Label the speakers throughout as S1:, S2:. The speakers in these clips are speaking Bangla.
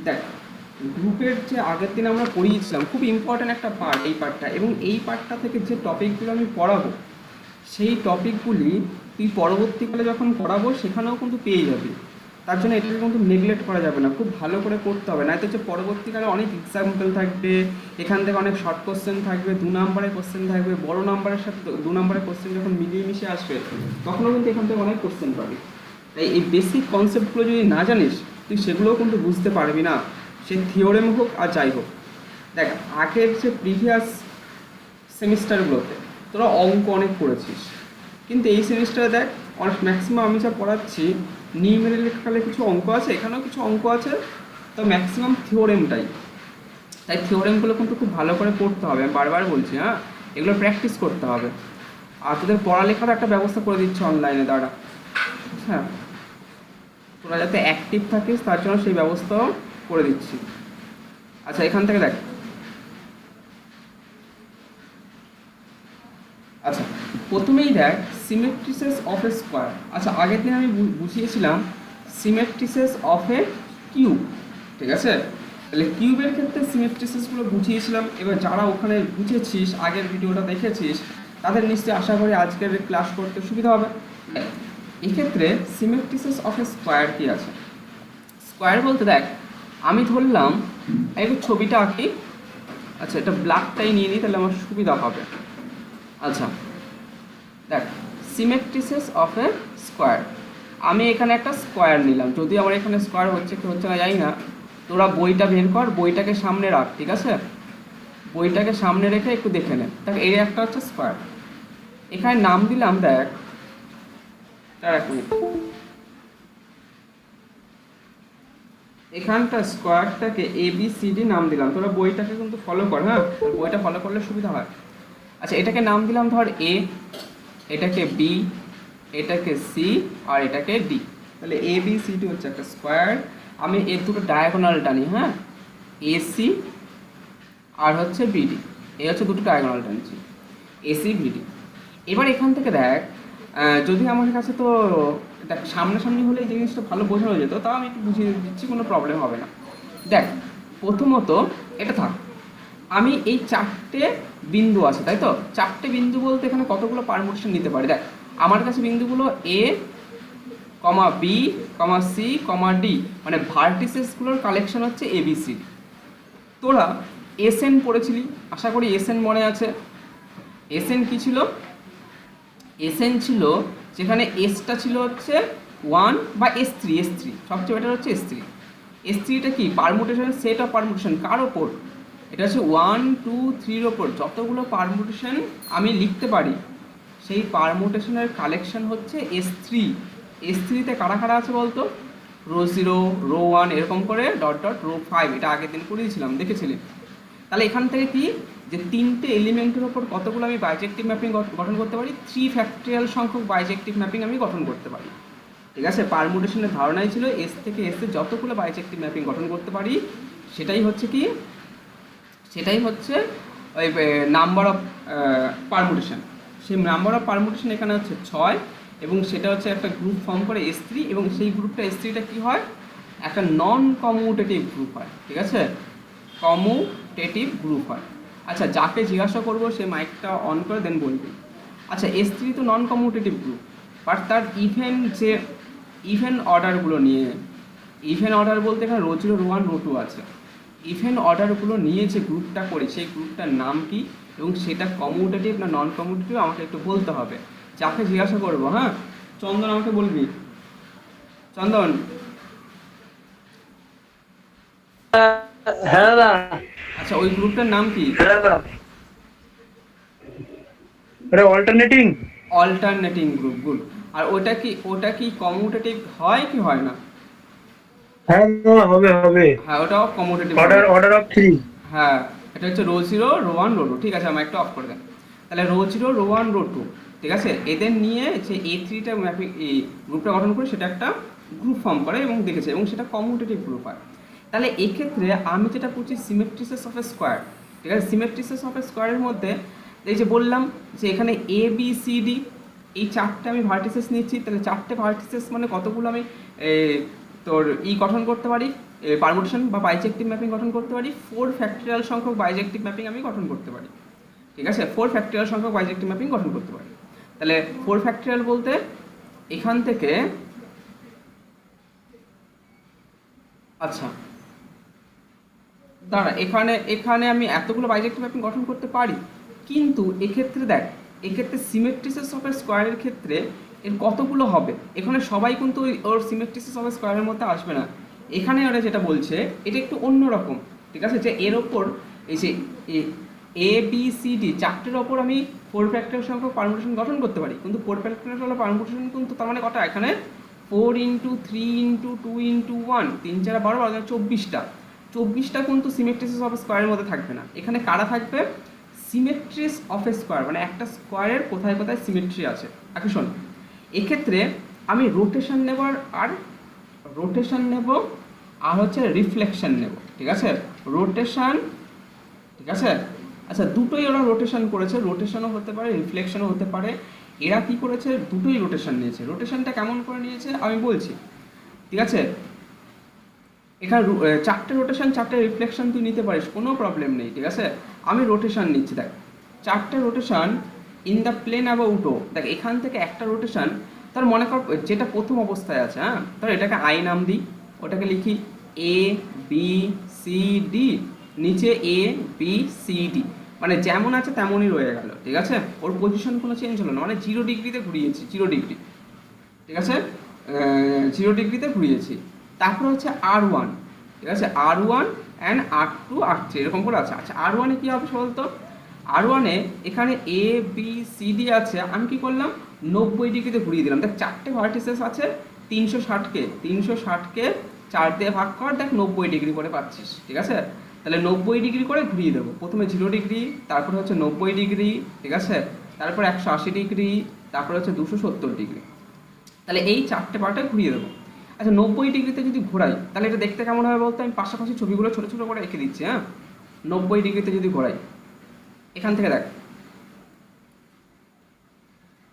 S1: দেখ, গ্রুপের যে আগের দিন আমরা পড়িয়েছিলাম, খুব ইম্পর্ট্যান্ট একটা পার্ট এই পার্টটা, এবং এই পার্টটা থেকে যে টপিকগুলো আমি পড়াবো সেই টপিকগুলি তুই পরবর্তীকালে যখন পড়াবো সেখানেও কিন্তু পেয়ে যাবি। তার জন্য এটাকে কিন্তু নেগলেক্ট করা যাবে না, খুব ভালো করে পড়তে হবে, নয়তো হচ্ছে পরবর্তীকালে অনেক এক্সাম্পল থাকবে, এখান থেকে অনেক শর্ট কোশ্চেন থাকবে, 2 নম্বরের কোশ্চেন থাকবে, বড় নাম্বারের সাথে 2 নম্বরের কোশ্চেন যখন মিলিয়ে মিশে আসবে তখনও কিন্তু এখান থেকে অনেক কোশ্চেন পাবি। তাই এই বেসিক কনসেপ্টগুলো যদি না জানিস তুই সেগুলোও কিন্তু বুঝতে পারবি না, সে থিওরেম হোক আর যাই হোক। দেখ, আগের যে প্রিভিয়াস সেমিস্টারগুলোতে তোরা অঙ্ক অনেক করেছিস, কিন্তু এই সেমিস্টারে দেখ অনেক ম্যাক্সিমাম আমি যা পড়াচ্ছি নিউমেরিক্যালে কিছু অঙ্ক আছে, এখানেও কিছু অঙ্ক আছে, তো ম্যাক্সিমাম থিওরেমটাই। তাই থিওরেমগুলো কিন্তু খুব ভালো করে পড়তে হবে, আমি বারবার বলছি, হ্যাঁ, এগুলো প্র্যাকটিস করতে হবে। আর তোদের পড়ালেখার একটা ব্যবস্থা করে দিচ্ছে অনলাইনে দ্বারা, হ্যাঁ, তোরা যাতে অ্যাক্টিভ থাকিস তার জন্য সেই ব্যবস্থাও করে দিচ্ছি। আচ্ছা, এখান থেকে দেখ, আচ্ছা প্রথমেই দেখ সিমেট্রিসেস অফ এ স্কোয়ার। আচ্ছা, আগের দিন আমি বুঝিয়েছিলাম সিমেট্রিসেস অফ এ কিউব, ঠিক আছে? তাহলে কিউবের ক্ষেত্রে সিমেট্রিসেসগুলো বুঝিয়েছিলাম। এবার যারা ওখানে বুঝেছিস, আগের ভিডিওটা দেখেছিস, তাদের নিশ্চয়ই আশা করি আজকের ক্লাস করতে সুবিধা হবে। এক্ষেত্রে সিমেট্রিসেস অফ এ স্কোয়ার কী আছে? স্কোয়ার বলতে দেখ, আমি ধরলাম একটু ছবিটা আঁকি। আচ্ছা, এটা ব্ল্যাকটাই নিয়ে নিই, তাহলে আমার সুবিধা হবে। আচ্ছা দেখ, সিমেট্রিসেস অফ এ স্কোয়ার, আমি এখানে একটা স্কোয়ার নিলাম, যদি আমার এখানে স্কোয়ার হচ্ছে কি হচ্ছে না জানি না, তোরা বইটা বের কর, বইটাকে সামনে রাখ, ঠিক আছে? বইটাকে সামনে রেখে একটু দেখে নে। দেখ, এই একটা হচ্ছে স্কোয়ার, এখানে নাম দিলাম, দেখ তার এক মিনিট, এখানটা স্কোয়ারটাকে ABCD নাম দিলাম, তোরা বইটাকে কিন্তু ফলো কর, হ্যাঁ, বইটা ফলো করলে সুবিধা হয়। আচ্ছা, এটাকে নাম দিলাম ধর A, এটাকে B, এটাকে C, আর এটাকে D। তাহলে ABCD হচ্ছে একটা স্কোয়ার। আমি এর দুটো ডায়াগোনাল টানি, হ্যাঁ, AC আর হচ্ছে BD, এই হচ্ছে দুটো ডায়াগোনাল টানছি, ACBD। এবার এখান থেকে দেখ, যদি আমার কাছে তো দেখ সামনাসামনি হলে এই জিনিসটা ভালো বোঝানো যেত, তাও আমি একটু বুঝিয়ে দিচ্ছি, কোনো প্রবলেম হবে না। দেখ, প্রথমত এটা থাক, আমি এই 4টে বিন্দু আছে, তাই তো? 4টে বিন্দু বলতে এখানে কতগুলো পারমুটেশন নিতে পারি? দেখ, আমার কাছে বিন্দুগুলো A, B, C, D, মানে ভার্টিসেসগুলোর কালেকশন হচ্ছে ABCD। তোরা SN পড়েছিলি, আশা করি SN মনে আছে। SN কি ছিল? SN ছিল যেখানে এসটা ছিল হচ্ছে 1 বা S3, সবচেয়ে বেটার হচ্ছে S3। S3টা কি? Permutation, set of permutation. কার ওপর? এটা হচ্ছে 1, 2, 3-র ওপর যতগুলো পারমুটেশন আমি লিখতে পারি সেই পারমুটেশনের কালেকশন হচ্ছে S3। S3-তে কারা কারা আছে বলতো? রো 0, রো 1, এরকম করে ডট ডট রো 5, এটা আগের দিন পড়িয়েছিলাম, দেখেছিলি? তাহলে এখান থেকে কি, যে 3টে এলিমেন্টের ওপর কতগুলো আমি বাইজেক্টিভ ম্যাপিং গঠন করতে পারি? 3 ফ্যাক্টরিয়াল সংখ্যক বাইজেক্টিভ ম্যাপিং আমি গঠন করতে পারি, ঠিক আছে? পারমুটেশনের ধারণাই ছিল এস থেকে এসে যতগুলো বাইজেক্টিভ ম্যাপিং গঠন করতে পারি সেটাই হচ্ছে কি, সেটাই হচ্ছে ওই নাম্বার অফ পারমুটেশন। সেই নাম্বার অফ পারমুটেশন এখানে হচ্ছে 6, এবং সেটা হচ্ছে একটা গ্রুপ ফর্ম করে S3, এবং সেই গ্রুপটা S3টা কী হয়? একটা নন কমিউটেটিভ গ্রুপ হয়, ঠিক আছে? কমিউটেটিভ গ্রুপ হয়। আচ্ছা, যাকে জিজ্ঞাসা করবো সে মাইকটা অন করে দেন বলবি। আচ্ছা, S3 তো নন কমিউটেটিভ গ্রুপ, বাট তার ইভেন অর্ডারগুলো নিয়ে, ইভেন অর্ডার বলতে এখানে রো 0, রো 1, রো 2 আছে, ইভেন অর্ডারগুলো নিয়ে যে গ্রুপটা করি সেই গ্রুপটার নাম কি, এবং সেটা কমিউটেটিভ না নন কমিউটেটিভ আমাকে একটু বলতে হবে। যাকে জিজ্ঞাসা করবো, হ্যাঁ, চন্দন আমাকে বলবি। চন্দন,
S2: হ্যাঁ দাদা।
S1: আচ্ছা ওই গ্রুপটার নাম কি? Alternating group, good. আর ওটা কি কমিউটেটিভ হয় কি হয় না?
S2: হ্যাঁ হবে হবে।
S1: হ্যাঁ, ওটাও কমিউটেটিভ।
S2: Order of 3।
S1: হ্যাঁ, এটা হচ্ছে রো 0, রো 1, রো 2, ঠিক আছে, আমার একটু অফ করে দেন। তাহলে রো 0, রো 1, রো 2, ঠিক আছে, এদের নিয়ে যে A3টা ম্যাপিং, এই গ্রুপটা গঠন করে সেটা একটা গ্রুপ ফর্ম করে এবং দেখেছে, এবং সেটা কমিউটেটিভ গ্রুপ হয়। তাহলে এক্ষেত্রে আমি যেটা বলছি সিমেট্রিসেস অফ এ স্কোয়ার, ঠিক আছে? সিমেট্রিসেস অফ এ স্কোয়ারের মধ্যে এই যে বললাম যে এখানে ABCD, এই 4টে আমি ভার্টিসেস নিচ্ছি, তাহলে 4টে ভার্টিসেস মানে কতগুলো আমি তোর গঠন করতে পারি? পারমুটেশন বা বাইজেক্টিভ ম্যাপিং গঠন করতে পারি, 4 ফ্যাক্টরিয়াল সংখ্যক বাইজেক্টিভ ম্যাপিং আমি গঠন করতে পারি। ঠিক আছে, 4 ফ্যাক্টরিয়াল সংখ্যক বাইজেক্টিভ ম্যাপিং গঠন করতে পারি। তাহলে 4 ফ্যাক্টরিয়াল বলতে এখান থেকে, আচ্ছা দাঁড়া, এখানে এখানে আমি এতগুলো বাইজেক্টিভ ম্যাপিং গঠন করতে পারি, কিন্তু এক্ষেত্রে দেখ, এক্ষেত্রে সিমেট্রিসিস অফ এ স্কোয়ারের ক্ষেত্রে এর কতগুলো হবে, এখানে সবাই কিন্তু ওর সিমেট্রিসিস অফ এ স্কোয়ারের মধ্যে আসবে না। এখানে ওরা যেটা বলছে এটা একটু অন্যরকম, ঠিক আছে, যে এর ওপর এই যে এ বি সি ডি চারটের ওপর আমি 4 ফ্যাক্টরিয়াল সংখ্যক পারমুটেশন গঠন করতে পারি, কিন্তু 4 ফ্যাক্টরিয়াল পারমুটেশন কিন্তু তার মানে কটা, এখানে 4 ইন্টু 3 ইন্টু 2 ইন্টু 1, 3 4 12 24টা, 24টা কিন্তু সিমেট্রিসিস অফ স্কোয়ারের মধ্যে থাকবে না। এখানে কারা থাকবে, সিমেট্রিস অফ এ স্কোয়ার, মানে একটা স্কোয়ারের কোথায় কোথায় সিমেট্রি আছে। আচ্ছা শোন, এক্ষেত্রে আমি রোটেশন নেব আর রোটেশন নেব আর হচ্ছে রিফ্লেকশন নেব, ঠিক আছে, রোটেশন, ঠিক আছে। আচ্ছা দুটোই ওরা রোটেশন করেছে, রোটেশনও হতে পারে রিফ্লেকশনও হতে পারে। এরা কি করেছে, দুটোই রোটেশন নিয়েছে। রোটেশনটা কেমন করে নিয়েছে আমি বলছি, ঠিক আছে। এখানে 4টে রোটেশন 4টে রিফ্লেকশন তুই নিতে পারিস, কোনো প্রবলেম নেই, ঠিক আছে। আমি রোটেশন নিচ্ছি, দেখ 4টে রোটেশন ইন দ্য প্লেন অ্যাবাউটও, দেখ এখান থেকে একটা রোটেশন, তার মনে কর যেটা প্রথম অবস্থায় আছে, হ্যাঁ, তার এটাকে আই নাম দিই, ওটাকে লিখি এ বি সি ডি, নিচে এ বি সি ডি, মানে যেমন আছে তেমনই রয়ে গেল, ঠিক আছে, ওর পজিশন কোনো চেঞ্জ হলো না, মানে 0 ডিগ্রিতে ঘুরিয়েছি, 0 ডিগ্রি, ঠিক আছে, 0 ডিগ্রিতে ঘুরিয়েছি। তারপরে হচ্ছে R1, ঠিক আছে, R1 অ্যান্ড R2 R3 এরকম করে আছে। আচ্ছা R1-এ কী হবে বলতো, R1-এ এখানে এ বি সি ডি আছে, আমি কি করলাম 90 ডিগ্রিতে ঘুরিয়ে দিলাম। দেখ 4টে ভার্টিসেস আছে, 360কে 4 দিয়ে ভাগ কর, দেখ 90 ডিগ্রি করে পাচ্ছিস, ঠিক আছে। তাহলে 90 ডিগ্রি করে ঘুরিয়ে দেবো, প্রথমে 0 ডিগ্রি, তারপরে হচ্ছে 90 ডিগ্রি, ঠিক আছে, তারপর 180 ডিগ্রি, তারপরে হচ্ছে 270 ডিগ্রি। তাহলে এই 4টে পার্টে ঘুরিয়ে দেবো। আচ্ছা 90 ডিগ্রিতে যদি ঘোরাই তাহলে এটা দেখতে কেমন হবে বলতো, আমি পাশাপাশি ছবিগুলো ছোটো ছোটো করে এঁকে দিচ্ছি, হ্যাঁ। 90 ডিগ্রিতে যদি ঘোরাই, এখান থেকে দেখ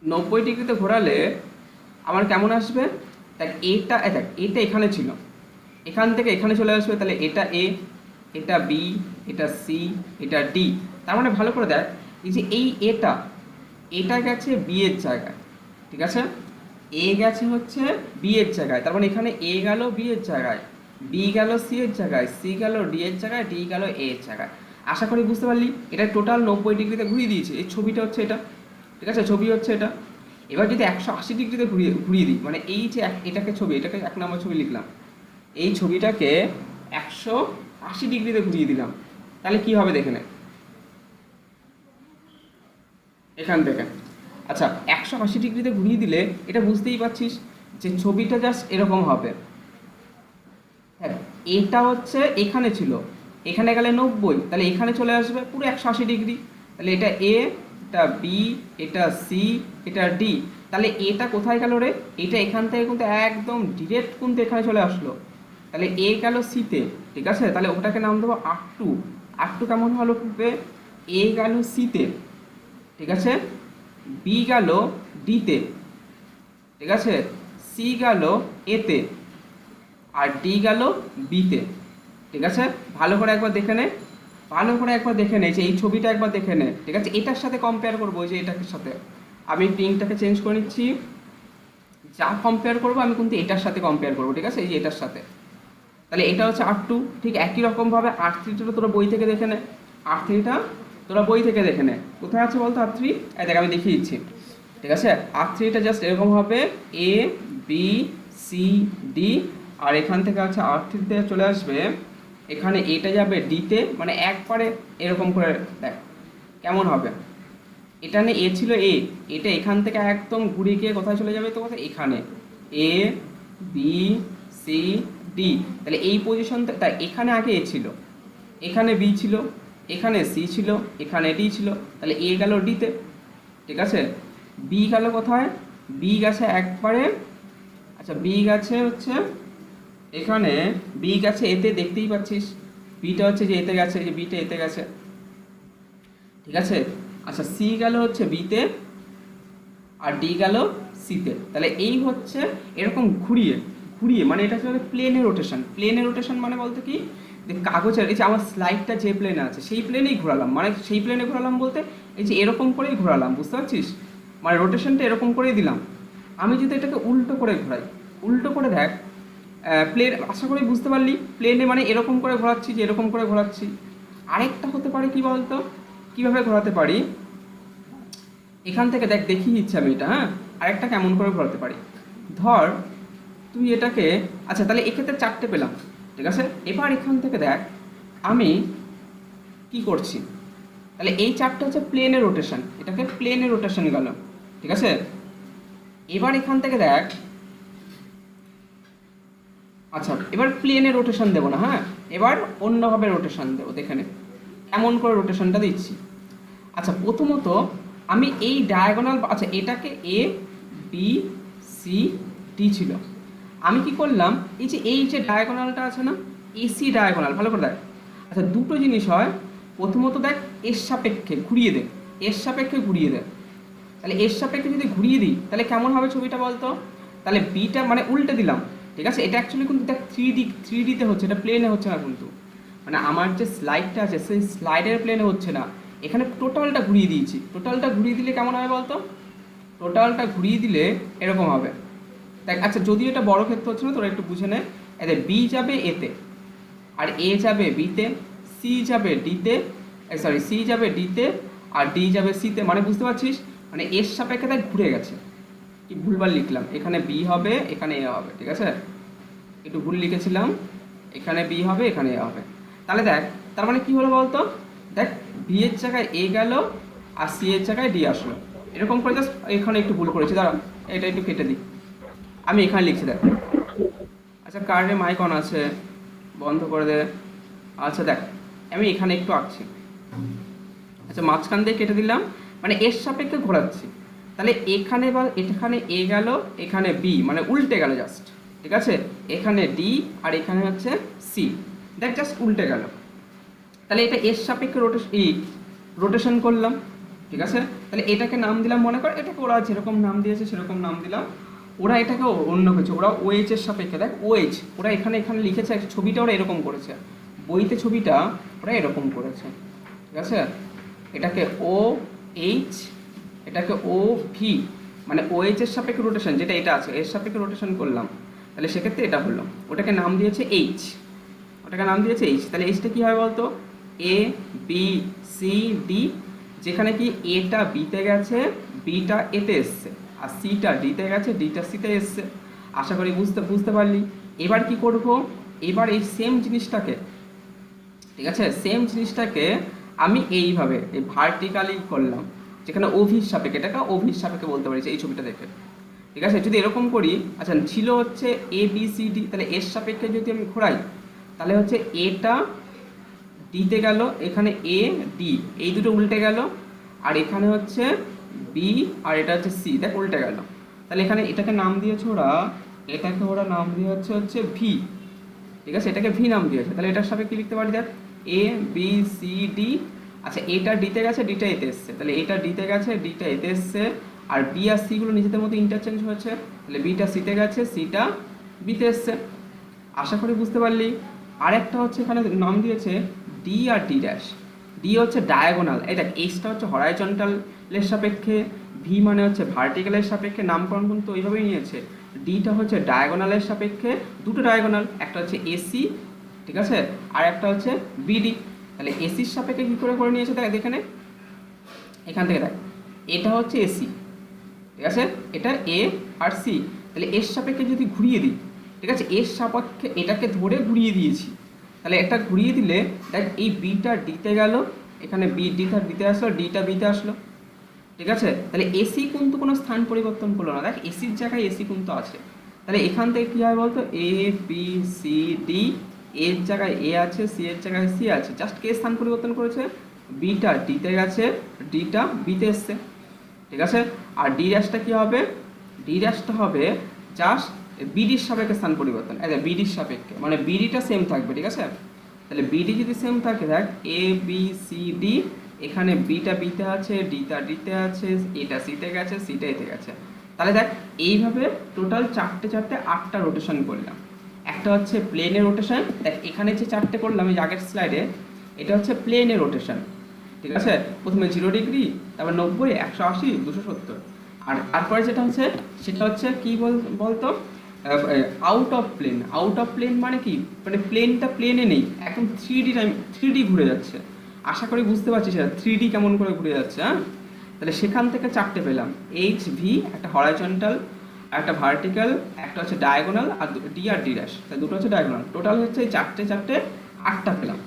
S1: 90 ডিগ্রিতে ঘোরালে আমার কেমন আসবে, দেখ দেখ এটা এখানে ছিল, এখান থেকে এখানে চলে আসবে, তাহলে এটা এ, এটা বি, এটা সি, এটা ডি। তার মানে ভালো করে দেখ, এই যে এই এটা গেছে বি এর জায়গায়, ঠিক আছে, এ গেছে হচ্ছে বি এর জায়গায়, তার মানে এখানে এ গেল বি এর জায়গায়, বি গেল সি এর জায়গায়, সি গেল ডি এর জায়গায়, ডি গেল এ এর জায়গায়। আশা করি বুঝতে পারলি, এটা টোটাল 90 ডিগ্রিতে ঘুরিয়ে দিয়েছে। এই ছবিটা হচ্ছে এটা, ঠিক আছে, ছবি হচ্ছে এটা। এবার যদি 180 ডিগ্রিতে ঘুরিয়ে দিই, মানে এই যে এটাকে ছবি, এটাকে 1 নম্বর ছবি লিখলাম, এই ছবিটাকে 180 ডিগ্রিতে ঘুরিয়ে দিলাম, তাহলে কি হবে দেখে নে এখান থেকে। আচ্ছা 180 ডিগ্রিতে ঘুরিয়ে দিলে এটা বুঝতেই পারছিস যে ছবিটা জাস্ট এরকম হবে। হ্যাঁ, এটা হচ্ছে এখানে ছিল, এখানে গেলে 90, তাহলে এখানে চলে আসবে পুরো 180 ডিগ্রি, তাহলে এটা এ, এটা বি, এটা সি, এটা ডি, তাহলে এটা কোথায় গেল রে, এটা এখান থেকে কিন্তু একদম ডিরেক্ট কিন্তু এখানে চলে আসলো, তাহলে এ গেল সিতে, ঠিক আছে, তাহলে ওটাকে নাম দেবো R2। R2 কেমন হলো, এ গেল সিতে, ঠিক আছে, বি গেল ডিতে, ঠিক আছে, সি গেল এতে, আর ডি গেল বিতে, ঠিক আছে। ভালো করে একবার দেখে নে, ভালো করে একবার দেখে নে, যে এই ছবিটা একবার দেখে নে, ঠিক আছে, এটার সাথে কম্পেয়ার করবো, যে এটার সাথে আমি পিঙ্কটাকে চেঞ্জ করে নিচ্ছি, যা কম্পেয়ার করবো আমি কিন্তু এটার সাথে কম্পেয়ার করবো, ঠিক আছে, এই যে এটার সাথে। তাহলে এটা হচ্ছে R2, ঠিক একই রকমভাবে R3টা তোরা বই থেকে দেখে নে, R3টা তোরা বই থেকে দেখে নে, কোথায় আছে বলতো R3, এই দেখ আমি দেখিয়ে দিচ্ছি, ঠিক আছে। R3টা জাস্ট এরকম হবে এ বি সি ডি, আর এখান থেকে আছে R3তে চলে আসবে, এখানে এটা যাবে ডিতে, মানে একবারে এরকম করে দেখ কেমন হবে। এটা এ ছিল এ, এটা এখান থেকে একদম ঘুরে গিয়ে কোথায় চলে যাবে, তো কোথায়, এখানে এ বি সি ডি, তাহলে এই পজিশন, তাই এখানে আগে এ ছিল, এখানে বি ছিল, এখানে সি ছিল, এখানে ডি ছিল, তাহলে এ গেল ডিতে, ঠিক আছে। বি গেল কোথায়, বি গেছে একবারে, আচ্ছা বি গেছে হচ্ছে এখানে, বি গেছে এতে, দেখতেই পাচ্ছিস বিটা হচ্ছে যে এতে গেছে, যে বিটা এতে গেছে, ঠিক আছে। আচ্ছা সি গেল হচ্ছে বিতে, আর ডি গেল সিতে, তাহলে এই হচ্ছে এরকম ঘুরিয়ে ঘুরিয়ে, মানে এটা হচ্ছে প্লেনে রোটেশন। প্লেনে রোটেশন মানে বলতে কি, যে কাগজের এই যে আমার স্লাইডটা যে প্লেনে আছে সেই প্লেনেই ঘোরালাম, মানে সেই প্লেনে ঘোরালাম বলতে এই যে এরকম করেই ঘোরালাম, বুঝতে পারছিস? মানে রোটেশনটা এরকম করেই দিলাম। আমি যদি এটাকে উল্টো করে ঘোরাই, উল্টো করে দেখ, প্লেন, আশা করি বুঝতে পারলি, প্লেনে মানে এরকম করে ঘোরাচ্ছি, যে এরকম করে ঘোরাচ্ছি। আরেকটা হতে পারে কি বলতো, কীভাবে ঘোরাতে পারি, এখান থেকে দেখ, দেখিয়ে দিচ্ছি আমি এটা, হ্যাঁ। আরেকটা কেমন করে ঘোরাতে পারি, ধর তুই এটাকে, আচ্ছা তাহলে এক্ষেত্রে 4টে পেলাম, ঠিক আছে। এবার এখান থেকে দেখ আমি কি করছি, তাহলে এই 4টে হচ্ছে প্লেনের রোটেশন, এটাকে প্লেনের রোটেশন গেল, ঠিক আছে। এবার এখান থেকে দেখ, আচ্ছা এবার প্লেনে রোটেশন দেবো না, হ্যাঁ, এবার অন্যভাবে রোটেশন দেবো, দেখে নে এমন করে রোটেশনটা দিচ্ছি। আচ্ছা প্রথমত আমি এই ডায়াগোনাল, আচ্ছা এটাকে এ বি সি ডি ছিল, আমি কি করলাম, এই যে ডায়াগোনালটা আছে না, এসি ডায়াগোনাল, ভালো করে দেখ। আচ্ছা দুটো জিনিস হয়, প্রথমত দেখ এর সাপেক্ষে ঘুরিয়ে দে, এর সাপেক্ষে ঘুরিয়ে দে। তাহলে এর সাপেক্ষে যদি ঘুরিয়ে দিই তাহলে কেমন হবে ছবিটা বলতো, তাহলে বিটা মানে উল্টে দিলাম, ঠিক আছে। এটা অ্যাকচুয়ালি কিন্তু দেখ থ্রি ডিতে হচ্ছে, এটা প্লেনে হচ্ছে না কিন্তু, মানে আমার যে স্লাইডটা আছে সেই স্লাইডের প্লেনে হচ্ছে না, এখানে টোটালটা ঘুরিয়ে দিয়েছি। টোটালটা ঘুরিয়ে দিলে কেমন হবে বলতো, টোটালটা ঘুরিয়ে দিলে এরকম হবে দেখ। আচ্ছা যদি এটা বড় ক্ষেত্রে হচ্ছে না, তোরা একটু বুঝে নে, এতে বি যাবে এতে, আর এ যাবে বিতে, সি যাবে ডিতে, সরি সি যাবে ডিতে, আর ডি যাবে সিতে, মানে বুঝতে পারছিস, মানে এর সাপেক্ষে দেখ ঘুরে গেছে, কি ভুলভাল লিখলাম, এখানে বি হবে এখানে এ হবে, ঠিক আছে, একটু ভুল লিখেছিলাম, এখানে বি হবে এখানে এ হবে। তাহলে দেখ তার মানে কি হলো বলতো, দেখ বি এর জায়গায় এ গেল আর সি এর জায়গায় ডি আসলো, এরকম করে জাস্ট এখানে একটু ভুল করেছি, দাঁড়া এটা একটু কেটে দিই, আমি এখানে লিখছি দেখ। আচ্ছা কার্ডে মাইক অন আছে, বন্ধ করে দে। আচ্ছা দেখ আমি এখানে একটু আঁকছি, আচ্ছা মাঝখান দিয়ে কেটে দিলাম, মানে এর সাপেক্ষে ঘোরাচ্ছি। তাহলে এখানে বা এখানে এ গেল এখানে বি, মানে উল্টে গেল জাস্ট, ঠিক আছে, এখানে ডি আর এখানে হচ্ছে সি, দেখ জাস্ট উল্টে গেল। তাহলে এটা এর সাপেক্ষে রোটেশন করলাম, ঠিক আছে। তাহলে এটাকে নাম দিলাম, মনে কর এটাকে ওরা যেরকম নাম দিয়েছে সেরকম নাম দিলাম, ওরা এটাকে অন্য কিছু, ওরা ওএইচ এর সাপেক্ষে, দেখ ওএইচ ওরা এখানে এখানে লিখেছে, ছবিটা ওরা এরকম করেছে, বইতে ছবিটা ওরা এরকম করেছে, ঠিক আছে। এটাকে ও এইচ, এটাকে ও ভি, মানে ওএইচ এর সাপেক্ষে রোটেশন, যেটা এটা আছে এর সাপেক্ষে রোটেশন করলাম, তাহলে সেক্ষেত্রে এটা হলো, ওটাকে নাম দিয়েছে এইচ, ওটাকে নাম দিয়েছে এইচ। তাহলে এইচটা কী হয় বলতো, এ বি সি ডি, যেখানে কি এটা বিতে গেছে বিটা এতে এসছে, আর সিটা ডিতে গেছে ডিটা সিতে এসছে। আশা করি বুঝতে পারলি। এবার কি করব, এবার এই সেম জিনিসটাকে, ঠিক আছে, সেম জিনিসটাকে আমি এইভাবে এই ভার্টিক্যালি করলাম, যেখানে ওভির সাপেক্ষে, এটাকে ওভির সাপেক্ষে বলতে পারি এই ছবিটা দেখে, ঠিক আছে। যদি এরকম করি, আচ্ছা ছিল হচ্ছে এ বি সি ডি, তাহলে এর সাপেক্ষে যদি আমি ঘোরাই তাহলে হচ্ছে এটা ডিতে গেল, এখানে এ ডি এই দুটো উল্টে গেল, আর এখানে হচ্ছে বি আর এটা হচ্ছে সি, দেখ উল্টে গেল। তাহলে এখানে এটাকে নাম দিয়েছে ওরা, এটাকে ওরা নাম দিয়ে হচ্ছে ভি, ঠিক আছে, এটাকে ভি নাম দিয়েছে। তাহলে এটার সাপেক্ষে লিখতে পারি দেখ এ বি সি ডি, আচ্ছা এটা ডিতে গেছে ডিটা এতে এসছে, তাহলে এটা ডিতে গেছে ডিটা এতে এসছে, আর বি আর সিগুলো নিজেদের মধ্যে ইন্টারচেঞ্জ হয়েছে, তাহলে বিটা সিতে গেছে সিটা বিতে এসছে। আশা করি বুঝতে পারলি। আরেকটা হচ্ছে এখানে নাম দিয়েছে ডি আর ডি ড্যাশ, ডি হচ্ছে ডায়াগোনাল, এই দেখ এইচটা হচ্ছে হরাইজন্টালের সাপেক্ষে, ভি মানে হচ্ছে ভার্টিক্যালের সাপেক্ষে, নামকরণ কিন্তু ওইভাবেই নিয়েছে। ডিটা হচ্ছে ডায়াগোনালের সাপেক্ষে, দুটো ডায়াগোনাল, একটা হচ্ছে এসি, ঠিক আছে, আর একটা হচ্ছে বিডি। তাহলে এসির সাপেক্ষে কী করে নিয়েছে দেখ, দেখে নে এখান থেকে দেখ, এটা হচ্ছে এসি, ঠিক আছে, এটা এ আর সি, তাহলে এর সাপেক্ষে যদি ঘুরিয়ে দিই, ঠিক আছে, এর সাপেক্ষে এটাকে ধরে ঘুরিয়ে দিয়েছি, তাহলে এটা ঘুরিয়ে দিলে দেখ এই বিটা ডিতে গেল, এখানে বি ডিটা ডিতে আসলো, ডিটা বিতে আসলো, ঠিক আছে। তাহলে এসি কিন্তু কোনো স্থান পরিবর্তন করলো না, দেখ এসির জায়গায় এসি কিন্তু আছে। তাহলে এখান থেকে কী হয় বলতো, এ বি সি ডি, এর জায়গায় এ আছে সি এর জায়গায় সি আছে, জাস্ট কে স্থান পরিবর্তন করেছে, বিটা ডিতে গেছে ডিটা বিতে এসছে, ঠিক আছে। আর ডি ড্যাশটা কী হবে, ডি ড্যাশটা হবে জাস্ট বিডির সাপেক্ষে স্থান পরিবর্তন, বিডির সাপেক্ষে, মানে বিডিটা সেম থাকবে, ঠিক আছে। তাহলে বিডি যদি সেম থাকে, দেখ এ বি সি ডি, এখানে বিটা বিতে আছে ডিটা ডিতে আছে, এটা সিতে গেছে সিটা এতে গেছে, তাহলে দেখ এইভাবে টোটাল চারটে চারটে 8টা রোটেশন করলাম। একটা হচ্ছে প্লেনের রোটেশন, দেখ এখানে যে চারটে করলাম এই আগের স্লাইডে, এটা হচ্ছে প্লেনের রোটেশন, ঠিক আছে। প্রথমে 0 ডিগ্রি, তারপর 90, 180, 270, আর তারপরে যেটা হচ্ছে সেটা হচ্ছে কি বলতো out of plane. Out of plane মানে কি, মানে প্লেনটা প্লেনে নেই, একদম 3D ঘুরে যাচ্ছে। আশা করি বুঝতে পারছিস 3D কেমন করে ঘুরে যাচ্ছে, হ্যাঁ। তাহলে সেখান থেকে চারটে পেলাম, এইচ ভি, একটা হরাইজন্টাল, একটা ভার্টিক্যাল, একটা হচ্ছে ডায়াগোনাল, আর ডি আর ডি ড্যাশ, তাই দুটো হচ্ছে ডায়াগোনাল। টোটাল হচ্ছে এই চারটে চারটে 8টা পেলাম।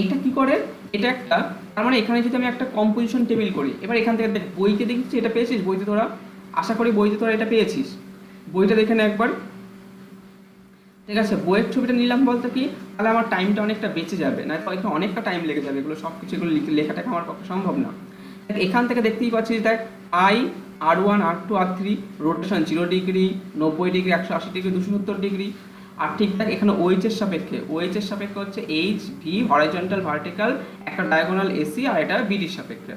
S1: এটা কি করে, এটা একটা, তার মানে এখানে যদি আমি একটা কম্পোজিশন টেবিল করি, এবার এখান থেকে দেখ বইতে দেখেছিস এটা পেয়েছিস, বইতে তোরা আশা করি বইতে তোরা এটা পেয়েছিস, বইটা দেখে নে একবার, ঠিক আছে। বইয়ের ছবিটা নিলাম বলতে কি, তাহলে আমার টাইমটা অনেকটা বেঁচে যাবে, না তো এখানে অনেকটা টাইম লেগে যাবে, এগুলো সব কিছু এগুলো লেখাটাকে আমার পক্ষে সম্ভব না। এখান থেকে দেখতেই পাচ্ছিস দেখ I, R1, R2, R3, rotation 0 degree, 90 degree, 180 degree, 270 degree, আর ঠিকঠাক এখানে ওএইচের সাপেক্ষে, ওএইচের সাপেক্ষে হচ্ছে এইচ ভি, হরাইজন্টাল, ভার্টিক্যাল, একটা ডায়াগোনাল এসি, আর এটা বিডির সাপেক্ষে,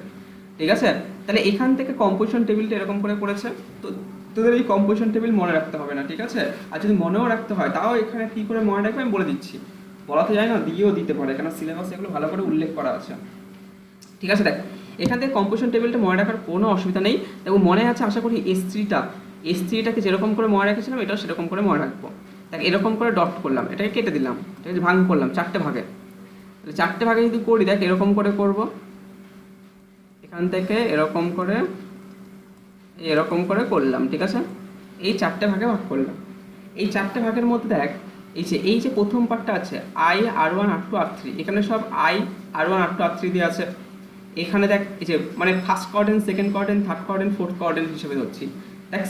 S1: ঠিক আছে। তাহলে এখান থেকে কম্পোজিশন টেবিলটা এরকম করে করেছে। তো তোদের এই কম্পোজিশন টেবিল মনে রাখতে হবে না, ঠিক আছে। আর যদি মনেও রাখতে হয় তাও এখানে কী করে মনে রাখবে আমি বলে দিচ্ছি, বলাতে যায় না, দিয়েও দিতে পারে, কারণ সিলেবাসে এগুলো ভালো করে উল্লেখ করা আছে, ঠিক আছে। দেখ এখান থেকে কম্পোজিশন টেবিলটা মনে রাখার কোনো অসুবিধা নেই। দেখো মনে আছে আশা করি এস থ্রিটাকে যেরকম করে মনে রেখেছিলাম এটাও সেরকম করে মনে রাখবো। দেখ এরকম করে ডট করলাম, এটাকে কেটে দিলাম, ঠিক আছে, ভাগ করলাম চারটে ভাগে। তাহলে চারটে ভাগে যদি করি, দেখ এরকম করে করব, এখান থেকে এরকম করে করলাম, ঠিক আছে। এই চারটে ভাগে ভাগ করলাম। এই চারটে ভাগের মধ্যে দেখ এই যে প্রথম পার্টটা আছে আই, R1, R2, R3, এখানে সব আই, R1, R2, R3 দিয়ে আছে। এখানে দেখ এই যে মানে first quadrant, second quadrant, third quadrant, fourth quadrant হিসেবে ধরছি। দেখ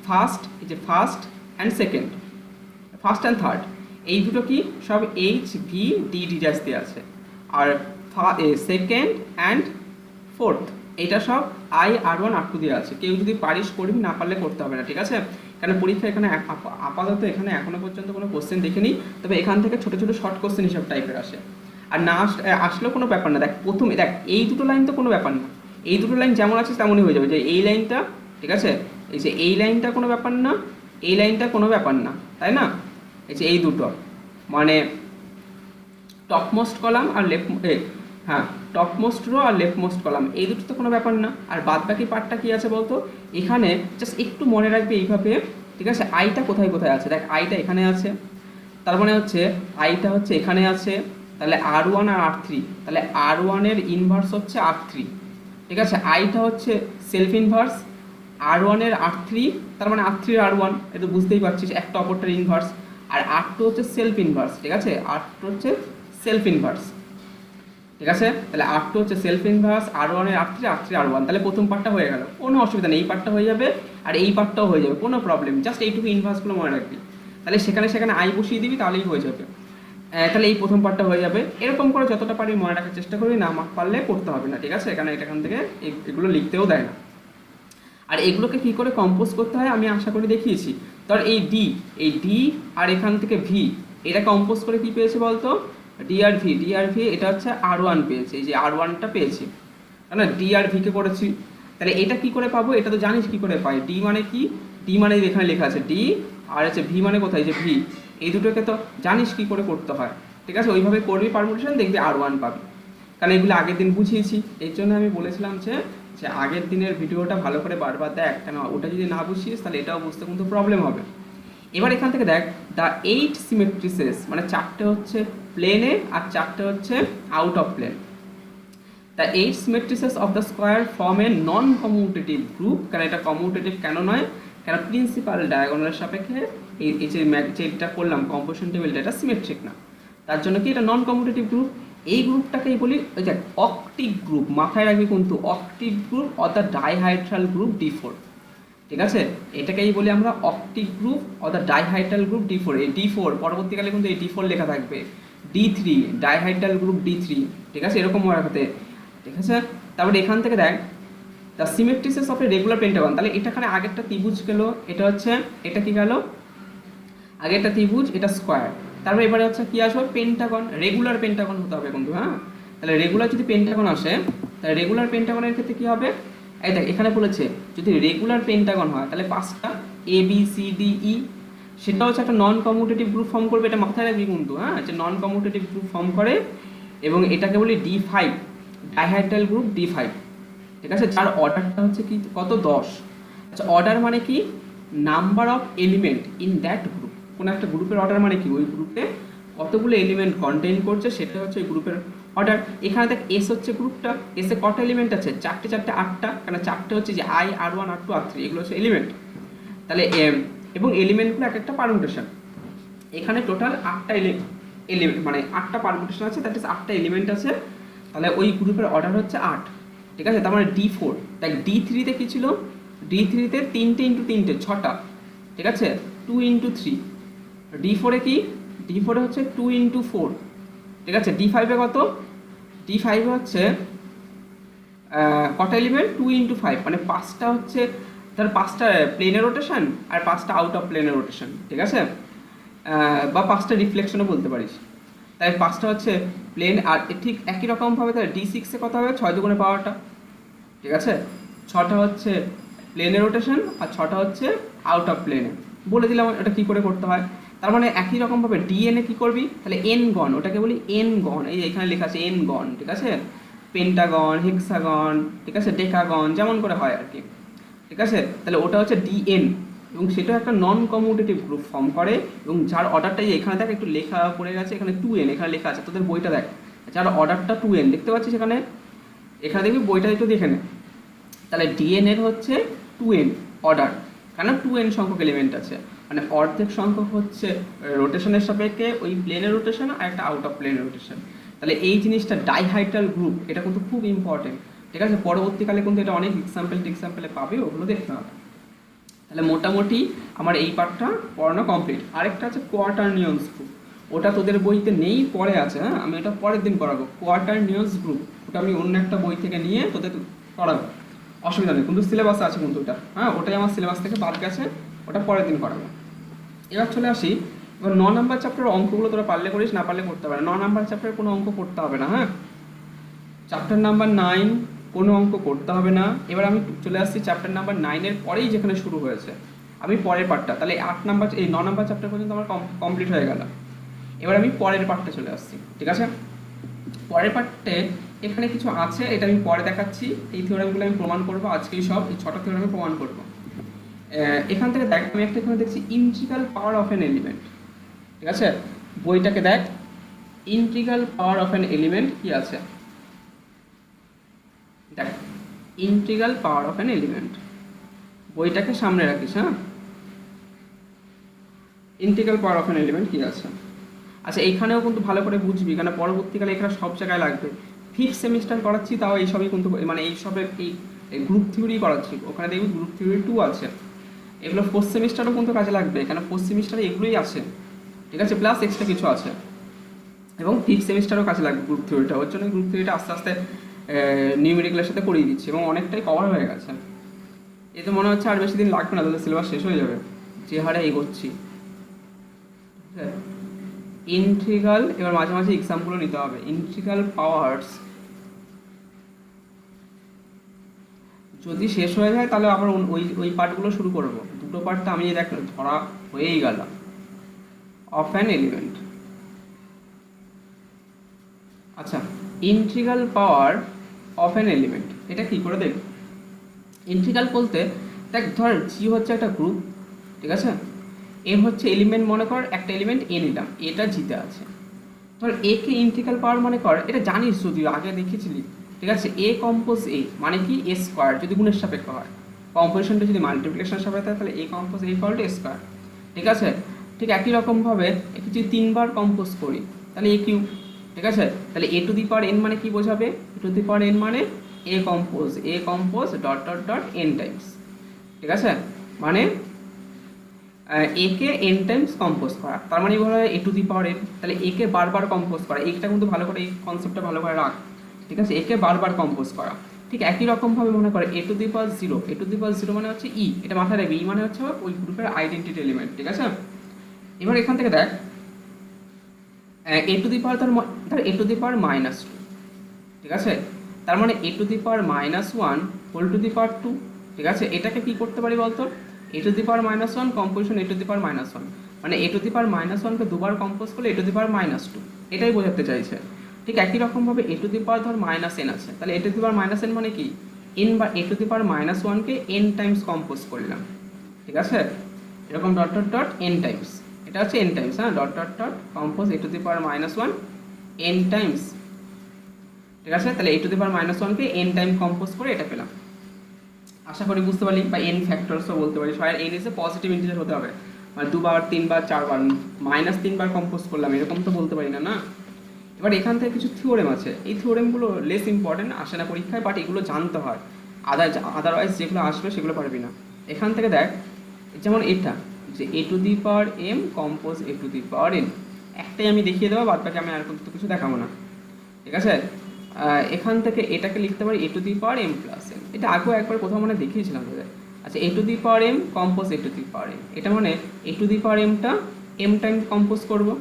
S1: first and second, first and third, এই দুটো কি সব H V D D dash দিয়ে আছে। আর সেকেন্ড অ্যান্ড ফোর্থ এটা সব আই, R1, R2 দিয়ে আছে। কেউ যদি পারিস করবি, না পারলে করতে হবে না, ঠিক আছে। কারণ পরীক্ষা এখানে আপাতত এখানে এখনো পর্যন্ত কোনো কোশ্চেন দেখিনি, তবে এখান থেকে ছোটো ছোটো শর্ট কোশ্চেন হিসাব টাইপের আসে। আর না আসলেও কোনো ব্যাপার না। দেখ প্রথমে দেখ এই দুটো লাইন তো কোনো ব্যাপার না, এই দুটো লাইন যেমন আছে তেমনই হয়ে যাবে। যে এই লাইনটা, ঠিক আছে, এই যে এই লাইনটা কোনো ব্যাপার না, এই লাইনটা কোনো ব্যাপার না, তাই না। এই যে এই দুটো মানে টপমোস্ট কলাম আর টপমোস্ট রো আর লেফটমোস্ট কলাম, এই দুটো তো কোনো ব্যাপার না। আর বাদ বাকি পার্টটা কি আছে বলতো, এখানে জাস্ট একটু মনে রাখবে এইভাবে, ঠিক আছে। আইটা কোথায় কোথায় আছে, দেখ আইটা এখানে আছে, তার মানে হচ্ছে আইটা হচ্ছে এখানে আছে, তাহলে R1 আর R3, তাহলে R1 এর ইনভার্স হচ্ছে R3, ঠিক আছে। আইটা হচ্ছে সেলফ ইনভার্স, R1 এর R3, তার মানে R3 এর R1, এটা বুঝতেই পারছিস একটা অপরটার ইনভার্স। আর R2 হচ্ছে সেলফ ইনভার্স, ঠিক আছে, R2 হচ্ছে সেলফ ইনভার্স, ঠিক আছে। তাহলে R2 হচ্ছে সেলফ ইনভার্স, R1 এর R3, R3 R1, তাহলে প্রথম পার্টটা হয়ে গেল, কোনো অসুবিধা নেই। এই পার্টটা হয়ে যাবে আর এই পার্টটাও হয়ে যাবে, কোনো প্রবলেম, জাস্ট এইটুকু ইনভার্সগুলো মনে রাখবি। তাহলে সেখানে আই বসিয়ে দিবি, তাহলেই হয়ে যাবে। তাহলে এই প্রথম পার্টটা হয়ে যাবে। এরকম করে যতটা পারি মনে রাখার চেষ্টা করবি, না পারলে করতে হবে না, ঠিক আছে। এখান থেকে এগুলো লিখতেও দেয় না। আর এগুলোকে কী করে কম্পোজ করতে হয় আমি আশা করি দেখিয়েছি। ধর এই ডি আর এখান থেকে ভি, এটা কম্পোজ করে কি পেয়েছে বলতো, ডি আর ভি, এটা হচ্ছে R1 পেয়েছে, এই যে R1টা পেয়েছি, তাই না। ডি আর ভিকে করেছি, তাহলে এটা কি করে পাবো, এটা তো জানিস কি করে পাই। ডি মানে কি, ডি মানে এখানে লেখা আছে ডি, আর হচ্ছে ভি মানে কোথায়, যে ভি, এই দুটোকে তো জানিস কি করে করতে হয়, ঠিক আছে। ওইভাবে করবি পারমুটেশন, দেখবি R1 পাবি, কারণ এগুলো আগের দিন বুঝিয়েছি। এর জন্য আমি বলেছিলাম যে আগের দিনের ভিডিওটা ভালো করে বারবার দেখ, কেন ওটা যদি না বুঝিস তাহলে এটাও বুঝতে কিন্তু প্রবলেম হবে। এবার এখান থেকে দেখ দ্য 8 সিমেট্রিসেস, মানে চারটে হচ্ছে প্লেনে আর চারটে হচ্ছে out of plane. The 8 symmetries of the square form a non commutative group. কেন এটা কমিউটেটিভ কেন নয়, কেন প্রিন্সিপাল ডায়াগোনালের সাপেক্ষে এই যেটা করলাম কম্পোজিশন টেবিলটা, এটা সিমেট্রিক না, তার জন্য কি এটা নন কমিউটেটিভ গ্রুপ। এই গ্রুপটাকেই বলি ওই দেখ অক্টিভ গ্রুপ, মাথায় রাখবি কিন্তু অক্টিভ গ্রুপ অর্থাৎ ডাইহাইড্রাল গ্রুপ D4, ঠিক আছে। এটাকেই বলি আমরা অক্টিভ গ্রুপ অর্থাৎ ডাইহাইড্রাল গ্রুপ D4। এই D4 পরবর্তীকালে কিন্তু এই D4 লেখা থাকবে, D3 ডাইহাইড্রাল গ্রুপ D3, ঠিক আছে, এরকম মনে রাখতে, ঠিক আছে। তারপরে এখান থেকে দেখ the symmetries of a regular pentagon, তাহলে এটাখানে আগেরটা ত্রিভুজ গেল, এটা হচ্ছে এটা কি গেল, আগেরটা ত্রিভুজ, এটা স্কোয়ার। তারপরে এবারে হচ্ছে কি আসবে, পেন্টাগন, রেগুলার পেন্টাগন হতে হবে কিন্তু, হ্যাঁ। তাহলে রেগুলার যদি পেন্টাগন আসে, তাহলে রেগুলার পেন্টাগনের ক্ষেত্রে কি হবে, এই দেখ এখানে বলেছে যদি রেগুলার পেন্টাগন হয় তাহলে 5টা A B C D E, সেটা হচ্ছে একটা নন কমিউটেটিভ গ্রুপ ফর্ম করবে, এটা মাথায় রাখবি কিন্তু, হ্যাঁ, যে নন কমিউটেটিভ গ্রুপ ফর্ম করে এবং এটাকে বলি D5, ডাইহাইড্রাল গ্রুপ D5, ঠিক আছে, যার অর্ডারটা হচ্ছে কি কত 10। আচ্ছা অর্ডার মানে কি, number of element in that group, কোনো একটা গ্রুপের অর্ডার মানে কি ওই গ্রুপে কতগুলো এলিমেন্ট কন্টেইন করছে সেটা হচ্ছে ওই গ্রুপের অর্ডার। এখানে দেখ এস হচ্ছে গ্রুপটা, এসে কটা এলিমেন্ট আছে, 4টে 4টে 8টা, কারণ 4টে হচ্ছে যে I R1 R2 R3 এগুলো হচ্ছে এলিমেন্ট, তাহলে এবং এলিমেন্টগুলো এক একটা পারমুটেশন, এখানে টোটাল 8টা এলিমেন্ট মানে 8টা পারমুটেশন আছে, দ্যাট ইজ 8টা এলিমেন্ট আছে, তাহলে ওই গ্রুপের অর্ডার হচ্ছে 8, ঠিক আছে। তার মানে D4, দেখ D3-তে কি ছিল, D3-তে 3টে ইন্টু 3টে 6টা, ঠিক আছে, 2 ইন্টু 3। D4-এ কি, D4-এ হচ্ছে 2 ইন্টু 4, ঠিক আছে। D5-এ কত, D5-এ হচ্ছে কটা এলিমেন্ট, 2 ইন্টু 5, মানে 5টা হচ্ছে তার 5টা প্লেনের রোটেশন আর 5টা আউট অফ প্লেনের রোটেশন, ঠিক আছে, বা 5টা রিফ্লেকশনও বলতে পারিস। তাই 5টা হচ্ছে প্লেন, আর ঠিক একই রকমভাবে তাহলে D6-এ কত হবে, 6 দুগুণে পাওয়ারটা, ঠিক আছে, 6টা হচ্ছে প্লেনের রোটেশন আর 6টা হচ্ছে আউট অফ প্লেনে, বলে দিলাম এটা কী করে করতে হয়। তার মানে একই রকমভাবে ডিএনএ কী করবি, তাহলে এন গন, ওটাকে বলি এন গন, এই এখানে লেখা আছে এন গন, ঠিক আছে, পেন্টাগন, হেক্সাগন, ঠিক আছে, ডেকাগন, যেমন করে হয় আর কি, ঠিক আছে। তাহলে ওটা হচ্ছে ডিএন এবং সেটা একটা নন কমিউটেটিভ গ্রুপ ফর্ম করে এবং যার অর্ডারটা এখানে দেখ একটু লেখা পড়ে গেছে, এখানে 2n এখানে লেখা আছে, তোদের বইটা দেখ, যার অর্ডারটা 2n দেখতে পাচ্ছিস এখানে, এখানে দেখবি বইটা একটু দেখে নে, তাহলে ডিএন এর হচ্ছে 2n অর্ডার, কেন 2n সংখ্যক এলিমেন্ট আছে, মানে অর্ধেক সংখ্যক হচ্ছে রোটেশনের সাপেক্ষে ওই প্লেনের রোটেশন আর একটা আউট অফ প্লেনের রোটেশন। তাহলে এই জিনিসটা ডাইহাইড্রাল গ্রুপ, এটা কিন্তু খুব ইম্পর্টেন্ট, ঠিক আছে, পরবর্তীকালে কিন্তু এটা অনেক এক্সাম্পলে পাবে, ওগুলো দেখতে হবে। তাহলে মোটামুটি আমার এই পার্টটা পড়ানো কমপ্লিট। আরেকটা আছে কোয়াটারনিয়ন্স গ্রুপ, ওটা তোদের বইতে নেই, পরে আছে, হ্যাঁ, আমি এটা পরের দিন করাবো। কোয়াটারনিয়ন্স গ্রুপ ওটা আমি অন্য একটা বই থেকে নিয়ে তোদের করাবো, অসুবিধা নেই, কিন্তু সিলেবাসে আছে কিন্তু ওটা, হ্যাঁ, ওটাই আমার সিলেবাস থেকে বাদ গেছে, ওটা পরের দিন করাবো। এবার চলে আসি, এবার 9 নাম্বার চ্যাপ্টারের অঙ্কগুলো তোরা পারলে করিস, না পারলে করতে পারে, 9 নাম্বার চ্যাপ্টারে কোনো অঙ্ক করতে হবে না, হ্যাঁ, চ্যাপ্টার নাম্বার 9 কোনো অঙ্ক করতে হবে না। এবার আমি চলে আসছি চ্যাপ্টার নাম্বার 9-এর পরেই যেখানে শুরু হয়েছে, আমি পরের পার্টটা, তাহলে 8 নাম্বার এই 9 নাম্বার চ্যাপ্টার পর্যন্ত আমার কমপ্লিট হয়ে গেল। এবার আমি পরের পার্টটা চলে আসছি, ঠিক আছে। পরের পার্টে এখানে কিছু আছে, এটা আমি পরে দেখাচ্ছি, এই থিওরামগুলো আমি প্রমাণ করবো আজকেই, সব এই 6টা থিওরাম আমি প্রমাণ করবো। এখান থেকে দেখ, আমি একটা এখানে দেখছি integral power of an element, ঠিক আছে, বইটাকে দেখ, integral power of an element কি আছে দেখ, integral power of an element, বইটাকে সামনে রাখিস, হ্যাঁ, integral power of an element কি আছে। আচ্ছা এইখানেও কিন্তু ভালো করে বুঝবি, কারণ পরবর্তীকালে এখানে সব জায়গায় লাগবে। 5th সেমিস্টার করাচ্ছি, তাও এইসবই কিন্তু, মানে এইসবের এই গ্রুপ থিওরি করাচ্ছি, ওখানে দেখবি গ্রুপ থিওরি 2 আছে, এগুলো 4th সেমিস্টারও কিন্তু কাজে লাগবে, কারণ 4th সেমিস্টারে এগুলোই আছে, ঠিক আছে, প্লাস এক্সট্রা কিছু আছে, এবং 5th সেমিস্টারও কাজে লাগবে গ্রুপ থিওরিটা, ওর জন্য গ্রুপ থিওরিটা আস্তে আস্তে নিউমেরিক্যালের সাথে করিয়ে দিচ্ছি এবং অনেকটাই কভার হয়ে গেছে। এতে মনে হচ্ছে আর বেশি দিন লাগবে না, তাদের সিলেবাস শেষ হয়ে যাবে যে হারে এগোচ্ছি, ঠিক আছে। ইন্টিগ্রাল, এবার মাঝে মাঝে এক্সামগুলো নিতে হবে, ইন্টিগ্রাল পাওয়ার্স যদি শেষ হয়ে যায় তাহলে আবার ওই পার্টগুলো শুরু করব, দুটো পার্টটা আমি দেখ ধরা হয়েই গেল। অফ অ্যান এলিমেন্ট, আচ্ছা integral power of an element এটা কি করে দেখ, ইন্টিগ্রাল বলতে দেখ ধর জি হচ্ছে একটা গ্রুপ, ঠিক আছে, এ হচ্ছে এলিমেন্ট, মনে কর একটা এলিমেন্ট এ নিলাম, এটা জিতে আছে, ধর এ কে ইন্টিগ্রাল পাওয়ার মনে কর, এটা জানিস যদিও আগে দেখেছিলি, ঠিক আছে, এ কম্পোজ এ মানে কি এ স্কোয়ার যদি গুণের সাপেক্ষ হয়, কম্পোজিশনটা যদি মাল্টিপ্লিকেশনের সাপেক্ষে হয় তাহলে A compose A equal to A square, ঠিক আছে। ঠিক একই রকমভাবে একে যদি 3বার কম্পোজ করি তাহলে এ কিউ, ঠিক আছে, তাহলে এ টু দি পাওয়ার এন মানে কি বোঝাবে, এ টু দি পাওয়ার এন মানে A compose dot dot dot N times, ঠিক আছে, মানে এ কে এন টাইমস কম্পোজ করা, তার মানে বলা হয় এ টু দি পাওয়ার এন, তাহলে এ কে বারবার কম্পোজ করা, এইটা কিন্তু ভালো করে এই কনসেপ্টটা ভালো করে রাখ, ঠিক আছে, এ কে বারবার কম্পোজ করা। ঠিক একই রকমভাবে মনে করে a to the power 0, A to the পাওয়ার 0 মানে হচ্ছে ই, এটা মাথায় রাখবি, ই মানে হচ্ছে ওই গ্রুপের আইডেন্টিটি এলিমেন্ট, ঠিক আছে। এবার এখান থেকে দেখ এ টু দি পাওয়ার ধর এ টু দি পাওয়ার -2, ঠিক আছে, তার মানে এ to the power -1 whole to the power 2। ঠিক আছে, এটাকে কি করতে পারি বলতো, A to the power -1 composition A to the power -1, মানে এ টু দি পাওয়ার -1কে দুবার কম্পোজ করলে এ টু দি পাওয়ার -2, এটাই বোঝাতে চাইছে। ঠিক একই রকমভাবে এ টু দি পাওয়ার ধর -n আছে, তাহলে এ টু দি পাওয়ার -n মানে কি, n বা এ টু দি পাওয়ার -1কে n টাইমস কম্পোজ করলাম। ঠিক আছে, এরকম dot dot dot n times, এটা হচ্ছে n টাইমস, হ্যাঁ, dot dot dot compose A to the power -1 n times. ঠিক আছে, তাহলে এ টু দি পাওয়ার -1কে n টাইম কম্পোজ করে এটা পেলাম। আশা করি বুঝতে পারলি, বা n ফ্যাক্টরসও বলতে পারি, সবাই n is a positive integer হতে হবে, মানে 2 বার 3 বার 4 বার -3 বার কম্পোজ করলাম এরকম তো বলতে পারি না, না। এবার এখান থেকে কিছু থিওরেম আছে, এই থিওরেমগুলো লেস ইম্পর্টেন্ট, আসে না পরীক্ষায়, বাট এগুলো জানতে হয়, আদারওয়াইজ যেগুলো আসবে সেগুলো পারবি না। এখান থেকে দেখ, যেমন এটা যে এ to the power m compose A to the power n, একটাই আমি দেখিয়ে দেবো, বাদ বাকি আমি আর কিন্তু কিছু দেখাবো না। ঠিক আছে, এখান থেকে এটাকে লিখতে পারি এ to the power m plus n, এটা আগেও একবার কোথাও মানে দেখিয়েছিলাম তোদের। আচ্ছা, এ to the power m compose A to the power n, এটা মানে এ টু দি পাওয়ার mটা m টাইম কম্পোজ করবো,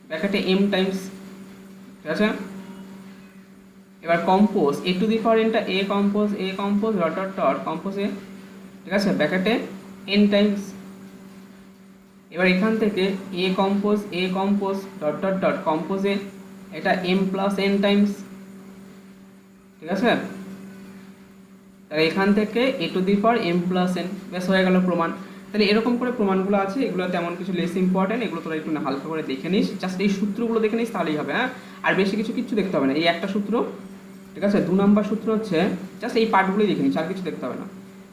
S1: ব্র্যাকেটে m টাইমস। ঠিক আছে, এবার compose A to the power nটা a compose dot dot dot compose A, ঠিক আছে, ব্র্যাকেটে n টাইমস। এবার এখান থেকে a compose dot dot dot compose এ, এটা m প্লাস n টাইমস। ঠিক আছে, তাহলে এখান থেকে A to the power m plus n, বেশ হয়ে গেল প্রমাণ। তাহলে এরকম করে প্রমাণগুলো আছে, এগুলো তেমন কিছু লেস ইম্পর্টেন্ট, এগুলো তোরা একটু হালকা করে দেখে নিস, জাস্ট এই সূত্রগুলো দেখে নিস তাহলেই হবে, হ্যাঁ, আর বেশি কিচ্ছু দেখতে হবে না, এই একটা সূত্র। ঠিক আছে, 2 নম্বর সূত্র হচ্ছে জাস্ট এই পার্টগুলোই দেখে নিস, আর কিছু দেখতে হবে না।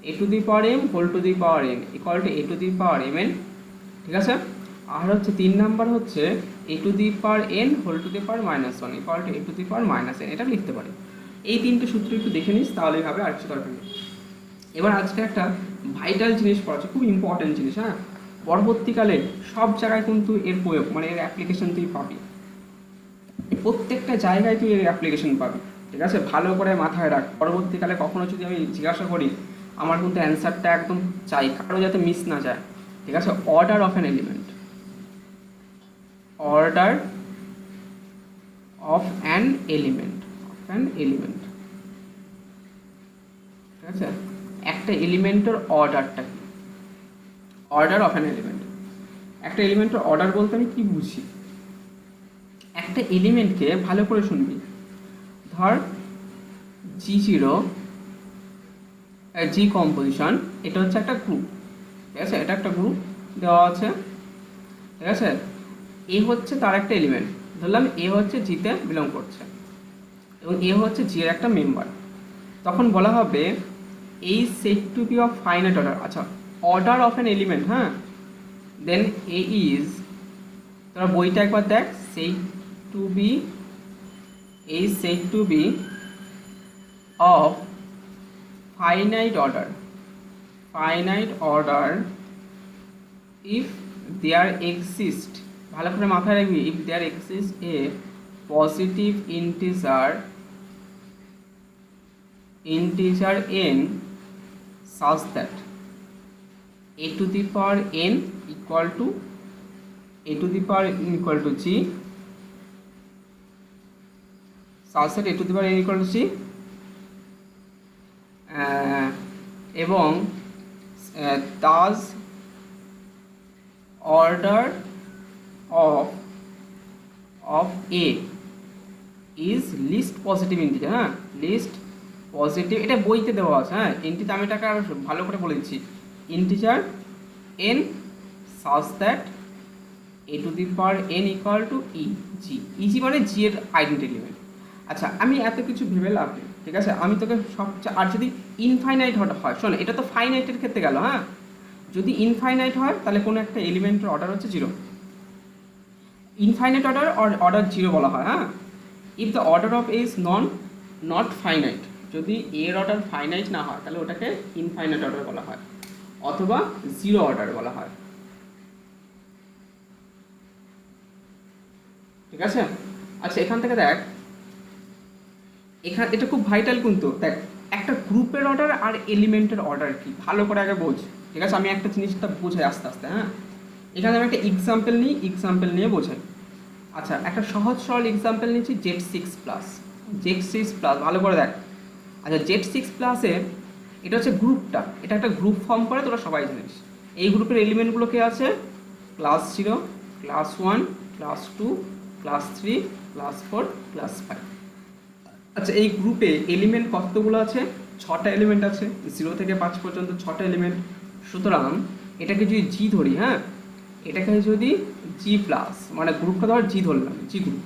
S1: A to the power m whole to the power n equal to A to the power mn। ঠিক আছে, আর হচ্ছে 3 নাম্বার হচ্ছে A to the power n whole to the power -1 equal to A to the power -n, এটা লিখতে পারি। এই 3টে সূত্র একটু দেখে নিস তাহলেই হবে, আর কিছু দরকার নেই। এবার আজকে একটা ভাইটাল জিনিস পড়াচ্ছে, খুব ইম্পর্টেন্ট জিনিস, হ্যাঁ, পরবর্তীকালে সব জায়গায় কিন্তু এর প্রয়োগ, মানে এর অ্যাপ্লিকেশন তুই পাবি, প্রত্যেকটা জায়গায় তুই এর অ্যাপ্লিকেশন পাবি। ঠিক আছে, ভালো করে মাথায় রাখ, পরবর্তীকালে কখনো যদি আমি জিজ্ঞাসা করি, আমার কিন্তু অ্যান্সারটা একদম চাই, কারো যাতে মিস না যায়। ঠিক আছে, order of an element, order of an element, ঠিক আছে, একটা এলিমেন্টের অর্ডারটা কি, অর্ডার অফ অ্যান এলিমেন্ট। একটা এলিমেন্টের অর্ডার বলতে আমি কি বুঝি, একটা এলিমেন্টকে ভালো করে শুনবি, ধর G0 জি কম্পোজিশন, এটা হচ্ছে একটা গ্রুপ। ঠিক আছে, এটা একটা গ্রুপ দেওয়া আছে। ঠিক আছে, এ হচ্ছে তার একটা এলিমেন্ট, ধরলাম এ হচ্ছে জিতে বিলং করছে এবং এ হচ্ছে জি এর একটা মেম্বার, তখন বলা হবে এই set to be of finite order. আচ্ছা, অর্ডার অফ অ্যান এলিমেন্ট, হ্যাঁ, দেন এ ইজ, তোরা বইটা একবার দেখ, সেট টু বি, এই set to be of finite order if there exist, ভালো করে মাথায় রাখবি, if there exist a positive integer n such that a to the power n equal to g, such that a to the power n equal to g, এবং thus order of a is least positive integer, হ্যাঁ, লিস্ট পজিটিভ, এটা বইতে দেওয়া আছে, হ্যাঁ, এনটিতে আমি এটাকে আরো ভালো করে বলে দিচ্ছি, integer n such that a to the power n equal to eg মানে g এর আইডেন্টি এলিমেন্ট। আচ্ছা, আমি এত কিছু ভেবে লাভ নেই, ঠিক আছে, আমি তোকে সবচেয়ে, আর যদি ইনফাইনাইট হয়, শোন, এটা তো ফাইনাইটের ক্ষেত্রে গেল, হ্যাঁ, যদি ইনফাইনাইট হয় তাহলে কোনো একটা এলিমেন্টের অর্ডার হচ্ছে 0, ইনফাইনাইট অর্ডার 0 বলা হয়, হ্যাঁ। If the order of A is not finite, যদি এর অর্ডার ফাইনাইট না হয় তাহলে ওটাকে ইনফাইনাইট অর্ডার বলা হয়, অথবা 0 অর্ডার বলা হয়। ঠিক আছে, আচ্ছা, এখান থেকে দেখ, এটা খুব ভাইটাল কিন্তু, দেখ, একটা গ্রুপের অর্ডার আর এলিমেন্টের অর্ডার কি, ভালো করে আগে বোঝ। ঠিক আছে, আমি একটা জিনিসটা বোঝাই আস্তে আস্তে, হ্যাঁ। এখানে আমি একটা এক্সাম্পল নিয়ে বোঝাই। আচ্ছা, একটা সহজ সরল এক্সাম্পল নিচ্ছি, Z6+, ভালো করে দেখ, আচ্ছা Z6+-এ এটা হচ্ছে গ্রুপটা, এটা একটা গ্রুপ ফর্ম করে, তোরা সবাই জানিস। এই গ্রুপের এলিমেন্টগুলো কে আছে? Class 0, class 1, class 2, class 3, class 4, class 5। আচ্ছা এই গ্রুপে এলিমেন্ট কতগুলো আছে? 6টা এলিমেন্ট আছে, 0 থেকে 5 পর্যন্ত 6টা এলিমেন্ট। সুতরাং এটাকে যদি জি ধরি, হ্যাঁ এটাকে যদি জি প্লাস, মানে গ্রুপটা ধর জি ধরলাম, জি গ্রুপ,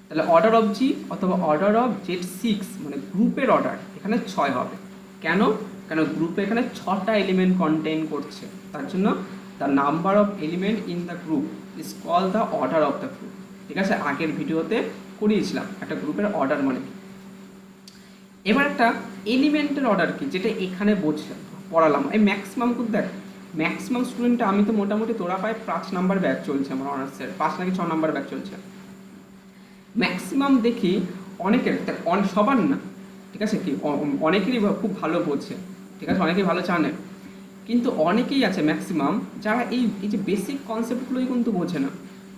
S1: তাহলে অর্ডার অফ জি অথবা অর্ডার অফ Z6 মানে গ্রুপের অর্ডার এখানে 6 হবে। কেন? কেন গ্রুপে এখানে 6টা এলিমেন্ট কন্টেইন করছে, তার জন্য the number of element in the group is call the order of the group. ঠিক আছে, আগের ভিডিওতে করিয়েছিলাম একটা গ্রুপের অর্ডার মানে কি। এবার একটা এলিমেন্টের অর্ডার কি, যেটা এখানে বুঝলাম পড়ালাম। এই ম্যাক্সিমাম কিন্তু দেখ, ম্যাক্সিমাম স্টুডেন্টটা আমি তো মোটামুটি তোরা পায় 5 নাম্বার ব্যাচ চলছে আমার অনার্সের, 5 নাকি 6 নাম্বার ব্যাচ চলছে। ম্যাক্সিমাম দেখি অনেকের, সবার না, ঠিক আছে কি অনেকেরই খুব ভালো বোঝে, ঠিক আছে অনেকেই ভালো জানে, কিন্তু অনেকেই আছে ম্যাক্সিমাম যারা এই যে বেসিক কনসেপ্টগুলোই কিন্তু বোঝে না।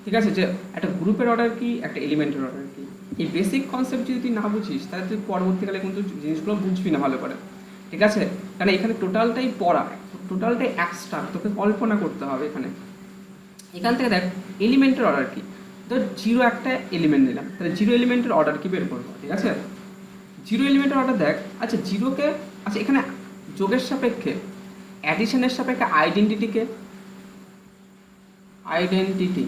S1: ঠিক আছে, যে একটা গ্রুপের অর্ডার কি, একটা এলিমেন্টের অর্ডার কি, এই বেসিক কনসেপ্ট যদি তুই না বুঝিস তাহলে তুই পরবর্তীকালে কিন্তু জিনিসগুলো বুঝবি না ভালো করে। ঠিক আছে, কারণ এখানে টোটালটাই পড়া, টোটালটাই এক্সট্রা, তোকে কল্পনা করতে হবে এখানে। এখান থেকে দেখ এলিমেন্টের অর্ডার কি, তো 0 একটা এলিমেন্ট নিলাম, তাহলে 0 এলিমেন্টের অর্ডার কি বের করবো। ঠিক আছে, 0 এলিমেন্টের অর্ডার দেখ। আচ্ছা 0কে, আচ্ছা এখানে যোগের সাপেক্ষে, অ্যাডিশনের সাপেক্ষে আইডেন্টিটিকে, আইডেন্টিটি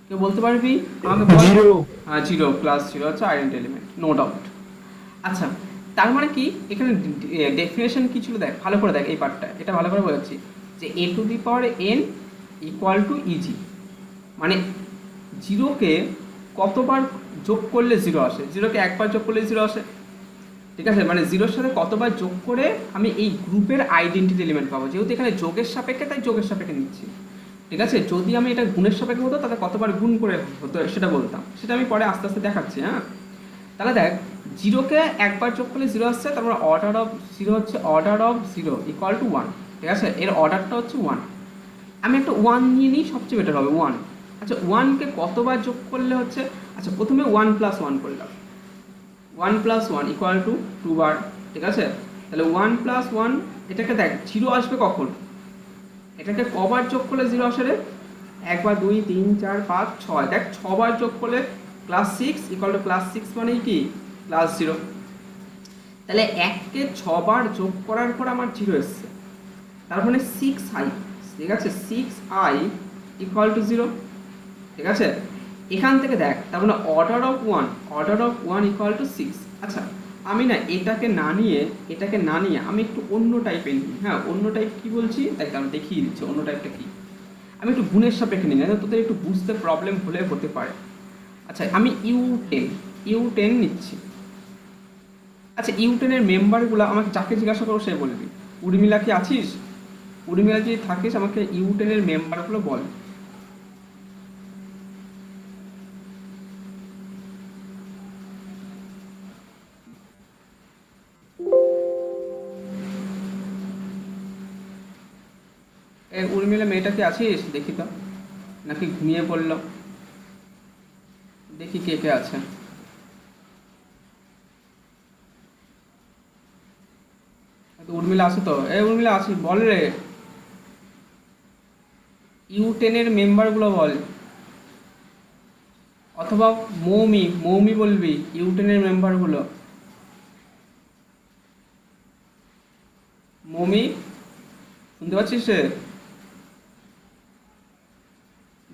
S1: কেউ বলতে পারবি আমাকে বল?
S2: 0।
S1: হ্যাঁ 0 প্লাস 0 হচ্ছে আইডেন্টি এলিমেন্ট, নো ডাউট। আচ্ছা তার মানে কি এখানে ডেফিনেশন কি ছিল দেখ, ভালো করে দেখ এই পার্টটা, এটা ভালো করে বোঝাচ্ছি যে a⁴n ইকুয়াল টু ইজি, মানে 0কে কতবার যোগ করলে 0 আসে, 0কে একবার যোগ করলে 0 আসে। ঠিক আছে, মানে 0-র সাথে কতবার যোগ করে আমি এই গ্রুপের আইডেন্টিটি এলিমেন্ট পাবো, যেহেতু এখানে যোগের সাপেক্ষে তাই যোগের সাপেক্ষে নিচ্ছি। ঠিক আছে, যদি আমি এটা গুণের সাপেক্ষে হতো তাহলে কতবার গুণ করে হতো সেটা বলতাম, সেটা আমি পরে আস্তে আস্তে দেখাচ্ছি। হ্যাঁ তাহলে দেখ 0কে একবার যোগ করলে 0 আসছে, তারপর অর্ডার অফ 0 হচ্ছে অর্ডার অফ 0 ইকুয়াল টু 1। ঠিক আছে, এর অর্ডারটা হচ্ছে 1, আমি একটা 1 নিয়ে নিই, সবচেয়ে বেটার হবে 1। আচ্ছা 1কে কতবার যোগ করলে হচ্ছে, আচ্ছা প্রথমে 1 + 1 করলাম, 1 + 1 ইকুয়াল টু 2 বার। ঠিক আছে, তাহলে 1 + 1, এটাকে দেখ 0 আসবে কখন, এটাকে কবার যোগ করলে 0 আসে রে? 1 বার 2 3 4 5 6, দেখ 6 বার যোগ করলে ক্লাস 6 ইকুয়াল টু ক্লাস 6 মানে কি ক্লাস 0। তাহলে 1কে 6 বার যোগ করার পর আমার 0 এসছে, তার মানে 6i। ঠিক আছে, 6i ইকুয়াল টু 0। ঠিক আছে, এখান থেকে দেখ তার মানে অর্ডার অফ 1 ইকুয়াল টু 6। আচ্ছা আমি না এটাকে না নিয়ে আমি একটু অন্য টাইপের নিই। হ্যাঁ অন্য টাইপ কি বলছি দেখ, আমি দেখিয়ে দিচ্ছি অন্য টাইপটা কি। আমি একটু গুণের সাপেক্ষে নিই, তোদের একটু বুঝতে প্রবলেম হলে হতে পারে। আচ্ছা আমি U10 নিচ্ছি। আচ্ছা U10-এর মেম্বারগুলো আমাকে যাকে জিজ্ঞাসা করো সে বলবি। উর্মিলা কি আছিস? উর্মিলা যদি থাকিস আমাকে U10-এর মেম্বারগুলো বল। উর্মিলা মেয়েটা কি আছিস দেখি তো, নাকি ঘুমিয়ে পড়ল? দেখি কে কে আছে। উর্মিলা আছে তো? উর্মিলা আছিস বল রে, U10-এর মেম্বারগুলো বল, অথবা মৌমি বলবি U10-এর মেম্বারগুলো। মৌমি শুনতে পাচ্ছিস রে?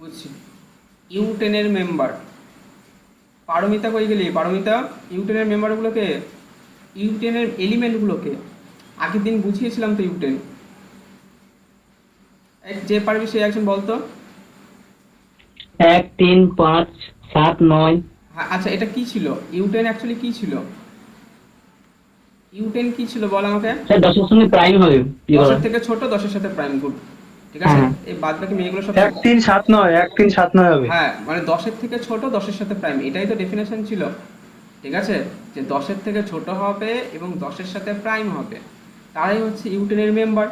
S1: বুঝছি, U10-এর মেম্বার। পারমিতা কই গেলি? পারমিতা, U10-এর মেম্বারগুলোকে, U10-এর এলিমেন্টগুলোকে আগের দিন বুঝিয়েছিলাম তো U10। যে পারবি সে একজন বলতো।
S3: 1 3 5 7 9।
S1: হ্যাঁ আচ্ছা এটা কি ছিল U10 অ্যাকচুয়ালি কি ছিল? U10 কি ছিল বল আমাকে।
S3: স্যার 10 এর সঙ্গে প্রাইম হবে কি
S1: 10
S3: করে?
S1: এর থেকে ছোট, 10 এর সাথে প্রাইম, গুড। ঠিক আছে, এই বাদ বাকি মেয়েগুলো সব
S2: 1 3 7 9, 1 3 7 9 হবে।
S1: হ্যাঁ মানে 10 এর থেকে ছোট, 10 এর সাথে প্রাইম, এটাই তো ডেফিনেশন ছিল। ঠিক আছে, যে 10 এর থেকে ছোট হবে এবং 10 এর সাথে প্রাইম হবে, তারাই হচ্ছে U10-এর মেম্বার।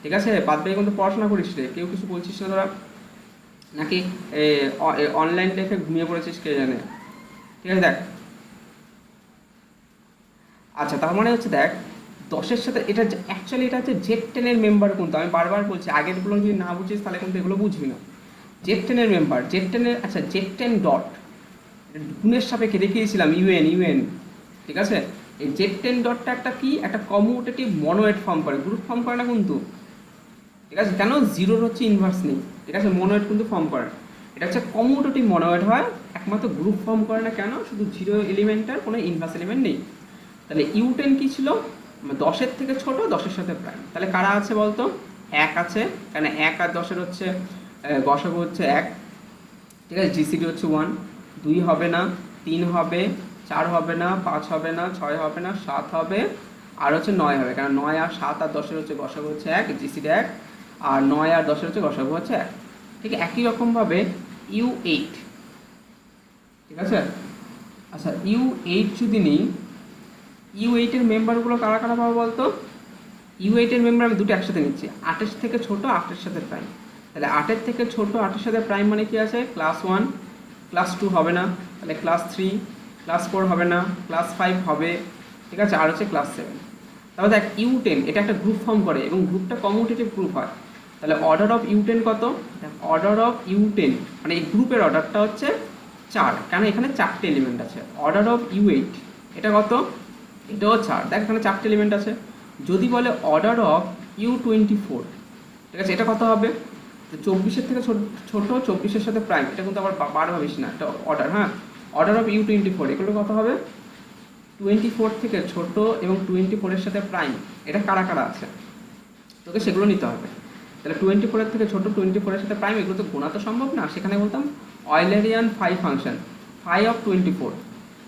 S1: ঠিক আছে, বাদ বাকি কিন্তু পড়াশোনা করিস রে, কেউ কিছু বলছিস না তোরা, নাকি অনলাইন দেখে ঘুমিয়ে পড়েছিস কে জানে। ঠিক আছে দেখ, আচ্ছা তার মানে হচ্ছে দেখ 10-এর সাথে এটা অ্যাকচুয়ালি এটা হচ্ছে Z10 এর মেম্বার কিন্তু আমি বারবার বলছি আগেরগুলো যদি না বুঝিস তাহলে কিন্তু এগুলো বুঝবি না। Z10 এর মেম্বার Z10 এর আচ্ছা Z10 ডট গুণের সাপেক্ষে দেখিয়েছিলাম ইউএন ঠিক আছে। এই Z10 ডটটা একটা কি একটা কমিউটেটিভ মনোয়েড ফর্ম করে, গ্রুপ ফর্ম করে না কিন্তু, ঠিক আছে। কেন জিরোর হচ্ছে ইনভার্স নেই, ঠিক আছে, মনোয়েড কিন্তু ফর্ম করে। এটা হচ্ছে কমিউটেটিভ মনোয়েড হয়, একমাত্র গ্রুপ ফর্ম করে না কেন, শুধু জিরো এলিমেন্টের কোনো ইনভার্স এলিমেন্ট নেই। তাহলে ইউ10 কি ছিল, 10-এর থেকে ছোট 10-এর সাথে প্রাইম। তাহলে কারা আছে বলতো, 1 আছে, কারণ 1 আর 10-এর হচ্ছে গসাগু হচ্ছে 1, ঠিক আছে। জিসিডি হচ্ছে 1, 2 হবে না, 3 হবে, 4 হবে না, 5 হবে না, 6 হবে না, 7 হবে, আর হচ্ছে 9 হবে, কারণ 9 আর 7 আর 10-এর হচ্ছে গসাগু হচ্ছে 1, জিসিডি 1, আর 9 আর 10-এর হচ্ছে গসাগু হচ্ছে 1, ঠিক আছে। একই রকমভাবে U8, ঠিক আছে। আচ্ছা U8 যদি নিই, U8 এর মেম্বারগুলো কারা কারা পাবো বলতো। U8 এর মেম্বার আমি দুটো একসাথে নিচ্ছি, 8-এর থেকে ছোট 8-এর সাথে প্রাইম। তাহলে 8-এর থেকে ছোট 8-এর সাথে প্রাইম মানে কি আছে, ক্লাস 1, ক্লাস 2 হবে না, তাহলে ক্লাস 3, ক্লাস 4 হবে না, ক্লাস 5 হবে, ঠিক আছে, আর হচ্ছে ক্লাস 7। তারপর দেখ U10 এটা একটা গ্রুপ ফর্ম করে এবং গ্রুপটা কমিউটেটিভ গ্রুপ হয়। তাহলে অর্ডার অফ U10 কত, অর্ডার অফ U10 মানে এই গ্রুপের অর্ডারটা হচ্ছে 4, কারণ এখানে 4টে এলিমেন্ট আছে। অর্ডার অফ U8 এটা কত, এটাও 4, দেখ এখানে 4টে এলিমেন্ট আছে। যদি বলে অর্ডার অফ U24, ঠিক আছে, এটা কত হবে, 24-এর থেকে ছোট 24-এর সাথে প্রাইম, এটা কিন্তু আবার বার ভাবিস না, এটা অর্ডার, হ্যাঁ। অর্ডার অফ U24 এগুলো কত হবে, 24 থেকে ছোট এবং 24-এর সাথে প্রাইম, এটা কারা কারা আছে তোকে সেগুলো নিতে হবে। তাহলে 24-এর থেকে ছোট 24-এর সাথে প্রাইম, এগুলো তো গোনা তো সম্ভব না, সেখানে বলতাম Eulerian phi function, phi of 24,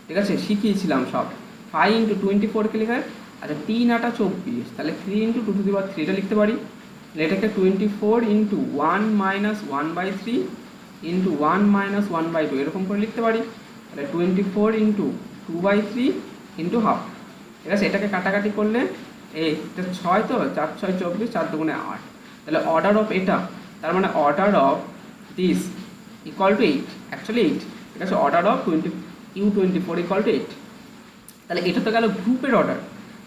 S1: ঠিক আছে, শিখিয়েছিলাম সব। 5 × 24 কে লেখা, আচ্ছা 3 8 24, তাহলে 3 × 2⁵ এটা লিখতে পারি। এটাকে 24 × 1 - 1/3 × 1 - 1/2 এরকম করে লিখতে পারি। তাহলে 24 × 2/3 × হাফ, ঠিক আছে। এটাকে কাটাকাটি করলে এটা 6 তো, 4 6 24, 4 2 8, তাহলে অর্ডার অফ এটা, তার মানে order of this equal to 8, actually 8, ঠিক আছে। Order of U24 equal to 8, তাহলে এটা তো গেল গ্রুপের অর্ডার,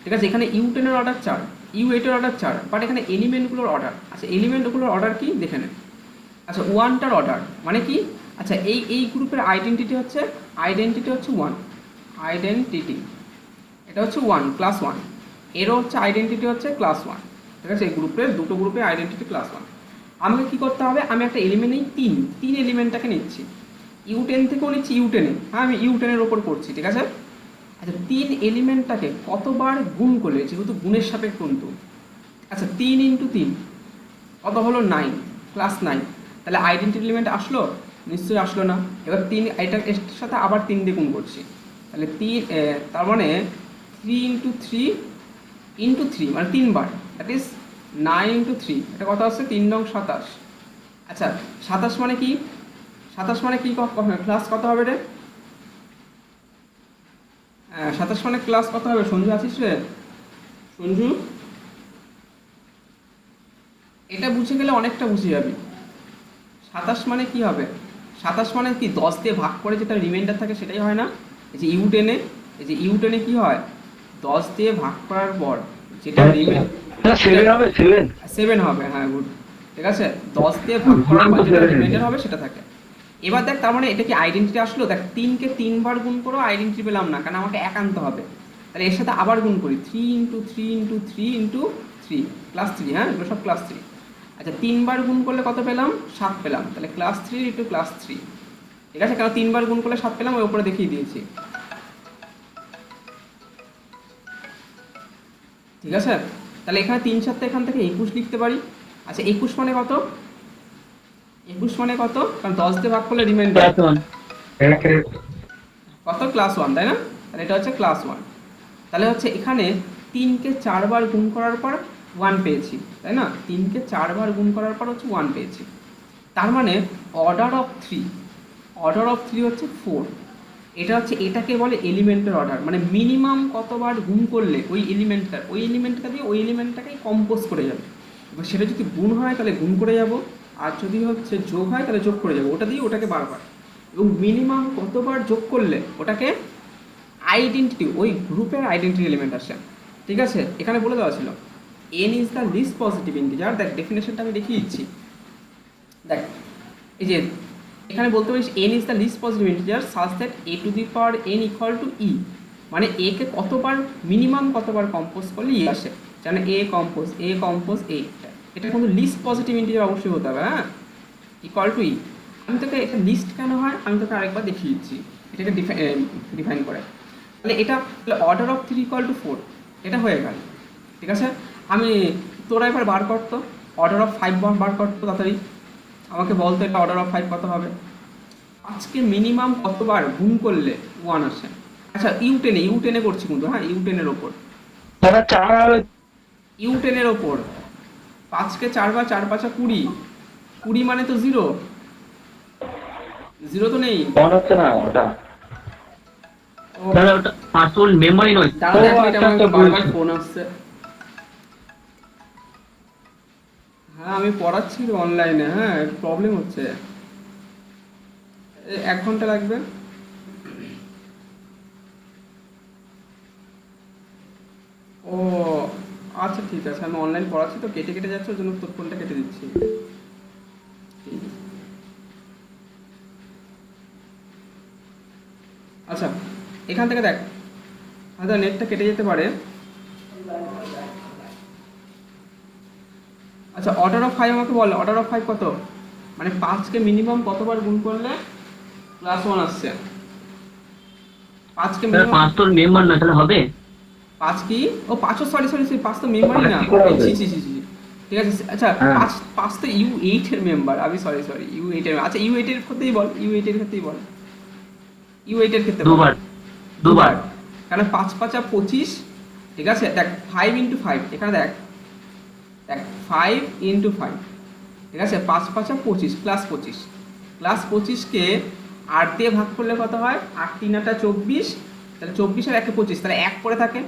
S1: ঠিক আছে। এখানে U10 এর অর্ডার 4, U8 এর অর্ডার 4, বাট এখানে এলিমেন্টগুলোর অর্ডার, আচ্ছা এলিমেন্টগুলোর অর্ডার কি দেখে নেন। আচ্ছা 1টার অর্ডার মানে কি, আচ্ছা এই গ্রুপের আইডেন্টিটি হচ্ছে 1, আইডেন্টিটি এটা হচ্ছে 1 ক্লাস 1, এরও হচ্ছে আইডেন্টিটি হচ্ছে ক্লাস 1, ঠিক আছে। এই গ্রুপের দুটো গ্রুপে আইডেন্টিটি ক্লাস 1। আমাকে কি করতে হবে, আমি একটা এলিমেন্ট নিই, 3 এলিমেন্টটাকে নিচ্ছি, U10 থেকেও নিচ্ছি U10 এ, হ্যাঁ আমি U10 এর ওপর করছি, ঠিক আছে। আচ্ছা 3 এলিমেন্টটাকে কতবার গুণ করলে, যেহেতু গুণের সাপেক্ষে কিন্তু, আচ্ছা 3 × 3 কত হলো 9, ক্লাস 9, তাহলে আইডেন্টিটি এলিমেন্ট আসলো, নিশ্চয়ই আসলো না। এবার 3 এটার সাথে আবার 3 দিয়ে গুণ করছি, তাহলে 3 তার মানে 3 × 3 × 3 মানে 3 বার, দ্যাট ইজ 9 × 3, এটা কত আসছে 3 নং 27। আচ্ছা 27 মানে কি, 27 মানে কি ক্লাস কত হবে রে, 27 মানে ক্লাস কত হবে, সঞ্জু আছিস রে, সঞ্জু এটা বুঝে গেলে অনেকটা বুঝে যাবি। 27 মানে কি হবে, 27 মানে কি 10 দিয়ে ভাগ করে যেটা রিমাইন্ডার থাকে সেটাই হয় না। এই যে U10 এ কি হয়, 10 দিয়ে ভাগ করার পর যেটা রিমাইন্ডার 7 হবে, হ্যাঁ গুড, ঠিক আছে। 10 দিয়ে ভাগ করার পর যেটা রিমাইন্ডার হবে সেটা থাকে। এবার দেখ তার মানে এটা কি আইডেন্টিটি আসলো, দেখ 3কে 3 বার গুণ করো আইডেন্টিটি পেলাম না, কারণ আমাকে এক আনতে হবে। তাহলে এর সাথে আবার গুণ করি, 3 × 3 × 3 × 3 ক্লাস 3, হ্যাঁ এগুলো সব ক্লাস 3। আচ্ছা 3 বার গুণ করলে কত পেলাম, 7 পেলাম, তাহলে ক্লাস 3 × ক্লাস 3, ঠিক আছে। কারণ 3 বার গুণ করলে 7 পেলাম, ওই উপরে দেখিয়ে দিয়েছি, ঠিক আছে। তাহলে এখানে 3 7 এখান থেকে 21 লিখতে পারি। আচ্ছা 21 মানে কত, 21 মানে কত, কারণ 10 দিয়ে ভাগ করলে রিমাইন্ডার কত, ক্লাস 1, তাই না। তাহলে এটা হচ্ছে ক্লাস 1। তাহলে হচ্ছে এখানে 3কে 4 বার গুণ করার পর 1 পেয়েছি, তাই না। 3কে 4 বার গুণ করার পর হচ্ছে 1 পেয়েছি, তার মানে অর্ডার অফ 3 হচ্ছে 4। এটা হচ্ছে, এটাকে বলে এলিমেন্টের অর্ডার, মানে মিনিমাম কতবার গুণ করলে ওই এলিমেন্টটা দিয়ে ওই এলিমেন্টটাকেই কম্পোজ করে যাবে। এবার সেটা যদি গুণ হয় তাহলে গুণ করে যাব, আর যদি হচ্ছে যোগ হয় তাহলে যোগ করে যাবো, ওটা দিয়ে ওটাকে বারবার, এবং মিনিমাম কতবার যোগ করলে ওটাকে আইডেন্টিটি, ওই গ্রুপের আইডেন্টিটি এলিমেন্ট আসে। ঠিক আছে, এখানে বলে দেওয়া ছিল n is the least positive integer. দেখ ডেফিনেশনটা আমি দেখিয়ে দিচ্ছি। দেখ এই যে এখানে বলতে পারিস N is the least positive integer such that A to the power N equal to E, মানে এ কে কতবার মিনিমাম কতবার কম্পোজ করলে ই আসে, যেন এ কম্পোজ এ, এটা কিন্তু লিস্ট পজিটিভ ইন্টিজার অবশ্যই হতে হবে। হ্যাঁ, ইকুয়াল টু ই। আমি তোকে এটা লিস্ট কেন হয় আমি তোকে আরেকবার দেখিয়ে দিচ্ছি, এটাকে ডিফাইন করে। তাহলে এটা অর্ডার অফ 3 ইকুয়াল টু 4, এটা হয়ে গেল। ঠিক আছে, আমি তোরা এবার বার করতো অর্ডার অফ 5 বার করতো তাড়াতাড়ি, আমাকে বলতো এটা অর্ডার অফ 5 কত হবে। আজকে মিনিমাম কতবার গুণ করলে 1 আসে। আচ্ছা ইউ টেনে করছি কিন্তু, হ্যাঁ ইউ টেনের ওপর,
S2: দাদা 4 হবে।
S1: ইউ টেনের ওপর 5কে 4 বার 4 5 20, 20 মানে তো 0, 0 তো নেই।
S2: মনে হচ্ছে না ওটা।
S1: ও
S3: দাদা ওটা পাসওয়ার্ড মেমোরি নয়।
S1: তাহলে
S2: ও,
S1: এখন এটা
S2: আচ্ছা,
S1: আমার
S2: আচ্ছা,
S1: বারবার
S2: বুঝেছি।
S1: ফোন আসছে। হ্যাঁ আমি পড়াচ্ছি অনলাইনে, হ্যাঁ প্রবলেম হচ্ছে, 1 ঘন্টা লাগবে। ও আচ্ছা ঠিক আছে, আমি অনলাইন পড়াচ্ছি তো কেটে কেটে যাচ্ছে, ওর জন্য তোর ফোনটা কেটে দিচ্ছি। ঠিক আছে। আচ্ছা এখান থেকে দেখ, হয়তো নেটটা কেটে যেতে পারে। আচ্ছা অর্ডার অফ 5 আমাকে বল, অর্ডার অফ 5 কত, মানে 5কে মিনিমাম কতবার গুণ করলে +1 আসছে। 5কে
S3: দাদা
S1: মিনিমাম,
S3: পাসওয়ার্ড মেম্বার না তাহলে হবে?
S1: 5 কি, ও 5, সরি 5 তো মেম্বারই না।
S2: কি করে হবে?
S1: ছি। ঠিক আছে আচ্ছা,
S2: হ্যাঁ।
S1: 5 তো U8 এর মেম্বার, আমি সরি U8 এর। আচ্ছা U8 এর ক্ষেত্রেই বল, U8 এর ক্ষেত্রেই বল, U8 এর ক্ষেত্রে বল।
S3: দুবার।
S1: কারণ 5 5 25। ঠিক আছে দেখ 5 ইন্টু 5, এখানে দেখ 5 ইন্টু 5, ঠিক আছে 5 5 25 প্লাস 25কে 8 দিয়ে ভাগ করলে কত হয়, 8 3 8 24, তাহলে 24 আর 1 25, তাহলে 1 পড়ে থাকে।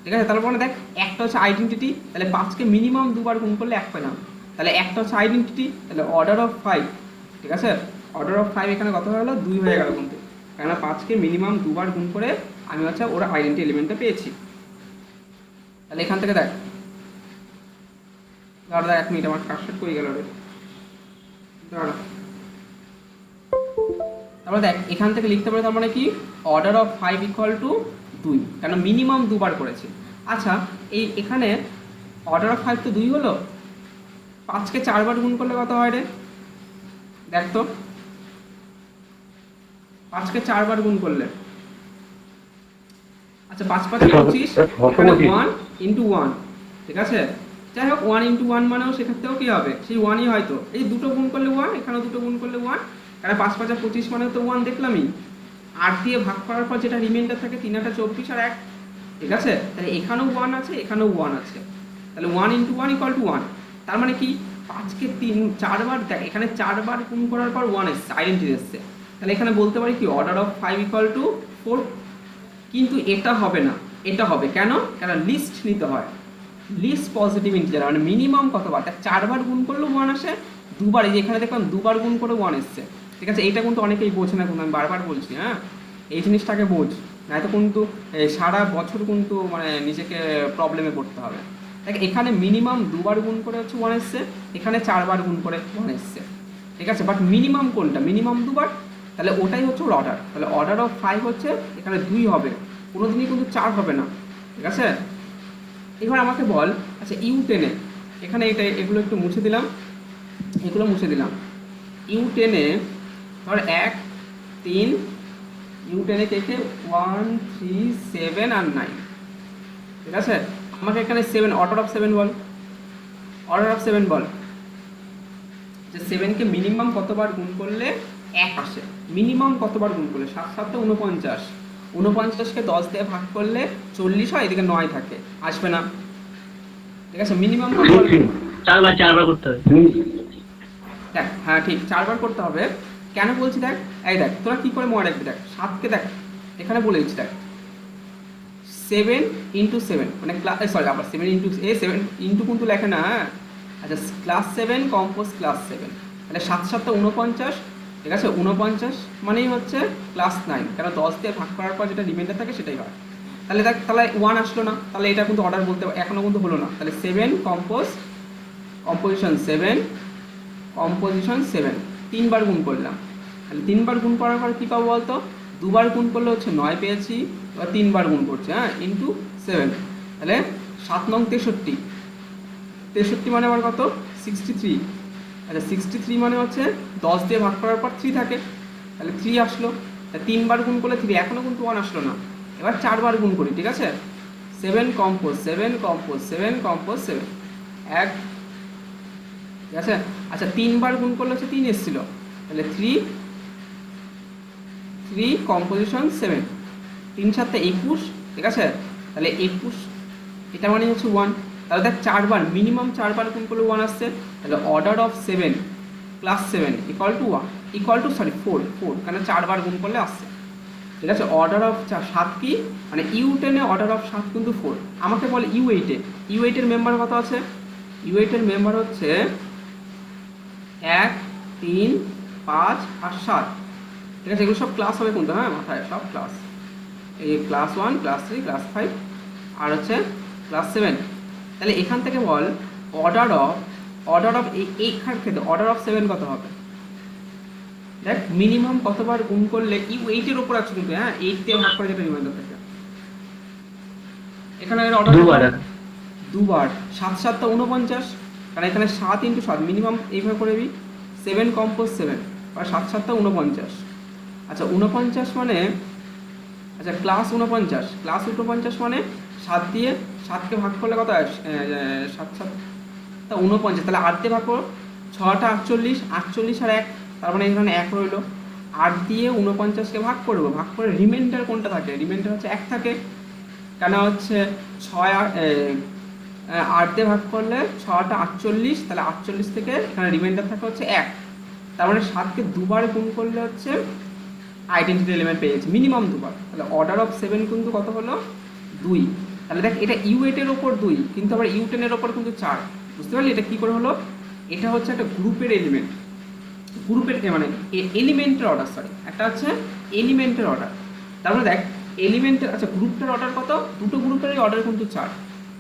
S1: ঠিক আছে, তারপরে দেখ একটা হচ্ছে আইডেন্টিটি, তাহলে 5কে মিনিমাম 2বার গুণ করলে 1 পেলাম, তাহলে একটা হচ্ছে আইডেন্টিটি, তাহলে অর্ডার অফ 5। ঠিক আছে, অর্ডার অফ 5 এখানে কত হয়ে গেল, 2 হয়ে গেল কিন্তু, কেননা 5কে মিনিমাম 2বার গুণ করে আমি হচ্ছে ওরা আইডেন্টি এলিমেন্টটা পেয়েছি। তাহলে এখান থেকে দেখ, দাঁড়া 1 মিনিট, আমার কাজ করে গেল রে, দাঁড়া। তারপরে দেখ এখান থেকে লিখতে পারে, তার মানে কি অর্ডার অফ 5 ইকুয়াল টু 2, কেন মিনিমাম 2বার করেছে। আচ্ছা এই এখানে অর্ডার অফ 5 তো 2 হলো, 5কে 4 বার গুণ করলে কত হয় রে, দেখ তো 5কে 4 বার গুণ করলে, আচ্ছা 5 5 25, এখানে 1 ইন্টু 1। ঠিক আছে, যাই হোক 1 ইন্টু 1 মানেও সেক্ষেত্রেও কি হবে, সেই 1ই হয়তো, এই দুটো গুণ করলে 1, এখানেও দুটো গুণ করলে 1, কারণ 5 5 25 মানে তো 1 দেখলামই, 8 দিয়ে ভাগ করার পর যেটা রিমাইন্ডার থাকে 3 8 24 আর 1। ঠিক আছে, তাহলে এখানেও 1 আছে, এখানেও 1 আছে, তাহলে 1 ইন্টু 1 ইকুয়াল টু 1। তার মানে কি 5কে 4 বার, দেখ এখানে 4 বার গুণ করার পর 1 এসছে, আইডেন্টিটি এসছে, তাহলে এখানে বলতে পারি কি অর্ডার অফ 5 ইকুয়াল টু 4। কিন্তু এটা হবে না, এটা হবে কেন, কারণ লিস্ট নিতে হয়, লিস্ট পজিটিভ ইন্টিজার মানে মিনিমাম কতবার, দেখ 4 বার গুণ করলেও 1 আসে, 2বার, এই যে এখানে দেখলাম 2বার গুণ করে 1 এসছে। ঠিক আছে, এইটা কিন্তু অনেকেই বোঝে না, কিন্তু আমি বারবার বলছি, হ্যাঁ এই জিনিসটাকে বোঝ, নয়তো কিন্তু সারা বছর কিন্তু মানে নিজেকে প্রবলেমে পড়তে হবে। দেখ এখানে মিনিমাম 2বার গুণ করে হচ্ছে 1 এসছে, এখানে 4 বার গুণ করে 1 এসছে। ঠিক আছে, বাট মিনিমাম কোনটা, মিনিমাম 2বার, তাহলে ওটাই হচ্ছে ওর অর্ডার, তাহলে অর্ডার অফ 5 হচ্ছে এখানে 2 হবে, কোনোদিনই কিন্তু 4 হবে না। ঠিক আছে, এবার আমাকে বল, আচ্ছা U10 এখানে এগুলো একটু মুছে দিলাম, এগুলো মুছে দিলাম। U10 ধর 1 3, U10 কে 1 3 7 আর 9। ঠিক আছে, আমাকে এখানে 7 order of 7 ball, order of 7 বল, যে 7কে মিনিমাম কতবার গুণ করলে 1 আসে, মিনিমাম কতবার গুণ করলে, 7 7 49, 49কে 10 দিয়ে ভাগ করলে 40 হয়, এদিকে 9 থাকে, আসবে না। ঠিক আছে, মিনিমাম কতবার,
S3: 4বার করতে হবে।
S1: দেখ হ্যাঁ ঠিক 4 বার করতে হবে। কেন বলছি দেখ, এই দেখ তোরা কি করে মনে রাখবি, দেখ 7কে দেখ এখানে বলে দিচ্ছি, দেখ 7 ইন্টু 7 মানে ক্লাস, সরি আবার 7 ইন্টু 7 ইন্টু কিন্তু লেখে না, হ্যাঁ আচ্ছা ক্লাস 7 কম্পোজ ক্লাস 7, তাহলে 7 7 49, ঠিক আছে, 49 মানেই হচ্ছে ক্লাস 9, কারণ 10 দিয়ে ভাগ করার পর যেটা রিমাইন্ডার থাকে সেটাই হয়। তাহলে দেখ, তাহলে 1 আসলো না, তাহলে এটা কিন্তু অর্ডার বলতে এখনও কিন্তু হলো না। তাহলে 7 কম্পোজিশন 7 তিনবার গুণ করলাম। তাহলে 3বার গুণ করার পর কী পাবো বলতো? 2বার গুণ করলে হচ্ছে 9 পেয়েছি, এবার 3বার গুণ করছে, হ্যাঁ, ইন্টু 7। তাহলে 7 নং 63 মানে আবার কত? 63। আচ্ছা, 63 মানে হচ্ছে 10 দিয়ে ভাগ করার পর 3 থাকে, তাহলে 3 আসলো। তাহলে 3বার গুণ করলে 3, এখনও কিন্তু 1 আসলো না। এবার 4বার গুণ করি, ঠিক আছে, 7 কম্পোজ 7 1, ঠিক আছে। আচ্ছা, 3বার গুণ করলে হচ্ছে 3 এসেছিল, তাহলে 3 কম্পোজিশন 7, 3 7 21, ঠিক আছে। তাহলে 21, এটা মানে হচ্ছে 1। তাহলে দেখ, 4বার মিনিমাম 4বার গুণ করলে 1 আসছে। তাহলে order of 7 plus 7 equal to 1, four, কারণ 4বার গুণ করলে আসছে, ঠিক আছে। অর্ডার অফ 7 কি, মানে U10 অর্ডার অফ 7 কিন্তু 4। আমাকে বলে U8 এর মেম্বার কত আছে? U8 এর মেম্বার হচ্ছে 1 3 5 আর 7, ঠিক আছে। এগুলো সব ক্লাস হবে কিন্তু, হ্যাঁ, মাথায় সব ক্লাস। এই ক্লাস 1, ক্লাস 3, ক্লাস 5 আর হচ্ছে ক্লাস 7। তাহলে এখান থেকে বল অর্ডার অফ এইখান থেকে অর্ডার অফ 7 কত হবে? দেখ, মিনিমাম কতবার গুণ করলে U8 এর উপর আছে কিন্তু, হ্যাঁ, 8 দিয়ে ভাগ করে যেটা রিমাইন্ডার থাকে। এখানে অর্ডার দুবার 7 7 49, কারণ এখানে 7 × 7 মিনিমাম এইভাবে করে দিই, 7 কম্পোজ 7 আর 7 7 49। আচ্ছা, 49 মানে, আচ্ছা ক্লাস 49 মানে 7 দিয়ে 7কে ভাগ করলে কত হয়? 7 7 49, তাহলে 8 দিয়ে ভাগ করো, 6টা 48 আর 1, তার মানে এখানে 1 রইলো। 8 দিয়ে 49কে ভাগ করবো, ভাগ করে রিমাইন্ডার কোনটা থাকে? রিমাইন্ডার হচ্ছে 1 থাকে, কেন হচ্ছে 8 দিয়ে ভাগ করলে 6টা 48, তাহলে 48 থেকে এখানে রিমাইন্ডার থাকে হচ্ছে 1। তার মানে 7কে দুবার গুণ করলে হচ্ছে আইডেন্টিটি এলিমেন্ট পেয়ে গেছি, মিনিমাম দুবার। তাহলে অর্ডার অফ 7 কিন্তু কত হলো? 2। তাহলে দেখ, এটা U8 এর ওপর 2, কিন্তু আবার U10 এর ওপর কিন্তু 4। বুঝতে পারলি এটা কী করে হলো? এটা হচ্ছে একটা গ্রুপের এলিমেন্ট, মানে এলিমেন্টের অর্ডার, একটা হচ্ছে এলিমেন্টের অর্ডার। তার মানে দেখ, এলিমেন্টের, আচ্ছা গ্রুপটার অর্ডার কত? দুটো গ্রুপেরই অর্ডার কিন্তু 4।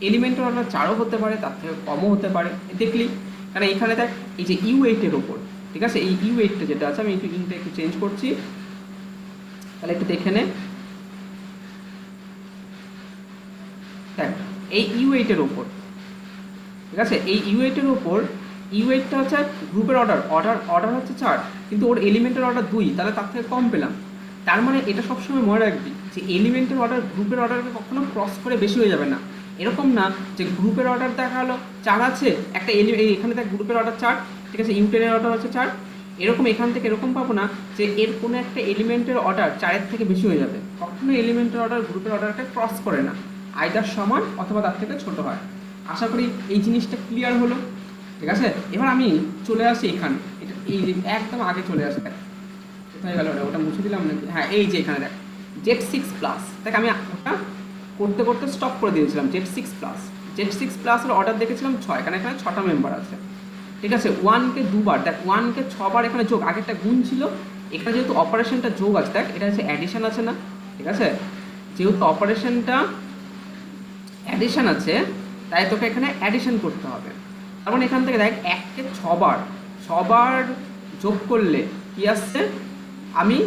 S1: এলিমেন্টের অর্ডার 4ও হতে পারে, তার থেকে কমও হতে পারে, দেখলি। কারণ এখানে দেখ, এই যে U8 এর ওপর, ঠিক আছে, এই U8টা যেটা আছে, আমি একটু চেঞ্জ করছি, তাহলে একটু দেখে নে। দেখ, এই U8 এর ওপর, ঠিক আছে, এই U8 এর ওপর, U8টা হচ্ছে গ্রুপের অর্ডার হচ্ছে 4, কিন্তু ওর এলিমেন্টের অর্ডার 2, তাহলে তার থেকে কম পেলাম। তার মানে এটা সবসময় মনে রাখবি যে এলিমেন্টের অর্ডার গ্রুপের অর্ডারকে কখনো ক্রস করে বেশি হয়ে যাবে না। এরকম না যে গ্রুপের অর্ডার দেখা হলো 4 আছে, একটা এখানে দেখ গ্রুপের অর্ডার 4, ঠিক আছে, U10 এর অর্ডার হচ্ছে 4, এরকম এখান থেকে এরকম পাবো না যে এর কোনো একটা এলিমেন্টের অর্ডার 4-এর থেকে বেশি হয়ে যাবে। কখনো এলিমেন্টের অর্ডার গ্রুপের অর্ডারকে ক্রস করে না, আইদার সমান অথবা তার থেকে ছোট হয়। আশা করি এই জিনিসটা ক্লিয়ার হলো, ঠিক আছে। এবার আমি চলে আসি এখানে, এটা এই একদম আগে চলে আসে, দেখ কোথায় গেল ওটা মুছে দিলাম নাকি? হ্যাঁ, এই যে এখানে দেখ Z6+, দেখ আমি ওটা করতে করতে স্টপ করে দিয়েছিলাম। Z6+এর অর্ডার দেখেছিলাম 6, কারণ এখানে 6টা মেম্বার আছে, ঠিক আছে। 1কে দুবার, দেখ 1কে 6বার এখানে যোগ, আগে একটা গুণ ছিল, এখানে যেহেতু অপারেশনটা যোগ আছে, দেখ এটা হচ্ছে অ্যাডিশন আছে না, ঠিক আছে, যেহেতু অপারেশনটা অ্যাডিশন আছে, তাই তোকে এখানে অ্যাডিশন করতে হবে। তার মানে এখান থেকে দেখ, 1কে 6বার যোগ করলে কি আসছে? আমি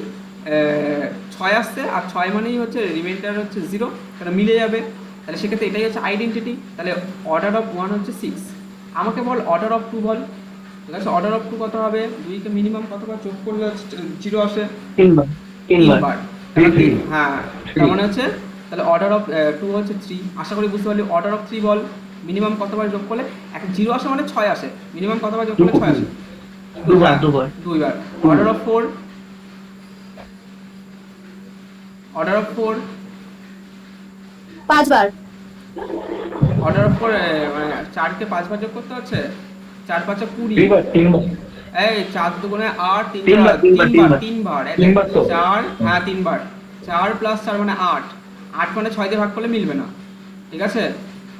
S1: 6 আসছে, আর 6 মানেই হচ্ছে রিমাইন্ডার হচ্ছে 0, কারণ মিলে যাবে। তাহলে সেক্ষেত্রে এটাই হচ্ছে আইডেন্টিটি। তাহলে অর্ডার অফ 1 হচ্ছে 6। আমাকে বল অর্ডার অফ 2 বল, ঠিক আছে। অর্ডার অফ 2 কত হবে? 2কে মিনিমাম কতবার যোগ করলে 0 আসে? 3বার। হ্যাঁ, তার মানে হচ্ছে, তাহলে অর্ডার অফ 2 হচ্ছে 3। আশা করি বুঝতে পারলি। অর্ডার অফ 3 বল, মিনিমাম কতবার যোগ করলে? এখন 0 আসে মানে 6 আসে, মিনিমাম কতবার যোগ করলে 6 আসে? দুইবার। Order of 4, order of 4
S4: 5 bar.
S1: Order of 4 মানে 4কে 5 বার যোগ করতে হচ্ছে, 4 5 20, এই 4 দুগুণে 8, 3বার, 4, হ্যাঁ 3বার, 4 + 4 মানে 8, 8 মানে 6 দিয়ে ভাগ করলে মিলবে না, ঠিক আছে।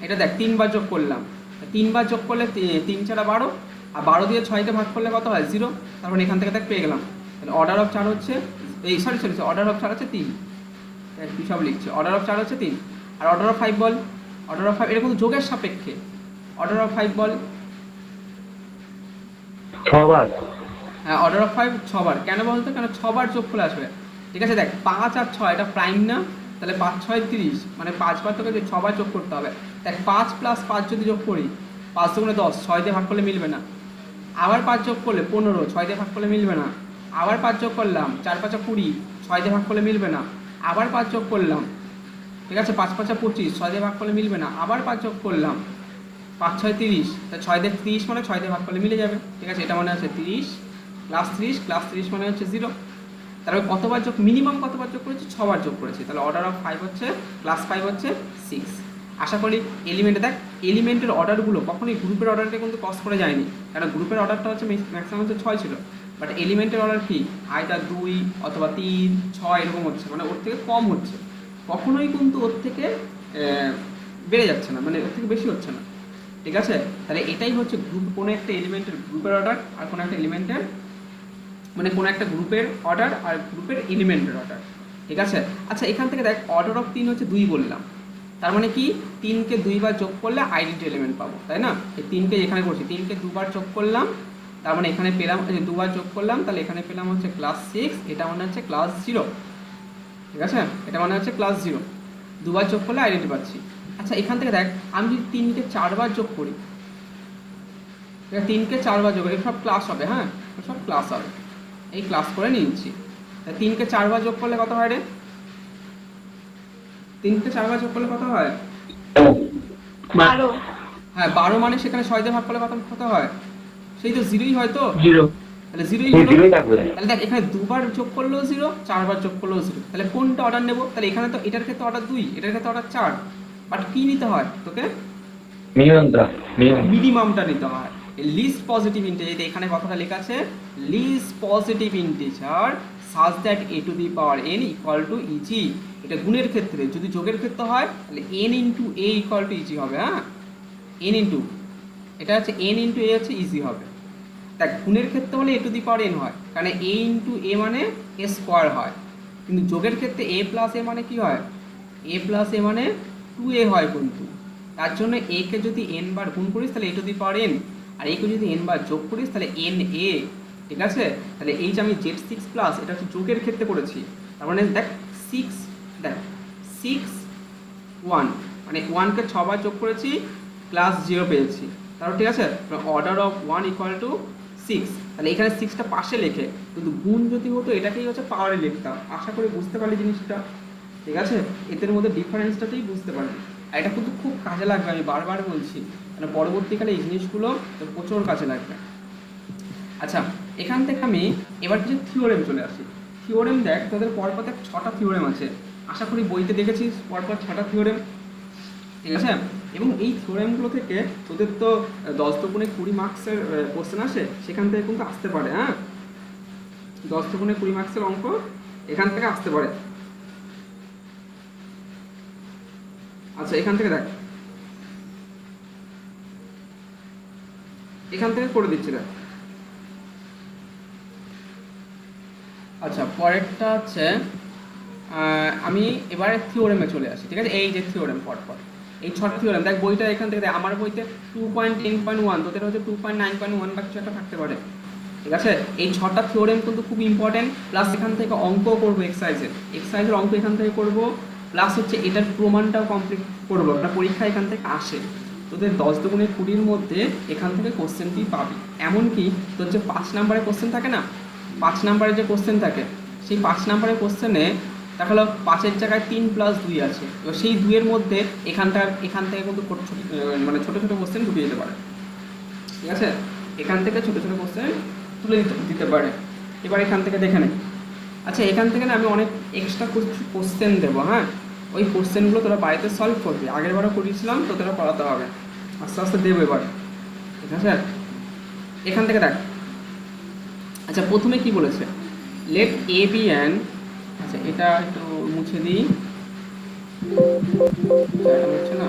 S1: এটা দেখ 3বার যোগ করলাম, 3বার যোগ করলে 3 4 12, আর 12 দিয়ে 6কে ভাগ করলে কত হয়? 0। তারপরে এখান থেকে দেখ পেয়ে গেলাম তাহলে অর্ডার অফ 4 হচ্ছে এই সরি অর্ডার অফ 4 হচ্ছে 3, কি সব লিখছে, অর্ডার অফ 4 হচ্ছে 3। আর অর্ডার অফ 5 বল, অর্ডার অফ 5 এটা কিন্তু যোগের সাপেক্ষে, অর্ডার অফ 5 বল।
S2: 6 বার।
S1: হ্যাঁ অর্ডার অফ 5 6 বার, কেন বলতো, কেন 6 বার যোগ করে আসবে। ঠিক আছে দেখ 5 আর 6 এটা প্রাইম না, তাহলে 5 6 30, মানে 5 বার তোকে 6 বার যোগ করতে হবে। দেখ 5 + 5 যদি যোগ করি, 5 দুগুণে 10, 6 দিয়ে ভাগ করলে মিলবে না। আবার 5 যোগ করলে 15, 6 দিয়ে ভাগ করলে মিলবে না। আবার 5 যোগ করলাম, 4 5 20, 6 দিয়ে ভাগ করলে মিলবে না। আবার 5 যোগ করলাম, ঠিক আছে 5 5 25, 6 দিয়ে ভাগ করলে মিলবে না। আবার 5 যোগ করলাম, 5 6 30, তা 6 দিয়ে 30 মানে 6 দিয়ে ভাগ করলে মিলে যাবে। ঠিক আছে, এটা মানে হচ্ছে 30 + 30 মানে হচ্ছে 0। তারপরে কতবার যোগ, মিনিমাম কতবার যোগ করেছি, 6 বার যোগ করেছি। তাহলে অর্ডার অফ 5 হচ্ছে +5 হচ্ছে 6। আশা করি এলিমেন্টে দেখ, এলিমেন্টের অর্ডারগুলো কখনোই গ্রুপের অর্ডারকে কিন্তু ক্রস করে যায়নি, কারণ গ্রুপের অর্ডারটা হচ্ছে ম্যাক্সিমাম হচ্ছে 6 ছিল, বাট এলিমেন্টের অর্ডার কি আইদার 2 অথবা 3 6 এরকম হচ্ছে, মানে ওর থেকে কম হচ্ছে, কখনোই কিন্তু ওর থেকে বেড়ে যাচ্ছে না, মানে ওর থেকে বেশি হচ্ছে না। ঠিক আছে, তাহলে এটাই হচ্ছে গ্রুপ, কোনো একটা এলিমেন্টের গ্রুপের অর্ডার আর কোনো একটা এলিমেন্টের, মানে কোনো একটা গ্রুপের অর্ডার আর গ্রুপের এলিমেন্টের অর্ডার। ঠিক আছে, আচ্ছা এখান থেকে দেখ অর্ডার অফ 3 হচ্ছে 2 বললাম, তার মানে কি 3কে 2 বার যোগ করলে আইডেন্টি এলিমেন্ট পাবো, তাই না। এই 3কে এখানে করছি, 3কে 2 বার যোগ করলাম, তার মানে এখানে পেলাম 2 বার যোগ করলাম, তাহলে এখানে পেলাম হচ্ছে ক্লাস 6, এটা মানে হচ্ছে ক্লাস 0। ঠিক আছে, এটা মানে হচ্ছে ক্লাস 0, 2 বার যোগ করলে আইডেন্টি পাচ্ছি। আচ্ছা এখান থেকে দেখ আমি যদি 3কে 4 বার যোগ করি, 3কে 4 বার যোগ করি, সব ক্লাস হবে, হ্যাঁ সব ক্লাস হবে, এই ক্লাস করে নিচ্ছি। 3কে 4 বার যোগ করলে কত হয় রে, 3কে 4 বার যোগ করলে কত হয়,
S3: 12।
S1: হ্যাঁ 12, মানে সেখানে 6 দিয়ে ভাগ করলে কত কত হয়, সেই তো 0ই হয় তো,
S3: 0।
S1: তাহলে 0ই
S2: এই
S1: হলো।
S2: জিরোই থাকবে।
S1: তাহলে দেখ এখানে 2 বার যোগ করলেও 0, 4 বার যোগ করলেও 0, তাহলে কোনটা অর্ডার নেব, তাহলে এখানে তো এটার ক্ষেত্রে অর্ডার 2, এটার ক্ষেত্রে অর্ডার 4, বাট কি নিতে হয় তোকে,
S2: মিনিমামটা
S1: মিনিমামটা নিতে হয়। লিস্ট পজিটিভ ইন্টিজার, এখানে কথাটা লেখা আছে least positive integer such that a to the power n equal to e. এটা গুণের ক্ষেত্রে, যদি যোগের ক্ষেত্রে হয় তাহলে n into a equal to e হবে, হ্যাঁ n ইন্টু, এটা হচ্ছে n ইন্টু a হচ্ছে ইজি হবে। দেখ গুণের ক্ষেত্রে হলে a to the power n হয়, কারণ a ইন্টু a মানে a স্কোয়ার হয়, কিন্তু যোগের ক্ষেত্রে a প্লাস a মানে কি হয়, a প্লাস a মানে 2a হয়, কিন্তু তার জন্য a কে যদি n বার গুণ করিস তাহলে a to the power n, আর a কে যদি n বার যোগ করিস তাহলে n a। ঠিক আছে, তাহলে এই যে আমি z6 প্লাস, এটা হচ্ছে যোগের ক্ষেত্রে করেছি, তার মানে দেখ 6, দেখ 6 1, মানে 1কে 6 বার যোগ করেছি প্লাস 0 পেয়েছি, তারপর ঠিক আছে অর্ডার অফ 1 ইকুয়াল টু 6। তাহলে এখানে 6টা পাশে লেখে, কিন্তু গুণ যদি হতো এটাকেই হচ্ছে পাওয়ারে লিখতাম। আশা করি বুঝতে পারলি জিনিসটা। ঠিক আছে, এদের মধ্যে ডিফারেন্সটাতেই বুঝতে পারলি, আর এটা কিন্তু খুব কাজে লাগবে, আমি বারবার বলছি, মানে পরবর্তীকালে এই জিনিসগুলো প্রচুর কাজে লাগবে। আচ্ছা এখান থেকে আমি এবার কিছু থিওরেম চলে আসি। থিওরেম দেখ তোদের পরপর 6টা থিওরেম আছে, আশা করি বইতে দেখেছিস পরপর 6টা থিওরেম। ঠিক আছে, এবং এই থিওরেমগুলো থেকে তোদের তো 10 দুগুণে 20 মার্কসের কোশ্চেন আসে, সেখান থেকে কিন্তু আসতে পারে, হ্যাঁ 10 দুগুণে 20 মার্কসের অঙ্ক এখান থেকে আসতে পারে। আচ্ছা এখান থেকে দেখ, এখান থেকে করে দিচ্ছি দেখ। আচ্ছা পরেরটা হচ্ছে আমি এবারে থিওরেমে চলে আসি। ঠিক আছে, এই যে থিওরেম পরপর এই 6টা থিওরেম দেখ, বইটা এখান থেকে দেখ, আমার বইতে 2.10.1, তোদের হচ্ছে 2.9.1 বা কিছু একটা থাকতে পারে। ঠিক আছে, এই 6টা থিওরেম কিন্তু খুব ইম্পর্টেন্ট, প্লাস এখান থেকে অঙ্ক করবো, এক্সারসাইজের অঙ্ক এখান থেকে করব, প্লাস হচ্ছে এটার প্রমাণটাও কমপ্লিট করবো, একটা পরীক্ষা এখান থেকে আসে। তোদের 10 দুগুণে 20-র মধ্যে এখান থেকে কোশ্চেন তুই পাবি, এমনকি তোর যে 5 নাম্বারের কোশ্চেন থাকে না, 5 নাম্বারের যে কোশ্চেন থাকে, সেই 5 নাম্বারের কোশ্চেনে দেখা হলো 5-এর জায়গায় 3 + 2 আছে, এবার সেই 2-এর মধ্যে এখান থেকে কিন্তু মানে ছোটো ছোটো কোশ্চেন ঢুকে যেতে পারে। ঠিক আছে, এখান থেকে ছোটো ছোটো কোশ্চেন তুলে দিতে পারে। এবার এখান থেকে দেখে নেই। আচ্ছা এখান থেকে না আমি অনেক এক্সট্রা কোশ্চেন দেবো, হ্যাঁ ওই কোশ্চেনগুলো তোরা বাড়িতে সলভ করবি, আগের বারও করিয়েছিলাম তো, তোরা করাতে হবে, আস্তে আস্তে দেবো এবার। ঠিক আছে, এখান থেকে দেখ। আচ্ছা প্রথমে কি বলেছে, লেট এ বি অ্যান, আচ্ছা এটা একটু মুছে দিই, হচ্ছে না,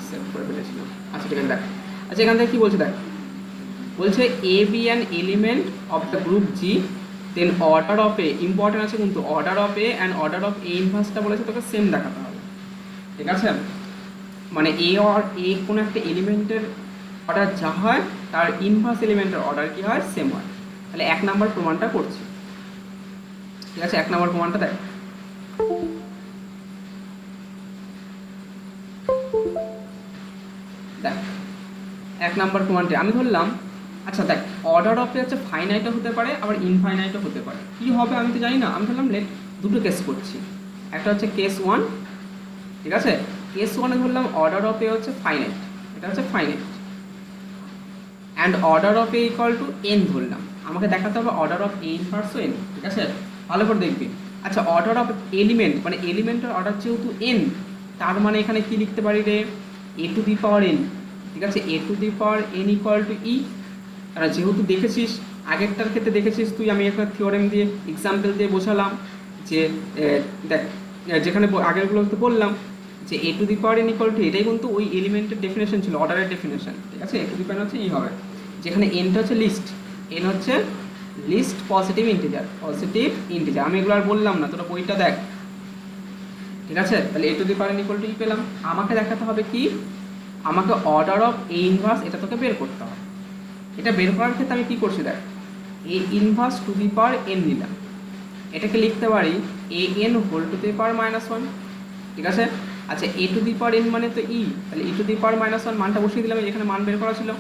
S1: সেভ করে ফেলেছিলাম। আচ্ছা ঠিক আছে দেখ। আচ্ছা এখান থেকে কী বলছে দেখ, বলছে A be an element of the group G, then order of A, important আছে কিন্তু order of A and order of A ইনভার্সটা বলেছে তোকে সেম দেখাতে হবে, ঠিক আছে। মানে এ কোনো একটা এলিমেন্টের অর্ডার যা হয় তার ইনভার্স এলিমেন্টের অর্ডার কী হয়, সেম হয়। তাহলে 1 নম্বর প্রমাণটা করছি, ঠিক আছে। 1 নম্বর প্রমাণটা দেখ, দেখ 1 নম্বর প্রমাণটা আমি ধরলাম। আচ্ছা দেখ, অর্ডার অফ হচ্ছে ফাইনাইটও হতে পারে আবার ইনফাইনাইটও হতে পারে। কী হবে আমি তো জানি না, আমি ধরলাম দুটো কেস করছি। একটা হচ্ছে কেস 1, ঠিক আছে। কেস 1-এ ধরলাম অর্ডার অফ এ হচ্ছে ফাইনাইট, এটা হচ্ছে finite, and order of a equal to N ধরলাম। আমাকে দেখাতে হবে order of A inverse N, ঠিক আছে, ভালো করে দেখবি। আচ্ছা অর্ডার অফ এলিমেন্ট, মানে এলিমেন্টের অর্ডার যেহেতু এন, তার মানে এখানে কি লিখতে পারি রে, এ টু দি পাওয়ার এন, ঠিক আছে। A to the power N equal to E. আর যেহেতু দেখেছিস আগেরটার ক্ষেত্রে দেখেছিস তুই, আমি একটা থিওরেম দিয়ে এক্সাম্পল দিয়ে বোঝালাম যে দেখ, যেখানে আগেরগুলোতে বললাম যে এ to the power N equal to, এটাই কিন্তু ওই এলিমেন্টের ডেফিনেশন ছিল, অর্ডারের ডেফিনেশন, ঠিক আছে। এ টু দি পাওয়ার হচ্ছে ই হবে, যেখানে এনটা হচ্ছে লিস্ট, এন হচ্ছে লিস্ট পজিটিভ ইন্টিজার, আমি এগুলো আর বললাম না, তোরা বইটা দেখ, ঠিক আছে। তাহলে এ to the power N equal to ই পেলাম। আমাকে দেখাতে হবে কি, আমাকে অর্ডার অফ এ ইনভার্স, এটা তোকে বের করতে হবে। এটা বের করার ক্ষেত্রে আমি কী করছি দেখ, A inverse to the power N নিলাম, এটাকে লিখতে পারি A N whole to the power -1, ঠিক আছে। আচ্ছা এ টু দি পাওয়ার এন মানে তো ই, তাহলে ই টু দি পাওয়ার -1 মানটা বসিয়ে দিলাম, এখানে মান বের করা ছিল।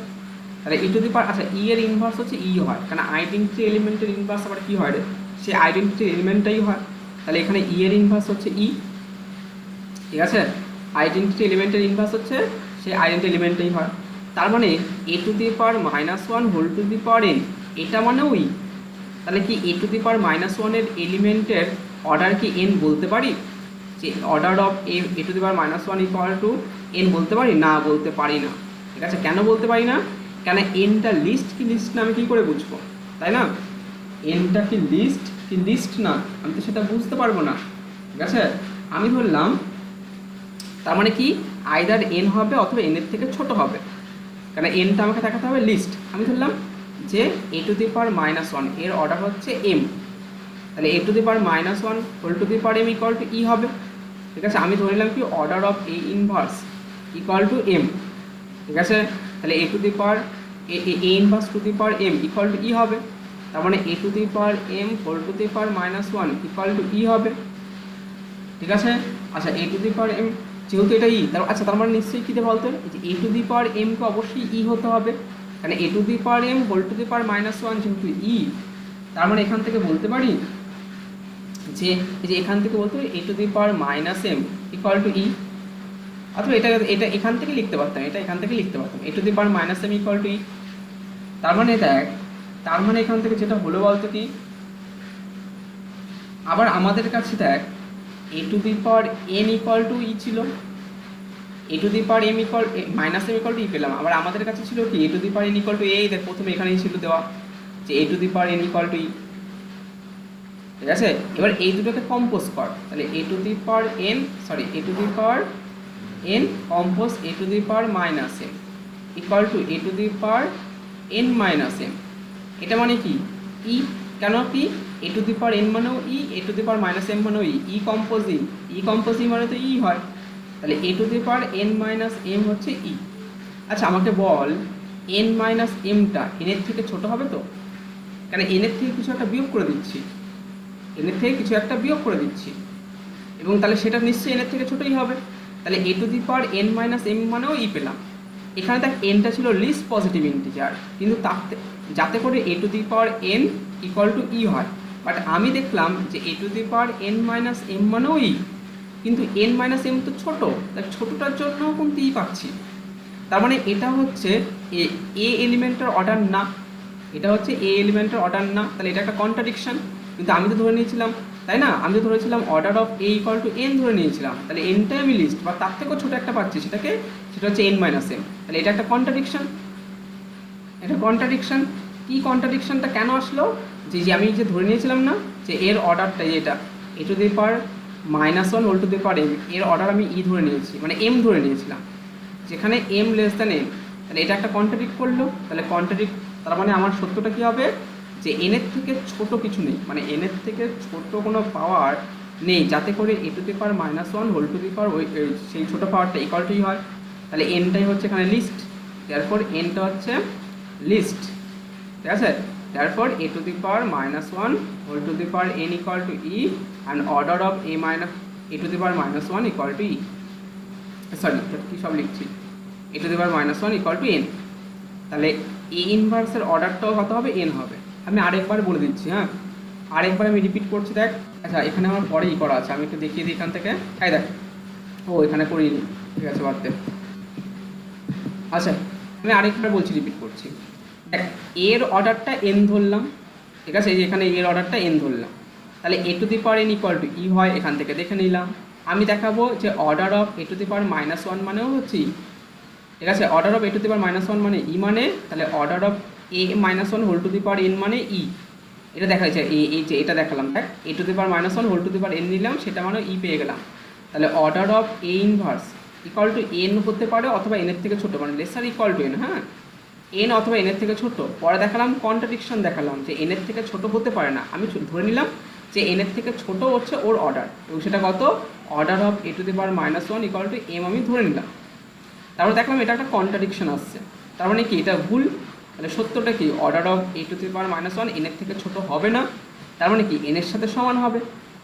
S1: তাহলে ই টু দি পাওয়ার, আচ্ছা ই এর ইনভার্স হচ্ছে ই হয়, কারণ আইডেন্টিটি এলিমেন্টের ইনভার্স আবার কী হয় রে, সে আইডেন্টিটি এলিমেন্টটাই হয়। তাহলে এখানে ই এর ইনভার্স হচ্ছে ই, ঠিক আছে। আইডেন্টিটি এলিমেন্টের ইনভার্স হচ্ছে সেই আইডেন্টিটি এলিমেন্টটাই হয়। তার মানে এ to the power -1 whole to the power N, এটা মানে ওই। তাহলে কি এ টু দি পাওয়ার -1-এর এলিমেন্টের অর্ডার কি এন বলতে পারি, যে order of a to the power -1 equal to N বলতে পারি না, বলতে পারি না, ঠিক আছে। কেন বলতে পারি না, কেন এনটা লিস্ট কি লিস্ট না আমি কী করে বুঝবো, তাই না। এনটা কি লিস্ট না, আমি তো সেটা বুঝতে পারবো না, ঠিক আছে। আমি ধরলাম তার মানে কি আইদার এন হবে অথবা এনের থেকে ছোট হবে, কারণ এনটা আমাকে দেখাতে হবে লিস্ট। আমি ধরলাম যে এ টু দি পাওয়ার -1 এর অর্ডার হচ্ছে এম, তাহলে এ to the power -1 whole to the power M equal to E হবে, ঠিক আছে। আমি ধরে নিলাম কি order of A inverse equal to M, ঠিক আছে। তাহলে এ to the power A inverse to the power M equal to E হবে, তার মানে এ to the power M whole to the power -1 equal to E হবে, ঠিক আছে। আচ্ছা এ টু দি পাওয়ার এম যেহেতু এটা ই, আচ্ছা তার মানে নিশ্চয়ই কী দিয়ে বলতো, যে এ টু দি পাওয়ার এমকে অবশ্যই ই হতে হবে, কারণ A to the power M whole to the power -1 যেহেতু ই, তার মানে এখান থেকে বলতে পারি যে এখান থেকে বলতে পারি এ to the power -m equal to E, অথবা এটা এখান থেকে লিখতে পারতাম, এটা এখান থেকে লিখতে পারতাম A to the power -m equal to E. তার মানে দেখ, তার মানে এখান থেকে যেটা হলো বলতো কি, আবার আমাদের কাছে দেখ a to the power n equal to e ছিল, a to the power m equal -m equal to ই পেলাম। আবার আমাদের কাছে ছিল কি a to the power n equal to এই, দেখ প্রথমে এখানেই ছিল দেওয়া যে এ to the power n equal to e, ঠিক আছে। এবার এই দুটোকে কম্পোজ কর, তাহলে এ to the power n a to the power n compose A to the power -m equal to A to the power n -m, এটা মানে কি ই, কেন কি a to the power n মানেও ই, এ টু দি পাওয়ার -m মানেও ই কম্পোজিং, মানে তো ই হয়, তাহলে এ to the power n -m হচ্ছে ই। আচ্ছা আমাকে বল n -mটা এনের থেকে ছোট হবে তো, কেন এনের থেকে কিছু একটা বিয়োগ করে দিচ্ছি, এবং তাহলে সেটা নিশ্চয়ই এনের থেকে ছোটই হবে, তাহলে এ to the power n -m মানেও ই পেলাম। এখানে দেখ এনটা ছিল লিস্ট পজিটিভ ইন্টিজার, কিন্তু যাতে করে a to the power n equal to e হয়, বাট আমি দেখলাম যে এ to the power n -m মানেও ই, কিন্তু n -m তো ছোটো, তাই ছোটোটার জন্য কিন্তু ই পাচ্ছি। তার মানে এটা হচ্ছে এ এলিমেন্টের অর্ডার না, তাহলে এটা একটা কন্ট্রাডিকশন। কিন্তু আমি তো ধরে নিয়েছিলাম, তাই না, আমি তো ধরেছিলাম order of a equal to N ধরে নিয়েছিলাম, তাহলে এনটাই আমি লিস্ট বা তার থেকেও ছোটো একটা পাচ্ছি, সেটা হচ্ছে n -m, তাহলে এটা একটা কন্ট্রাডিকশন। কি কন্ট্রাডিকশনটা কেন আসলো, যে আমি যে ধরে নিয়েছিলাম না যে এর অর্ডারটা এটা a to the power -1 whole to the power m, এর অর্ডার আমি ই ধরে নিয়েছি, মানে m ধরে নিয়েছিলাম, যেখানে m n তাহলে এটা একটা কন্ট্রাডিক্ট করলো, তাহলে কন্ট্রাডিক্ট, তার মানে আমার সত্যটা কী হবে, যে এনের থেকে ছোট কিছু নেই, মানে এনের থেকে ছোট কোনো পাওয়ার নেই যাতে করে a to the power -1 whole to the power ওই সেই ছোটো পাওয়ারটা ইকুয়াল টুই হয়। তাহলে এনটাই হচ্ছে এখানে লিস্ট, তারপর এনটা হচ্ছে লিস্ট, ঠিক আছে। তারপর a to the power -1 whole to the power n equal to e and order of a to the power -1 equal to e, sorry কী সব লিখছি, a to the power -1 equal to n. তাহলে এ ইনভার্সের অর্ডারটাও কত হবে, এন হবে। আমি আরেকবার বলে দিচ্ছি, হ্যাঁ আরেকবার আমি রিপিট করছি, দেখ। আচ্ছা এখানে আমার পরে ই করা আছে, আমি একটু দেখিয়ে দিই এখান থেকে, তাই দেখ, ও এখানে করিনি, ঠিক আছে বাদ দে। আচ্ছা আমি আরেকবার বলছি, রিপিট করছি, দেখ এর অর্ডারটা এন ধরলাম, ঠিক আছে, এই যে এখানে এর অর্ডারটা এন ধরলাম, তাহলে এ to the power N equal to e হয়, এখান থেকে দেখে নিলাম। আমি দেখাবো যে order of a to the power -1 মানেও হচ্ছে ই, ঠিক আছে, order of a to the power -1 মানে ই, মানে তাহলে order of a-1 whole to the power n মানে ই, এটা দেখা যাচ্ছে এই যে এটা দেখালাম, দেখ a to the power -1 whole to the power n নিলাম, সেটা মানে ই পেয়ে গেলাম। তাহলে order of A inverse equal to n হতে পারে অথবা এনের থেকে ছোটো, মানে লেসার ইকুয়াল টু এন, হ্যাঁ এন অথবা এনের থেকে ছোট। পরে দেখালাম কন্ট্রাডিকশন, দেখালাম যে এনের থেকে ছোট হতে পারে না, আমি ধরে নিলাম যে এনের থেকে ছোট হচ্ছে ওর অর্ডার, এবং সেটা কত, order of a to the power -1 equal to m আমি ধরে নিলাম। তারপর দেখলাম এটা একটা কন্ট্রাডিকশন আসছে, তার মানে কি এটা ভুল। তাহলে সত্যটা কি, order of a to the power -1 এনের থেকে ছোট হবে না, তার মানে কি এনের সাথে সমান হবে,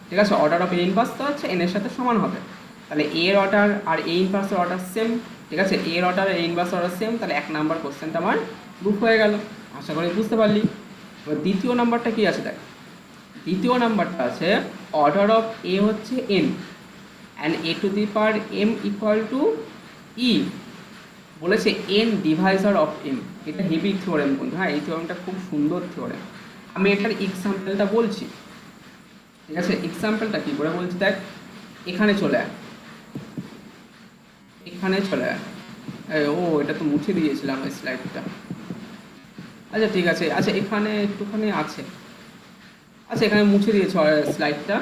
S1: ঠিক আছে, অর্ডার অফ এ ইনভার্সটা হচ্ছে এনের সাথে সমান হবে। তাহলে এর অর্ডার আর এ ইনভার্সের অর্ডার সেম, ঠিক আছে, এর order A inverse order same, তাহলে 1 নাম্বার কোশ্চেনটা আমার প্রুফ হয়ে গেল, আশা করি বুঝতে পারলি। এবার দ্বিতীয় নাম্বারটা কি আছে দেখ, দ্বিতীয় নাম্বারটা আছে অর্ডার অফ এ হচ্ছে n and a to the power M equal to e, বলেছে এন ডিভাইজার অফ এম, এটা হেভি থিওরেম বন্ধু, হ্যাঁ এই থিওরেমটা খুব সুন্দর থিওরেম। আমি এটার এক্সাম্পলটা বলছি, ঠিক আছে, এক্সাম্পলটা কী করে বলছি দেখ, এখানে চলে আয়, এখানে চলে আয়, ও এটা তো মুছে দিয়েছিলাম এই স্লাইডটা, আচ্ছা ঠিক আছে, আচ্ছা এখানে একটুখানি আছে, আচ্ছা এখানে মুছে দিয়েছ স্লাইডটা,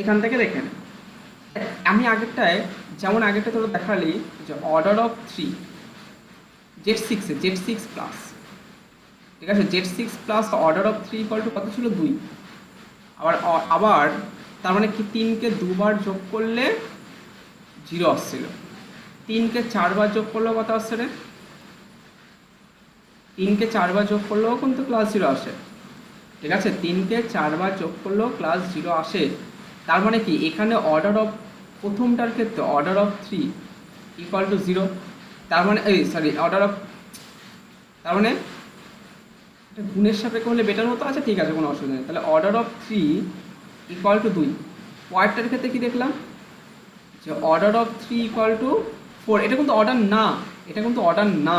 S1: এখান থেকে দেখে নে। আমি আগেরটায় যেমন আগেরটা তোরা দেখালি যে অর্ডার অফ 3 Z6 প্লাস, ঠিক আছে, Z6 plus order of 3 equal to কত ছিল 2, আবার তার মানে কি 3কে দুবার যোগ করলে 0 আসছিল, 3কে 4 বার যোগ করলেও কত আসছে রে, 3কে 4 বার যোগ করলেও কিন্তু ক্লাস 0 আসে, ঠিক আছে, 3কে 4 বার যোগ করলেও ক্লাস 0 আসে। তার মানে কি এখানে অর্ডার অফ প্রথমটার ক্ষেত্রে অর্ডার অফ 3 ইকুয়াল টু 0, তার মানে অর্ডার অফ, তার মানে এটা গুণের সাপেক্ষে হলে বেটার হতো, আচ্ছা ঠিক আছে কোনো অসুবিধা নেই। তাহলে অর্ডার অফ 3 ইকুয়াল টু 2, পয়েন্টটার ক্ষেত্রে কি দেখলাম যে অর্ডার অফ 3 ইকুয়াল টু 4, এটা কিন্তু অর্ডার না, এটা কিন্তু অর্ডার না,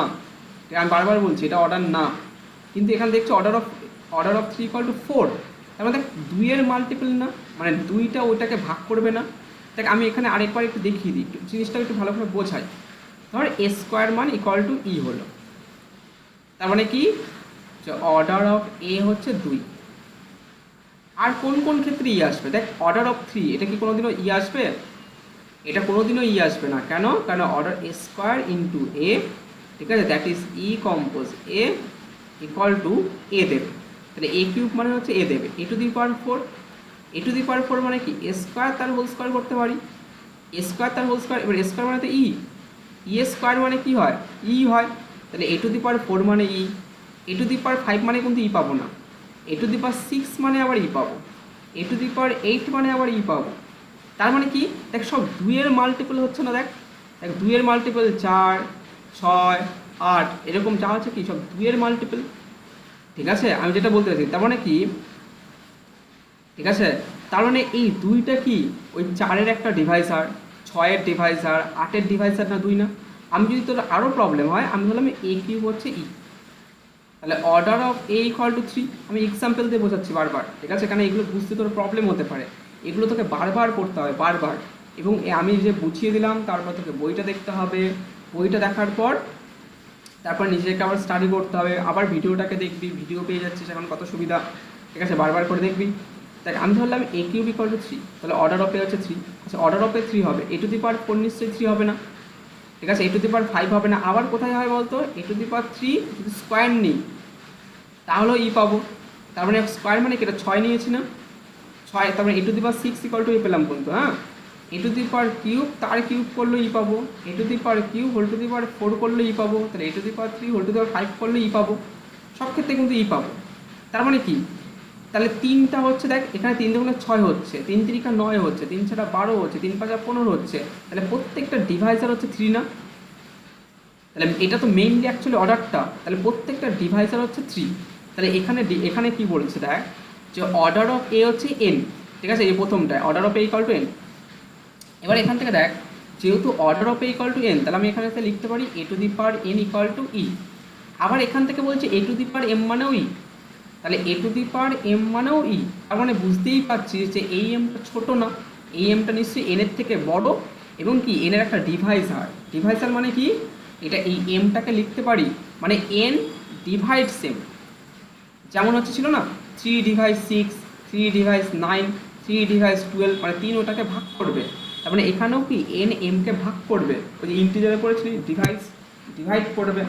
S1: আমি বারবার বলছি এটা অর্ডার না, কিন্তু এখানে দেখছি অর্ডার অফ 3 ইকুয়াল টু 4, তার মানে 2-এর মাল্টিপল না, মানে 2টা ওইটাকে ভাগ করবে না। দেখ আমি এখানে আরেকবার একটু দেখিয়ে দিই, একটু জিনিসটা একটু ভালো করে বোঝাই। ধর এ স্কোয়ার মান ইকুয়াল টু ই হলো, তার মানে কি যে অর্ডার অফ এ হচ্ছে 2, আর কোন কোন ক্ষেত্রে ই আসবে, দেখ অর্ডার অফ 3 এটা কি কোনোদিনও ই আসবে, এটা কোনোদিনও ই আসবে না, কেন, কারণ order a square into a, ঠিক আছে, that is e compose A equal to a দেবে, তাহলে এ কিউব মানে হচ্ছে এ দেবে, এ to the power 4, A to the power 4 মানে কি এ স্কোয়ার তার হোল স্কোয়ার করতে পারি, এ স্কোয়ার তার হোল স্কোয়ার, এবার এ স্কোয়ার মানে তো ই, ই স্কোয়ার মানে কি হয় ই হয়, তাহলে এ টু দি পাওয়ার 4 মানে ই, এ টু দি পাওয়ার 5 মানে কিন্তু ই পাবো না, এ টু দি পাওয়ার 6 মানে আবার ই পাবো, এ টু দি পাওয়ার 8 মানে আবার ই পাবো, তার মানে কি দেখ সব 2-এর মাল্টিপল হচ্ছে না, দেখ 2-এর মাল্টিপল 4, 6, 8 এরকম যা হচ্ছে কি সব 2-এর মাল্টিপল, ঠিক আছে, আমি যেটা বলতে চাইছি তার মানে কি, ঠিক আছে, তার মানে এই 2টা কি ওই 4-এর একটা ডিভাইসার, 6-এর ডিভাইসার, 8-এর ডিভাইসার না 2 না। আমি যদি তোর আরও প্রবলেম হয় আমি বললাম এ কিউব হচ্ছে ই, তাহলে order of a equal two 3, আমি এক্সাম্পল দিয়ে বোঝাচ্ছি বারবার, ঠিক আছে, কারণ এগুলো বুঝতে তোর প্রবলেম হতে পারে, এগুলো তোকে বারবার করতে হবে বারবার, এবং আমি যে বুঝিয়ে দিলাম তারপর তোকে বইটা দেখতে হবে, বইটা দেখার পর তারপর নিজেকে আবার স্টাডি করতে হবে, আবার ভিডিওটাকে দেখবি, ভিডিও পেয়ে যাচ্ছিস এখন কত সুবিধা, ঠিক আছে, বারবার করে দেখবি। দেখ আমি ধরলাম এ কিউব ইকুয়াল টু 3, তাহলে অর্ডার অফ এ হচ্ছে 3, আচ্ছা অর্ডার অফ এ 3 হবে, এ টু দি পাওয়ার 4 নিশ্চয়ই 3 হবে না, ঠিক ঠিক আছে, a⁵ হবে না, আবার কোথায় হয় বলতো, a⁵ যদি স্কোয়ার নিই তাহলেও ই পাবো। তার মানে স্কোয়ার মানে কি, এটা 6 নিয়েছি না, 6, তার মানে a⁵ এ পেলাম কিন্তু, হ্যাঁ, a³ তার কিউব করলে ই পাবো, a³ 4 করলে ই পাবো, তাহলে a⁵5 করলে ই পাবো, সব ক্ষেত্রে কিন্তু ই পাবো। তার মানে কি, তাহলে 3টা হচ্ছে, দেখ এখানে 3 দুগুণে 6 হচ্ছে, 3 3 9 হচ্ছে, 3 4 12 হচ্ছে, 3 5 15 হচ্ছে, তাহলে প্রত্যেকটা ডিভাইজার হচ্ছে 3 না, তাহলে এটা তো মেইনলি অ্যাকচুয়ালি অর্ডারটা, তাহলে প্রত্যেকটা ডিভাইজার হচ্ছে 3। তাহলে এখানে কি বলছে দেখ, যে অর্ডার অফ এ হচ্ছে n, ঠিক আছে, এই প্রথমটায় অর্ডার অফ a = n। এবার এখান থেকে দেখ, যেহেতু অর্ডার অফ a = n, তাহলে আমি এখানে লিখতে পারি a⁴n = e। আবার এখান থেকে বলছে a⁴m মানেও e, তাহলে a⁴m মানেও e, তার মানে বুঝতেই পারছিস যে এই এমটা ছোট না, এই এমটা নিশ্চয়ই n এর থেকে বড়, এবং কি n এর একটা ডিভাইজার মানে কি, এটা এই এমটাকে লিখতে পারি মানে n ডিভাইডস m, যেমন হচ্ছে ছিল না 3/6, 3/9, 3/12, মানে 3 ওটাকে ভাগ করবে, তার মানে এখানেও কি n m কে ভাগ করবে, ওই যে ইন্টিজারে পড়েছিলি ডিভাইড করবে,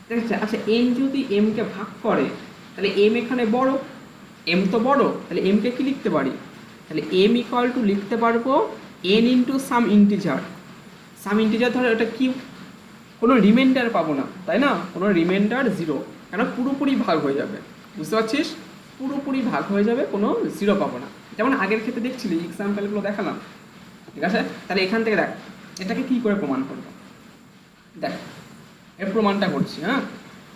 S1: ঠিক আছে। আচ্ছা, n যদি m কে ভাগ করে তাহলে m এখানে বড়, m তো বড়, তাহলে m কে কি লিখতে পারি, তাহলে m = লিখতে পারবো n ইন্টু সাম ইন্টিজার, ধরো এটা কি, কোনো রিমাইন্ডার পাবো না, তাই না, কোনো রিমাইন্ডার 0, কেন পুরোপুরি ভাগ হয়ে যাবে, বুঝতে পারছিস, পুরোপুরি ভাগ হয়ে যাবে, কোনো 0 পাবো না, যেমন আগের ক্ষেত্রে দেখছিলি এক্সাম্পলগুলো দেখালাম, ঠিক আছে। তাহলে এখান থেকে দেখ এটাকে কী করে প্রমাণ করবো, দেখ এর প্রমাণটা করছি, হ্যাঁ।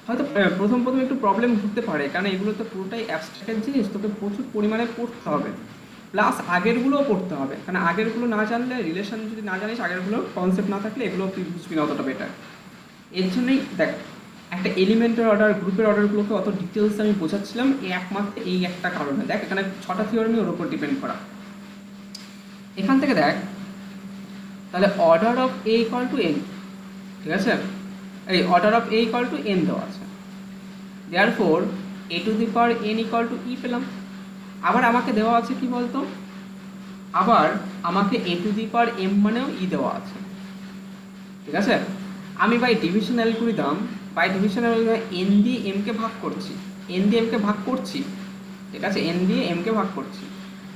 S1: হয়তো প্রথম একটু প্রবলেম ঘটতে পারে, কারণ এগুলো তো পুরোটাই অ্যাবস্ট্রাক্টের জিনিস, তোকে প্রচুর পরিমাণে পড়তে হবে, প্লাস আগেরগুলোও পড়তে হবে, কারণ আগেরগুলো না জানলে, রিলেশন যদি না জানিস, আগেরগুলো কনসেপ্ট না থাকলে এগুলো তুই বুঝবি না অতটা বেটার। এর জন্যই দেখ, একটা এলিমেন্টের অর্ডার, গ্রুপের অর্ডারগুলোকে অত ডিটেলস আমি বোঝাচ্ছিলাম একমাত্র এই একটা কারণে। দেখ এখানে 6টা থিওরেমি ওর উপর ডিপেন্ড করা। এখান থেকে দেখ, তাহলে অর্ডার অফ a = n, ঠিক আছে, এই অর্ডার অফ a = n দেওয়া আছে, দেয়ারফোর a⁴n = e পেলাম। আবার আমাকে দেওয়া আছে কি বলতো, আবার আমাকে a⁴m মানেও e দেওয়া আছে, ঠিক আছে। আমি বাই ডিভিশন অ্যালগরিদম n দিয়ে m কে ভাগ করছি, ঠিক আছে, n দিয়ে m কে ভাগ করছি,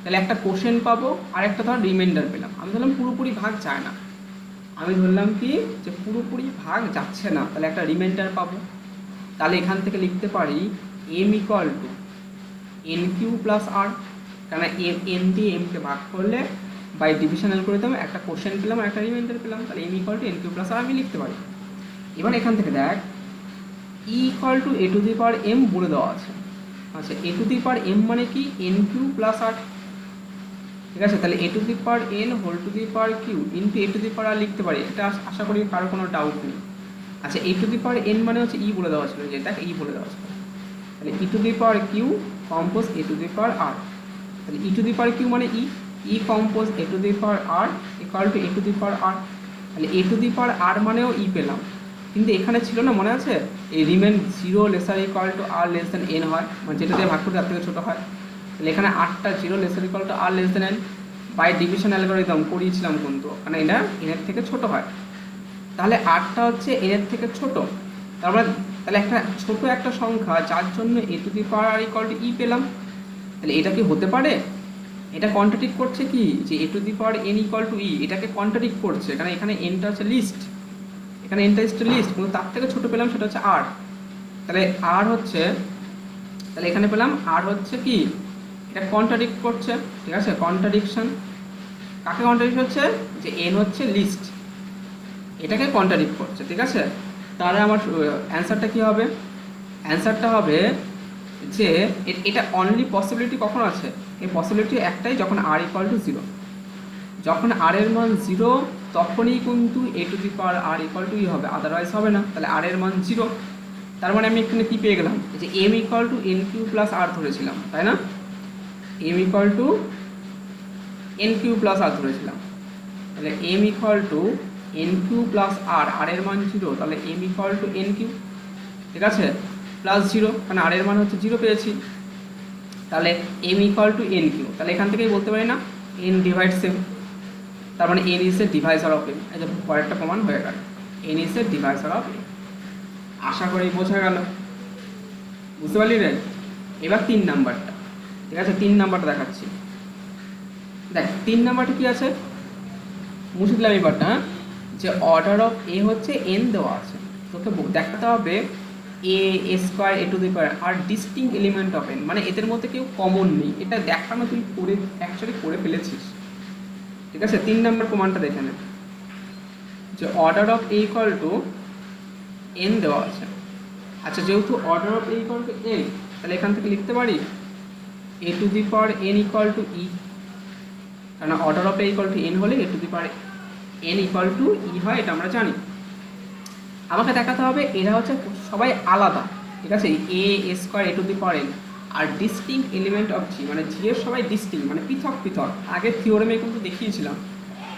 S1: তাহলে একটা কোশেন্ট পাবো আর একটা ধর রিমাইন্ডার পেলাম। আমি ধরলাম পুরোপুরি ভাগ যায় না, আমি ধরলাম কি যে পুরোপুরি ভাগ যাচ্ছে না, তাহলে একটা রিমাইন্ডার পাবো। তাহলে এখান থেকে লিখতে পারি m = n³ + r, কারণ n দিয়ে m কে ভাগ করলে বাই ডিভিশন অ্যালগরিদম একটা কোশেন্ট পেলাম আর একটা রিমাইন্ডার পেলাম, তাহলে m = n³ + r আমি লিখতে পারি। এবার এখান থেকে দেখ e = a⁴m বলে দেওয়া আছে, আচ্ছা a⁴m মানে কি n³ + r, ঠিক আছে, তাহলে a⁴n³ ইন্টু a⁴r লিখতে পারি, এটা আশা করি কারো কোনো ডাউট নেই। আচ্ছা a⁴n মানে হচ্ছে ই বলে দেওয়া ছিল, যে দেখ ই বলে দেওয়া ছিল, তাহলে e⁴q কম্পোজ a⁴r, তাহলে e⁴q মানে ই কম্পোজ a⁴r = a⁴r, তাহলে a⁴r মানেও ই পেলাম, কিন্তু এখানে ছিল না, মনে আছে, এই রিমেন 0 ≤ r n হয়, মানে যেটা দিয়ে ভাগ করতে তার থেকে ছোটো হয়, তাহলে এখানে 8টা 0 ≤ r n by division algorithm করিয়েছিলাম কিন্তু, মানে এটা n এর থেকে ছোট হয়, তাহলে 8টা হচ্ছে n এর থেকে ছোট, তাহলে একটা ছোট একটা সংখ্যা যার জন্য a⁴r = e পেলাম, তাহলে এটা কি হতে পারে, এটা কন্ট্রাডিক্ট করছে কি, যে a⁴n = e, এটাকে কন্ট্রাডিক্ট করছে, কারণ এখানে nটা হচ্ছে লিস্ট, কিন্তু তার থেকে ছোট পেলাম, সেটা হচ্ছে r, তাহলে r হচ্ছে, তাহলে এখানে পেলাম r হচ্ছে কি, এটা কন্ট্রাডিক্ট করছে, ঠিক আছে, কন্ট্রাডিকশন, কাকে কন্ট্রাডিক্ট হচ্ছে, যে n হচ্ছে লিস্ট, এটাকে কন্ট্রাডিক্ট করছে, ঠিক আছে। তাহলে আমার অ্যান্সারটা কি হবে, অ্যান্সারটা হবে যে এটা অনলি পসিবিলিটি কখন আছে, এই পসিবিলিটি একটাই, যখন r = 0, যখন r এর মান 0 তখনই কিন্তু a⁴r = e হবে, আদারওয়াইজ হবে না, তাহলে r এর মান 0, তার মানে আমি এখানে কি পেয়ে গেলাম, যে m = n³ + r ধরেছিলাম, তাই না, m = n³ + r ধরেছিলাম, তাহলে m = n³ + r, r এর মান 0, তাহলে m = n³, ঠিক আছে, +0, কারণ r এর মান হচ্ছে 0 পেয়েছি, তাহলে m = n³, তাহলে এখান থেকেই বলতে পারি না n ডিভাইডস m, তার মানে n is a Deviser of m, এই যে পরেরটা প্রমাণ হয়ে গেল। n is a divisor of a। আশা করি বোঝা গেল, বুঝতে পারলি রে? এবার 3 নাম্বারটা, ঠিক আছে, 3 নাম্বারটা দেখাচ্ছি। দেখ 3 নাম্বারটা কি আছে, মুছে দিলাম এবারটা, হ্যাঁ, যে অর্ডার অফ এ হচ্ছে n দেওয়া আছে, তোকে দেখাতে হবে a square a to the power are distinct element of n, মানে এদের মধ্যে কেউ কমন নেই। এটা দেখানো তুই করে অ্যাকচুয়ালি করে ফেলেছিস, ঠিক আছে। 3 নাম্বার প্রমাণটা দেখে নে, যে order of a equal to n দেওয়া আছে। আচ্ছা, যেহেতু order of a equal to n, তাহলে এখান থেকে লিখতে পারি a to the power n equal to e, কারণ order of a equal to n হলে a to the power n equal to e হয়, এটা আমরা জানি। আমাকে দেখাতে হবে এরা হচ্ছে সবাই আলাদা, ঠিক আছে, a square a to the power n are distinct element of g, মানে g এর সবাই ডিস্টিংক্ট মানে পৃথক পৃথক। আগে থিওরেমে কিন্তু দেখিয়েছিলাম,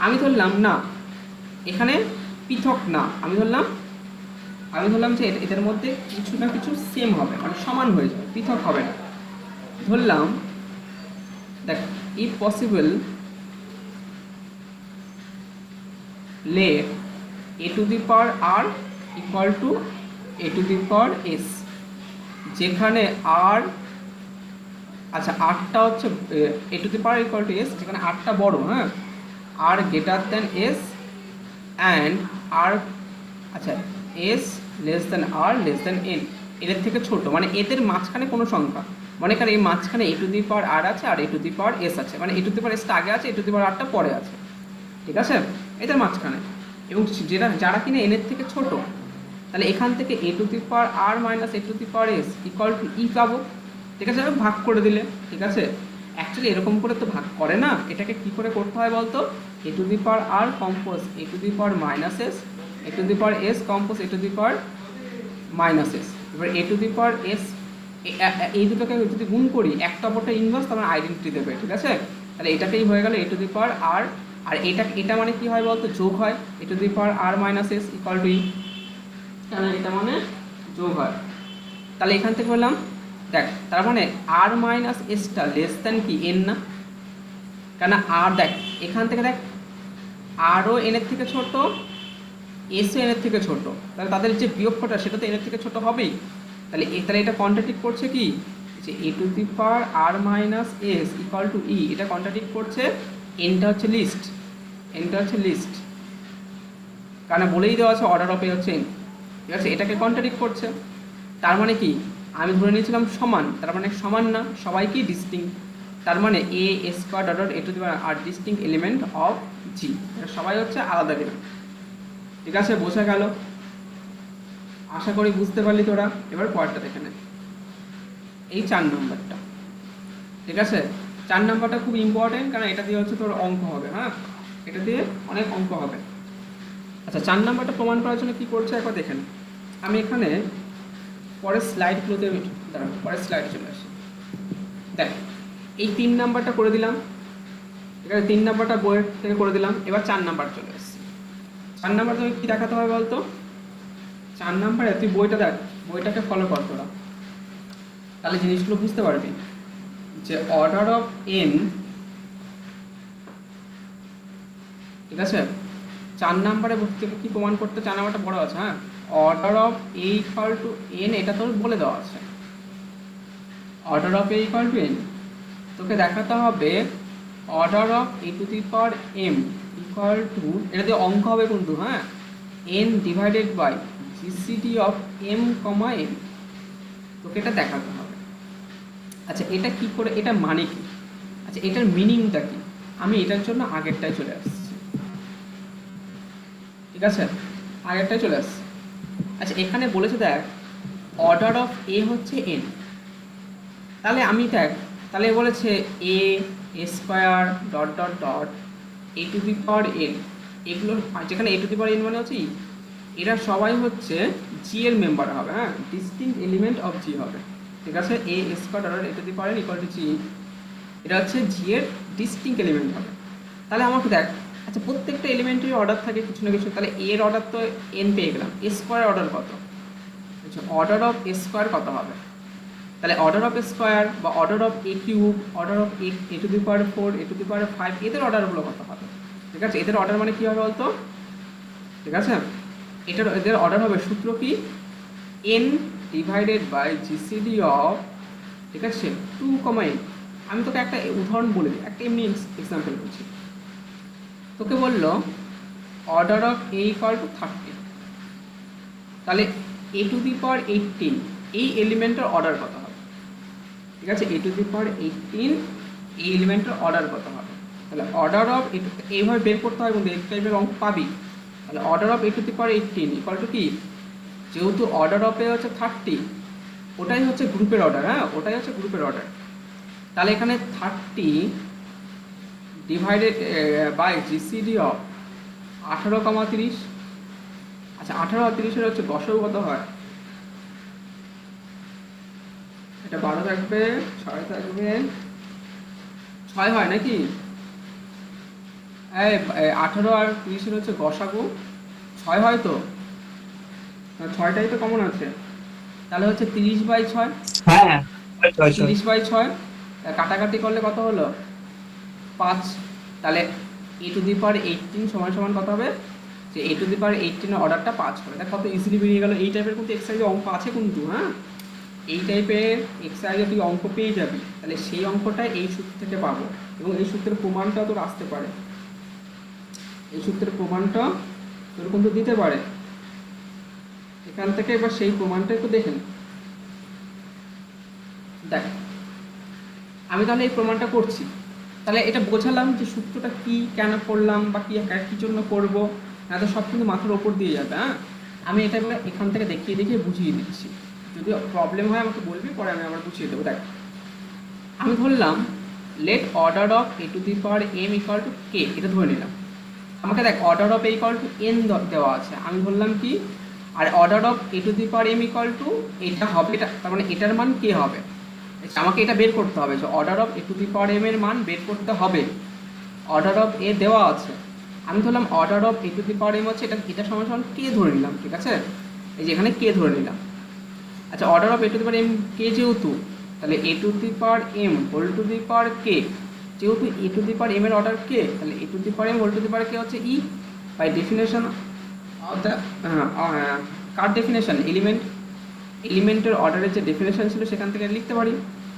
S1: আমি ধরলাম না এখানে পৃথক না, আমি ধরলাম যে এদের মধ্যে কিছু না কিছু সেম হবে, মানে সমান হয়ে যাবে, পৃথক হবে না। ধরলাম দেখ, if possible let a to the power r equal to a to the power s, যেখানে r, আচ্ছা rটা হচ্ছে a to the power equal to s, যেখানে rটা বড়, হ্যাঁ, r greater than s and r, আচ্ছা s less than r less than n, এদের থেকে ছোট, মানে এদের মাঝখানে কোনো সংখ্যা, মনে কর এই মাঝখানে a to the power r আছে আর a to the power s আছে, মানে a to the power s টা আগে আছে, a to the power r টা পরে আছে, ঠিক আছে, এদের মাঝখানে। এবং যারা কিনা n এর থেকে ছোট, তাহলে এখান থেকে a to the power r minus a to the power s equal to e পাবো, ঠিক আছে, ভাগ করে দিলে, ঠিক আছে। অ্যাকচুয়ালি এরকম করে তো ভাগ করে না, এটাকে কি করে করতে হয় বলতো, a to the power r compose a to the power minus s, a to the power s compose a to the power minus s। এবার a to the power s, এই দুটোকে যদি গুণ করি একটা অপরটা ইনভার্স, তার আইডেন্টিটি দেবে, ঠিক আছে। তাহলে এটাকেই হয়ে গেল a to the power r, আর এটা মানে কি হয় বলতো, যোগ হয়, a to the power r minus s equal to e, কারণ এটা মানে যোগ হয়। তাহলে এখান থেকে বললাম দেখ, তার মানে r মাইনাস sটা লেস দ্যান কি n না, কেন r, দেখ এখান থেকে দেখ rও n এর থেকে ছোট, sও n এর থেকে ছোট, তাহলে তাদের যে বিয়োগফলটা সেটা তো n এর থেকে ছোট হবেই। তাহলে এটা কন্ট্রাডিক্ট করছে কি, যে a to the power r minus s equal to e, এটা কন্ট্রাডিক্ট করছে nটা হচ্ছে লিস্ট, কারণ বলেই দেওয়া আছে অর্ডার অফ এ হচ্ছে n, ঠিক আছে, এটাকে কন্ট্রাডিক্ট করছে। তার মানে কি, আমি ধরে নিয়েছিলাম সমান, তার মানে সমান না, সবাই কি ডিস্টিংক্ট, তার মানে a square dot a to the power r distinct element of g, এটা সবাই হচ্ছে আলাদা এলিমেন্ট, ঠিক আছে, বোঝা গেল? আশা করি বুঝতে পারলি তোরা। এবার পরেরটা দেখে নে, এই 4 নম্বরটা, ঠিক আছে। 4 নম্বরটা খুব ইম্পর্টেন্ট, কারণ এটা দিয়ে হচ্ছে তোর অঙ্ক হবে, হ্যাঁ, এটা দিয়ে অনেক অঙ্ক হবে। আচ্ছা, 4 নম্বরটা প্রমাণ করার জন্য কি করছে একবার দেখেন। আমি এখানে পরের স্লাইডগুলোতে পরের স্লাইডে চলে আসি। দেখ, এই 3 নাম্বারটা করে দিলাম, ঠিক আছে, 3 নাম্বারটা বইয়ের থেকে করে দিলাম। এবার 4 নাম্বার চলে আসছি। 4 নাম্বার তুমি কী দেখাতে হবে বলতো, 4 নাম্বারে তুই বইটা দেখ, বইটাকে ফলো কর তোরা, তাহলে জিনিসগুলো বুঝতে পারবি। যে অর্ডার অফ n, ঠিক আছে, 4 নাম্বারে কি প্রমাণ করতে, 4 নাম্বারটা বড় আছে, হ্যাঁ, order of a equal to n, এটা তোর বলে দেওয়া আছে, order of a equal to n, তোকে দেখাতে হবে order of a to the power m equal to, এটা দিয়ে অঙ্ক হবে কিন্তু, হ্যাঁ, n divided by GCD of m comma n, তোকে এটা দেখাতে হবে। আচ্ছা, এটা কি করে, এটা মানে কি, আচ্ছা এটার মিনিংটা কি, আমি এটার জন্য আগেরটায় চলে আসছি, ঠিক আছে, আগেরটায় চলে আসছি। আচ্ছা, এখানে বলেছে দেখ অর্ডার অফ এ হচ্ছে n, তাহলে আমি দেখ, তাহলে বলেছে a square dot dot dot a to the power n, এগুলো যেখানে a to the power n মানে হচ্ছে এরা সবাই হচ্ছে g এর মেম্বার হবে, হ্যাঁ, ডিস্টিংক্ট এলিমেন্ট অফ g হবে, ঠিক আছে, a square dot a to the power n equal two g, এটা হচ্ছে g এর ডিস্টিংক্ট এলিমেন্ট হবে। তাহলে আমাকে দেখ, আচ্ছা প্রত্যেকটা এলিমেন্টের অর্ডার থাকে কিছু না কিছু, তাহলে এর অর্ডার তো n পেয়ে গেলাম, a স্কোয়ার অর্ডার কত, আচ্ছা অর্ডার অফ a স্কোয়ার কত হবে, তাহলে অর্ডার অফ স্কোয়ার বা order of a cube, order of a to the power 4, a to the power 5, এদের অর্ডারগুলো কত হবে, ঠিক আছে, এদের অর্ডার মানে কী হবে বলতো, ঠিক আছে। এটার এদের অর্ডার হবে সূত্র কি n divided by GCD of, ঠিক আছে, 2, n। আমি তোকে একটা উদাহরণ বলে দিই, একটা এমনি এক্সাম্পল বলছি। তোকে বললো order of a equal two 30, তাহলে a টু দি পাওয়ার 18 এই এলিমেন্টের অর্ডার কত হবে? ঠিক আছে, a টু দি পাওয়ার 18 এই এলিমেন্টের অর্ডার কত হবে? তাহলে অর্ডার অফ এইভাবে বের করতে হয়, কিন্তু এই টাইপের অঙ্ক পাবি। তাহলে order of a to the power 18 equal to কি, যেহেতু অর্ডার অফ এ হচ্ছে 30, ওটাই হচ্ছে গ্রুপের অর্ডার, হ্যাঁ ওটাই হচ্ছে গ্রুপের অর্ডার। তাহলে এখানে 30 ডিভাইডেড বাই জিসিডি অফ 18,30। আচ্ছা 18 আর 30 হচ্ছে গসও কত হয়? এটা 12 থাকবে, 6 থাকবে, 6 হয় নাকি? 18 আর 30 হচ্ছে গসাগু 6 হয় তো, 6টাই তো কমন আছে। তাহলে হচ্ছে 30/6,
S2: হ্যাঁ
S1: 30/6 কাটাকাটি করলে কত হলো? 5। তাহলে a টু দি পাওয়ার 18 সমান সমান কত হবে? যে a টু দি পাওয়ার 18 এর অর্ডারটা 5 হবে। দেখ কত ইজিলি বেরিয়ে গেল। এই টাইপের কিন্তু এক্সারসাইজে অঙ্ক আছে কিন্তু, হ্যাঁ এই টাইপের এক্সারসাইজে তুই অঙ্ক পেয়ে যাবি। তাহলে সেই অঙ্কটা এই সূত্র থেকে পাবো, এবং এই সূত্রের প্রমাণটা তোর আসতে পারে, এই সূত্রের প্রমাণটা তোর কিন্তু দিতে পারে এখান থেকে। এবার সেই প্রমাণটা একটু দেখে নে। দেখ আমি তাহলে এই প্রমাণটা করছি, তাহলে এটা বোঝালাম যে সূত্রটা কি, কেন করলাম, বা কি জন্য করবো, না তো সব কিন্তু মাথার ওপর দিয়ে যাবে। হ্যাঁ আমি এটা এখান থেকে দেখিয়ে দেখিয়ে বুঝিয়ে দিচ্ছি, যদি প্রবলেম হয় আমাকে বলবি, পরে আমি আবার বুঝিয়ে দেবো। দেখ আমি ধরলাম let order of a to the power m equal to k, এটা ধরে নিলাম। আমাকে দেখ order of a equal to n দেওয়া আছে, আমি ধরলাম কি, আর order of a to the power m equal to এটা হবে, এটা তার মানে এটার মান k হবে। আমাকে এটা বের করতে হবে, যে order of a to the power m এর মান বের করতে হবে। অর্ডার অফ a দেওয়া আছে, আমি ধরলাম order of a to the power m হচ্ছে এটা সমান সমান k ধরে নিলাম, ঠিক আছে, এই যে এখানে k ধরে নিলাম। আচ্ছা order of a to the power m k যেহেতু, তাহলে a to the power m whole to the power k, যেহেতু a to the power m এর অর্ডার k, তাহলে a to the power m whole to the power k হচ্ছে e by definition of the কার ডেফিনেশন এলিমেন্টের অর্ডারের যে ডেফিনেশন ছিল সেখান থেকে লিখতে পারি।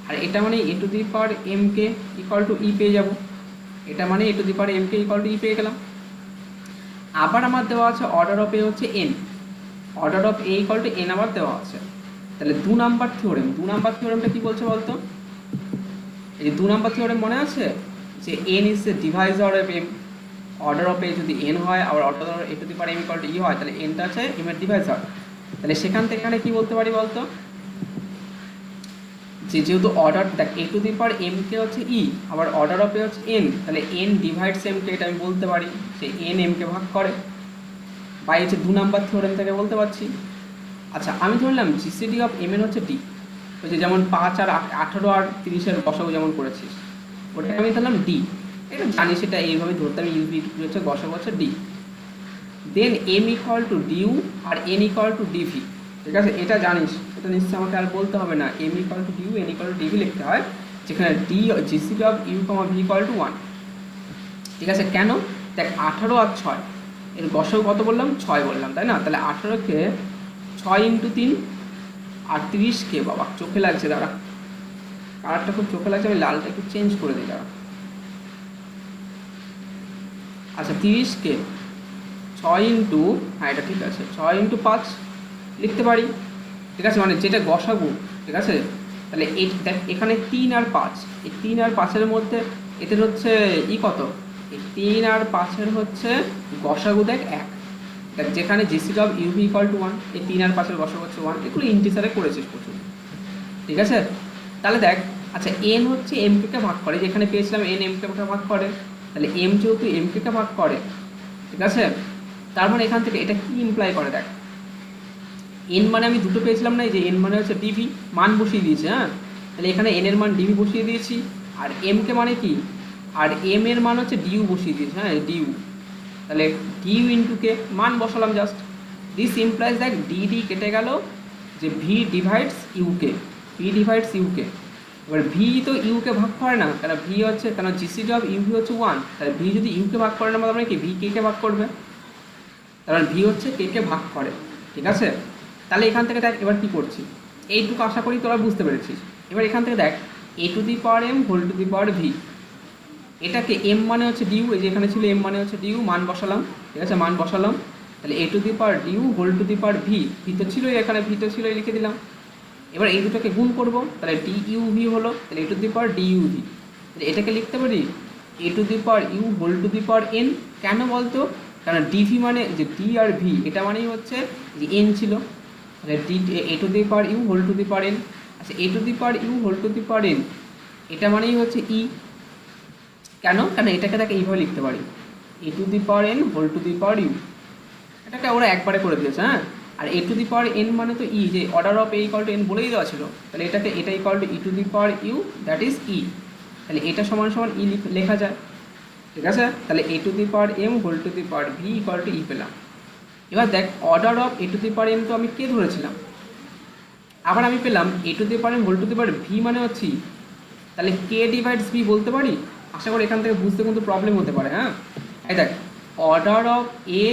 S1: আর এটা মানে a to the power m K equal to e পেয়ে যাব, এটা মানে a to the power m K equal to e পেয়ে গেলাম। আবার আমার দেওয়া আছে অর্ডার অফ a হচ্ছে n, order of a equal to n আবার দেওয়া আছে। তাহলে 2 নাম্বার থিওরেমটা কি বলছে বলতো? এই 2 নাম্বার থিওরেম মনে আছে যে n is the divisor of m, order of a যদি n হয় আর order of a to the power m equal to e হয়, তাহলে nটা আছে m এর ডিভাইজার। তাহলে সেখান থেকে এখানে কি বলতে পারি বলতো, যে যেহেতু অর্ডার দেখ a to the power m কে হচ্ছে e, আবার অর্ডার অফ a হচ্ছে n, তাহলে n ডিভাইডস m কে, এটা আমি বলতে পারি যে n m কে ভাগ করে, বা এই যে 2 নাম্বার থিওরেম থেকে বলতে পারছি। আচ্ছা আমি ধরলাম জিসিডি অফ m এর হচ্ছে d, ওই যে যেমন 5 আর 18 আর 30 এর গসাগু যেমন করেছিস, ওটা আমি ধরলাম d, এটা জানি সেটা এইভাবে ধরতে আমি ইউভি হচ্ছে গসাগু হচ্ছে d। Then m equal to du আর n ইকুয়াল টু dv, ঠিক আছে, এটা জানিস, এটা নিশ্চয়ই আমাকে আর বলতে হবে না, m equal to du n equal to dv লিখতে হয়, যেখানে d GCD of u, v equal to 1, ঠিক আছে। কেন? দেখ 18 আর 6 এর গসাগু কত বললাম? 6 বললাম, তাই না? তাহলে 18কে 6 ইন্টু 3 আর 30কে, বাবা চোখে লাগছে, দাঁড়া কালারটা খুব চোখে লাগছে, আমি লালটা একটু চেঞ্জ করে দিই, দাঁড়া। আচ্ছা 30কে 6 ইন্টু, হ্যাঁ এটা ঠিক আছে, 6 ইন্টু 5 লিখতে পারি, ঠিক আছে, মানে যেটা গসাগু, ঠিক আছে। তাহলে এই দেখ এখানে 3 আর 5, এই 3 আর 5-এর মধ্যে এদের হচ্ছে কত, এই 3 আর 5-এর হচ্ছে গসাগু দেখ 1, দেখ যেখানে GCD of UV equal to 1, এই 3 আর 5-এর গসাগু হচ্ছে 1, এগুলো ইন্টিজারে করেছিস প্রচুর, ঠিক আছে। তাহলে দেখ আচ্ছা n হচ্ছে m কে ভাগ করে, যেখানে পেয়েছিলাম n m কে ভাগ করে, তাহলে m যেহেতু m কে ভাগ করে, ঠিক আছে, তার মানে এখান থেকে এটা কি ইমপ্লাই করে, দেখ n মানে আমি দুটো পেয়েছিলাম না, এই যে n মানে হচ্ছে dv, মান বসিয়ে দিয়েছি, হ্যাঁ তাহলে এখানে n এর মান dv বসিয়ে দিয়েছি, আর m কে মানে কি, আর m এর মান হচ্ছে du বসিয়ে দিয়েছি, হ্যাঁ du, তাহলে du ইন্টু কে মান বসালাম জাস্ট। দিস ইমপ্লাইজ দেখ dd কেটে গেল, যে v ডিভাইডস u কে, v ডিভাইডস u কে, এবার v তো u কে ভাগ করে না, তাহলে v হচ্ছে, কেন জিসিডি অফ uv হচ্ছে 1, তাহলে v যদি u কে ভাগ করে না, মানে কি v কে ভাগ করবে, তার ভি হচ্ছে কে কে ভাগ করে, ঠিক আছে। তাহলে এখান থেকে দেখ এবার কি করছি, এইটুকু আশা করি তোরা বুঝতে পেরেছিস। এবার এখান থেকে দেখ a to the power M whole to the power v, এটাকে এম মানে হচ্ছে ডিউ, এই যে এখানে ছিল এম মানে হচ্ছে ডিউ, মান বসালাম, ঠিক আছে, মান বসালাম। তাহলে এ to the power d u whole to the power v, v তো ছিলই এখানে, ভি তো ছিলই, লিখে দিলাম। এবার এই দুটোকে গুণ করব, তাহলে ডি ইউ ভি হলো, তাহলে এ to the power d u v. তাহলে এটাকে লিখতে পারি এ to the power u whole to the power n. কেন বলতো, কারণ ডিভি মানে যে ডি আর ভি এটা মানেই হচ্ছে যে এন ছিল, তাহলে d a to the power u whole to the power n. আচ্ছা এ to the power u whole to the power N এটা মানেই হচ্ছে ই, কেন, কারণ এটাকে তাকে এইভাবে লিখতে পারি এ to the power n whole to the power u, এটাকে ওরা একবারে করে দিয়েছে, হ্যাঁ। আর a to the power N মানে তো ই, যে order of a equal to n বলেই দেওয়া ছিল, তাহলে এটাকে এটা equal to e to the power u that is e, তাহলে এটা সমান সমান ই লেখা যায়, ঠিক আছে। তাহলে এ to the power M whole to the power v equal to ই পেলাম। এবার দেখ order of a to the power m তো আমি কে ধরেছিলাম, আবার আমি পেলাম a to the power M whole to the power v মানে হচ্ছে ই, তাহলে কে ডিভাইডস ভি বলতে পারি। আশা করি এখান থেকে বুঝতে কিন্তু প্রবলেম হতে পারে, হ্যাঁ। এই দেখ অর্ডার অফ এ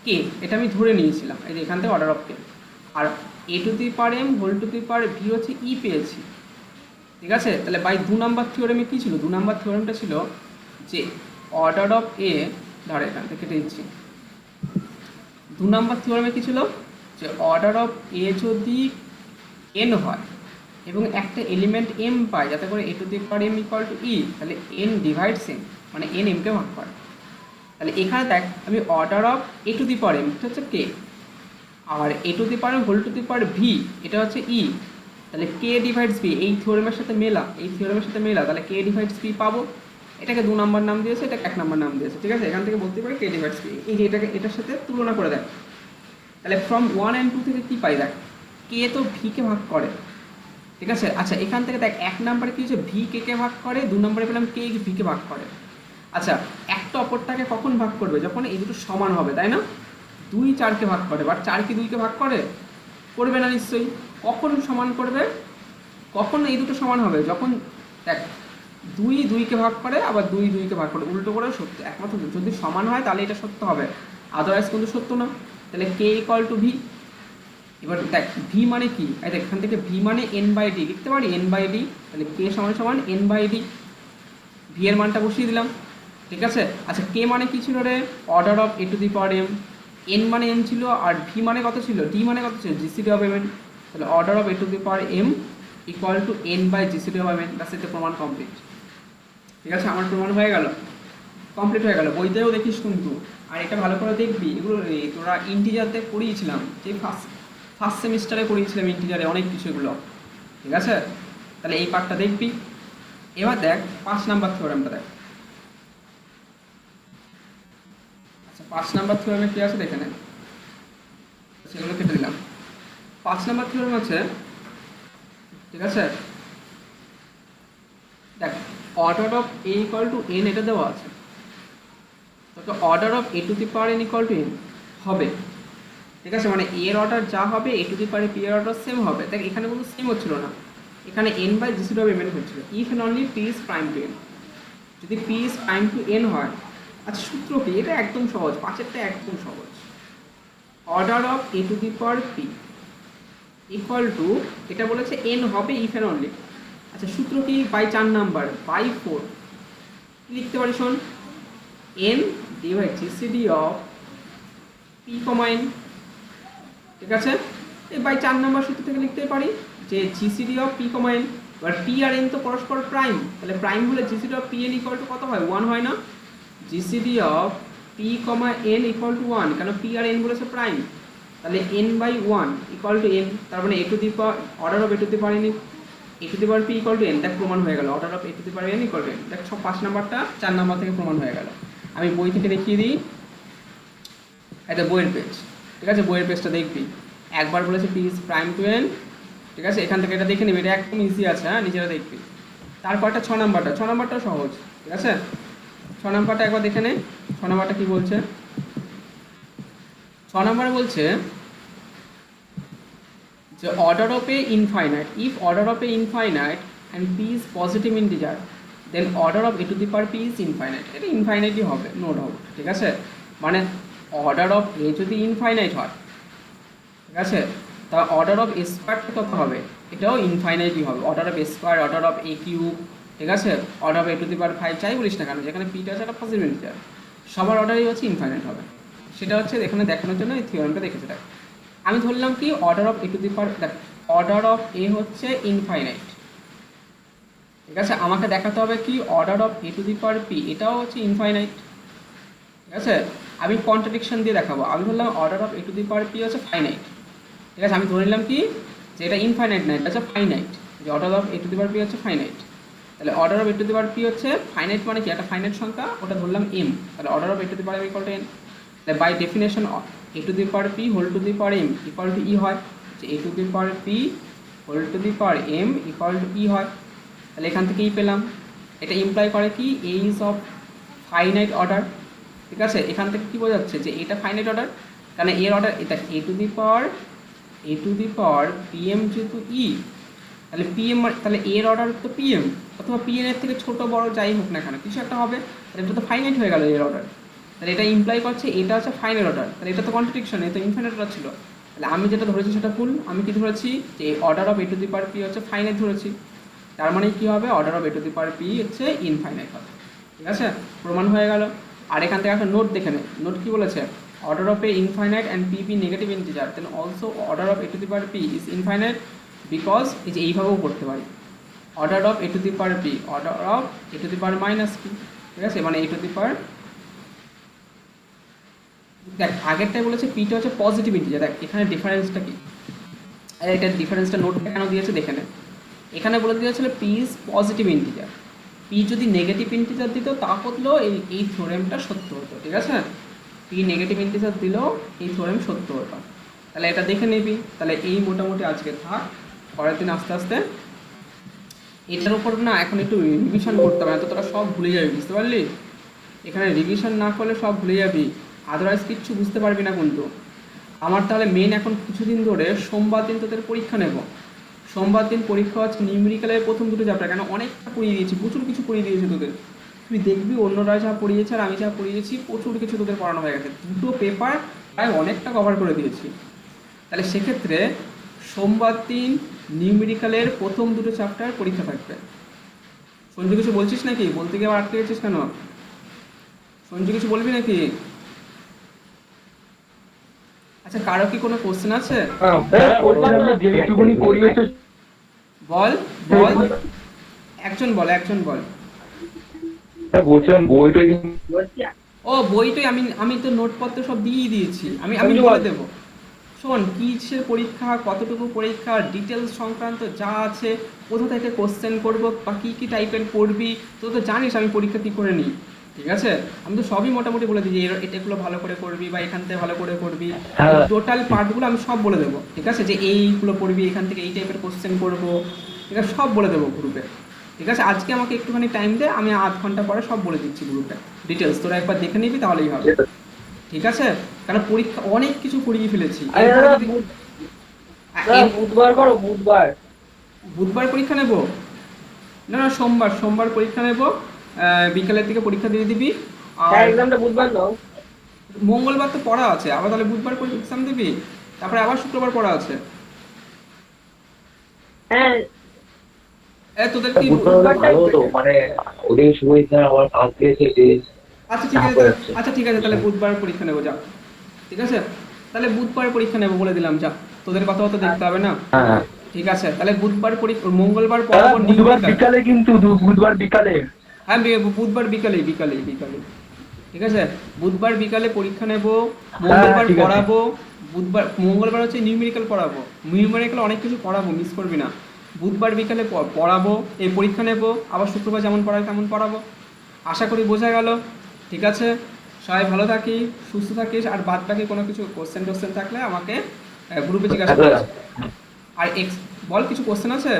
S1: কে এটা আমি ধরে নিয়েছিলাম, এই যে এখান থেকে অর্ডার অফ কে, আর a to the power M whole to the power v হচ্ছে ই পেয়েছি, ঠিক আছে। তাহলে বাই 2 নাম্বার থিওরেমে কী ছিল, 2 নাম্বার থিওরেমটা ছিল যে অর্ডার অফ এ, ধর এখান থেকে কেটে দিচ্ছি, 2 নাম্বার থিওরেমে কী ছিল যে অর্ডার অফ এ যদি এন হয় এবং একটা এলিমেন্ট এম পায় যাতে করে a to the power M equal to e, তাহলে এন ডিভাইডস এম, মানে এন এমকে ভাগ করে। তাহলে এখানে দেখ আমি order of a to the power m এটা হচ্ছে কে, আর a to the power M whole to the power v এটা হচ্ছে ই, তাহলে কে ডিভাইডস ভি এই থিওরেমের সাথে মেলা, এই থিওরেমের সাথে মেলা, তাহলে কে ডিভাইডস ভি পাবো। এটাকে 2 নাম্বার নাম দিয়েছে, এটাকে 1 নাম্বার নাম দিয়েছে, ঠিক আছে। এখান থেকে বলতে পারি কে ডিভাইডস ভি, এই যে এটাকে এটার সাথে তুলনা করে দেখ, তাহলে ফ্রম 1 and 2 থেকে কী পাই দেখ, কে তো ভিকে ভাগ করে, ঠিক আছে। আচ্ছা এখান থেকে দেখ 1 নাম্বারে কী হচ্ছে ভি কে কে ভাগ করে, 2 নম্বরে পেলাম কে ভিকে ভাগ করে। আচ্ছা একটা অপরটাকে কখন ভাগ করবে, যখন এই দুটো সমান হবে, তাই না। 2 4কে ভাগ করে, বাট 4 কি 2কে ভাগ করে, করবে না নিশ্চয়ই। কখন সমান করবে, কখন এই দুটো সমান হবে, যখন দেখ 2 2কে ভাগ করে, আবার 2 2কে ভাগ করে, উল্টো করে সত্য, একমাত্র যদি সমান হয় তাহলে এটা সত্য হবে, আদারওয়াইজ কিন্তু সত্য না। তাহলে কে ইকুয়াল টু ভি। এবার দেখ ভি মানে কি, এই দেখ এখান থেকে ভি মানে এন বাই ডি লিখতে পারি, এন বাই ডি, তাহলে কে সমান সমান এন বাই ডি, ভি এর মানটা বসিয়ে দিলাম, ঠিক আছে। আচ্ছা কে মানে কি ছিল রে, order of a to the power m, n মানে এন ছিল, আর ভি মানে কত ছিল, ডি মানে কত ছিল, জিসিডি অফ এম এন, তাহলে order of a to the power M equal to n by GCD of m n, ব্যাস এতে প্রমাণ কমপ্লিট, ঠিক আছে। আমার প্রমাণ হয়ে গেল, কমপ্লিট হয়ে গেল। বইতেও দেখিস কিন্তু, আর এটা ভালো করে দেখবি, এগুলো তোরা ইন্টিজারতে পড়িয়েছিলাম, যে ফার্স্ট সেমিস্টারে পড়িয়েছিলাম ইন্টিজারে অনেক কিছু এগুলো, ঠিক আছে। তাহলে এই পার্টটা দেখবি। এবার দেখ 5 নাম্বার থিওরেমটা দেখ। আচ্ছা 5 নাম্বার থিওরেমে কী আছে দেখে নে, সেগুলো কেটে দিলাম। 5 নাম্বার থিওরেম আছে, ঠিক আছে। দেখ order of a equal to n এটা দেওয়া আছে, তো order of a to the power N equal to n হবে, ঠিক আছে। মানে এর অর্ডার যা হবে a to the power p এর অর্ডার সেম হবে। দেখ এখানে কোনো সেম হচ্ছিল না, এখানে n by GCD of m n হচ্ছিল, if and only p is prime to n. যদি p is prime to n হয়, আচ্ছা সূত্র কি, এটা একদম সহজ, 5এরটা একদম সহজ। Order of a to the power p equal to, এটা বলেছে এন হবে ইফ এন্ড অনলি। আচ্ছা সূত্র কি, বাই 4 নাম্বার বাই 4 লিখতে পারি, শোন, N divide GCD of p comma N, ঠিক আছে। এই বাই 4 নাম্বার সূত্র থেকে লিখতে পারি যে GCD of p comma n, এবার পি আর এন তো পরস্পর প্রাইম, তাহলে প্রাইম হলে GCD of p n equal to কত হয়, 1 হয় না। GCD of p comma n equal to 1, কেন পি আর এন বলেছে প্রাইম, তাহলে n by 1 equal to n, তার মানে এ to the power order of a to the power n a to the power p equal to N, দেখ প্রমাণ হয়ে গেল, order of a to the power N equal to N. দেখ সব 5 নাম্বারটা 4 নাম্বার থেকে প্রমাণ হয়ে গেল। আমি বই থেকে দেখিয়ে দিই, এটা বইয়ের পেজ, ঠিক আছে। বইয়ের পেজটা দেখবি, একবার বলেছে p is prime to n, ঠিক আছে। এখান থেকে এটা দেখে নিবি, এটা একদম ইজি আছে, হ্যাঁ নিজেরা দেখবি। তারপরটা 6 নাম্বারটা, 6 নাম্বারটাও সহজ, ঠিক আছে। 6 নাম্বারটা একবার দেখে নে, 6 নাম্বারটা কী বলছে। 6 নাম্বারে বলছে যে order of a infinite, if order of a infinite and p is positive integer then order of a to the power p is infinite. এটা ইনফাইনাইটই হবে, নো ডাউট, ঠিক আছে। মানে অর্ডার অফ এ যদি ইনফাইনাইট হয়, ঠিক আছে, তা অর্ডার অফ এ স্কোয়ারটা কত হবে? এটাও ইনফাইনাইটই হবে। Order of a square, order of a cube, ঠিক আছে, order of a to the power 5 যাই বলিস না কেন, যেখানে পিটা আছে একটা পজিটিভ ইন্টিজার, সবার অর্ডারই হচ্ছে ইনফাইনাইট হবে। সেটা হচ্ছে এখানে দেখানোর জন্য এই থিওরেমটা দেখেছি। দেখ আমি ধরলাম কি order of a to the power, দেখ অর্ডার অফ এ হচ্ছে ইনফাইনাইট, ঠিক আছে, আমাকে দেখাতে হবে কি order of a to the power P এটাও হচ্ছে ইনফাইনাইট, ঠিক আছে। আমি কন্ট্রাডিকশন দিয়ে দেখাবো। আমি ধরলাম order of a to the power p হচ্ছে ফাইনাইট, ঠিক আছে, আমি ধরে নিলাম কি যে এটা ইনফাইনাইট না, এটা হচ্ছে ফাইনাইট, যে order of a to the power p হচ্ছে ফাইনাইট। তাহলে order of a to the power p হচ্ছে ফাইনাইট মানে কি একটা ফাইনাইট সংখ্যা, ওটা ধরলাম এম, তাহলে order of a to the power equal to n. তাহলে by definition a to the power p whole to the power M equal to e হয়, যে এ to the power p whole to the power M equal to e হয়। তাহলে এখান থেকে ই পেলাম। এটা ইমপ্লাই করে কি এ ইজ অফ ফাইনাইট অর্ডার, ঠিক আছে। এখান থেকে কি বোঝা যাচ্ছে যে এটা ফাইনাইট অর্ডার, কারণ এর অর্ডার এটা a to the power PM যেহেতু ই, তাহলে পিএম তাহলে এর অর্ডার তো পিএম অথবা পিএন এর থেকে ছোট বড় যাই হোক না কেন কিছু একটা হবে, তাহলে এটা তো ফাইনাইট হয়ে গেল এর অর্ডার। তাহলে এটা ইমপ্লাই করছে এটা হচ্ছে ফাইনাল অর্ডার, তাহলে এটা তো কন্ট্রাডিকশন, এটা তো ইনফাইনাইট অর্ডার ছিল। তাহলে আমি যেটা ধরেছি সেটা ভুল। আমি কি ধরেছি যে order of a to the power p হচ্ছে ফাইনাইট ধরেছি, তার মানে কি হবে order of a to the power p হচ্ছে ইনফাইনাইট হবে, ঠিক আছে, প্রমাণ হয়ে গেল। আর এখান থেকে একটা নোট দেখে নে, নোট কি বলেছে, order of a infinite and p p negative integer then also order of a to the power p is infinite because এই যে এইভাবেও করতে পারি order of a to the power p order of a to the power minus p, ঠিক আছে, মানে এ টু দি পাওয়ার, দেখ আগেরটাই বলেছে পিটা হচ্ছে পজিটিভ ইন্টিজার। দেখ এখানে ডিফারেন্সটা কি, এটা ডিফারেন্সটা নোট কেন দিয়েছে দেখে নে। এখানে বলে দিয়েছিল P is positive integer, P যদি নেগেটিভ ইন্টিজার দিত তাহলেও এই থিওরেমটা সত্য হতো, ঠিক আছে, পি নেগেটিভ ইন্টিজার দিলেও এই থিওরেম সত্য হতো। তাহলে এটা দেখে নিবি। তাহলে এই মোটামুটি আজকে থাক, পরের দিন আস্তে আস্তে এটার উপর না এখন একটু রিভিশন করতে হবে, না তো তোরা সব ভুলে যাবি, বুঝতে পারলি। এখানে রিভিশন না করলে সব ভুলে যাবি, আদারওয়াইজ কিচ্ছু বুঝতে পারবি না কিন্তু। আমার তাহলে মেন এখন কিছুদিন ধরে সোমবার দিন তোদের পরীক্ষা নেব। সোমবার দিন পরীক্ষা হচ্ছে নিউমেরিক্যালের প্রথম দুটো চ্যাপ্টার, কেন অনেকটা পড়িয়ে দিয়েছি, প্রচুর কিছু পড়িয়ে দিয়েছি তোদের। তুই দেখবি অন্যরা যা পড়িয়েছে আর আমি যা পড়িয়েছি প্রচুর কিছু তোদের পড়ানো হয়ে গেছে, দুটো পেপার প্রায় অনেকটা কভার করে দিয়েছি। তাহলে সেক্ষেত্রে সোমবার দিন নিউমেরিক্যালের প্রথম দুটো চ্যাপ্টার পরীক্ষা থাকবে। সঞ্জু কিছু বলছিস নাকি? বলতে গিয়ে আবার আটকে গেছিস কেন? সঞ্জু কিছু বলবি নাকি? আচ্ছা কারো কি কোনো কোশ্চেন আছে? বল বল, একজন বল, একজন বল।
S2: বলছিলাম বইটা
S1: ও বইটাই আমি তো নোটপত্র সব দিয়েই দিয়েছি, আমি বলে দেবো। শোন কিসের পরীক্ষা, কতটুকু পরীক্ষা, ডিটেলস সংক্রান্ত যা আছে, কোথা থেকে কোশ্চেন করবো বা কী কী টাইপের পড়বি, তো তো জানিস আমি পরীক্ষা কী করে নিই, ঠিক আছে। আমি তো সবই মোটামুটি বলে দিই যে এটাগুলো ভালো করে করবি বা এখান থেকে ভালো করে করবি, টোটাল পার্টগুলো আমি সব বলে দেবো, ঠিক আছে, যে এইগুলো পড়বি, এখান থেকে এই টাইপের কোশ্চেন করবো, ঠিক আছে, সব বলে দেবো গ্রুপে, ঠিক আছে। আজকে আমাকে একটুখানি টাইম দে, আমি আধ ঘন্টা পরে সব বলে দিচ্ছি গ্রুপে ডিটেলস, তোরা একবার দেখে নিবি তাহলেই হবে, ঠিক আছে। কারণ পরীক্ষা অনেক কিছু করিয়ে ফেলেছি।
S3: বুধবার করো,
S1: বুধবার পরীক্ষা নেব না, না সোমবার পরীক্ষা নেব, বিকালের দিকে পরীক্ষা দিয়ে দিবি। আর
S3: এক্সামটা বুধবার দাও।
S1: মঙ্গলবার তো পড়া আছে, আবার তাহলে বুধবার এক্সাম দিবি, তারপরে আবার শুক্রবার পড়া আছে।
S3: হ্যাঁ
S1: তোদের কি
S2: ভালো হতো, মানে ওদের সময় আমার কাজ দিয়েছে যে
S1: আচ্ছা ঠিক আছে, আচ্ছা ঠিক আছে, তাহলে বুধবার পরীক্ষা নেবো যা, ঠিক আছে, তাহলে বুধবার পরীক্ষা নেবো বলে দিলাম যা, তোদের কথা তো দেখতে হবে না, ঠিক আছে। তাহলে বুধবার পরীক্ষা, মঙ্গলবার পড়াবো
S2: বিকালে, কিন্তু বুধবার বিকালে,
S1: হ্যাঁ বুধবার বিকালে, ঠিক আছে, বুধবার বিকালে পরীক্ষা নেব, মঙ্গলবার পড়াবো, বুধবার মঙ্গলবার হচ্ছে নিউমেরিক্যাল পড়াবো, নিউমেরিক্যাল অনেক কিছু পড়াবো, মিস করবি না। বুধবার বিকালে পড়াবো, এই পরীক্ষা নেব, আবার শুক্রবার যেমন পড়ায় তেমন পড়াবো। আশা করি বোঝা গেল, ঠিক আছে। সবাই ভালো থাকি, সুস্থ থাকিস, আর বাদ বাকি কোনো কিছু কোশ্চেন টোশ্চেন থাকলে আমাকে গ্রুপে জিজ্ঞাসা করিস। আর বল, কিছু কোশ্চেন আছে?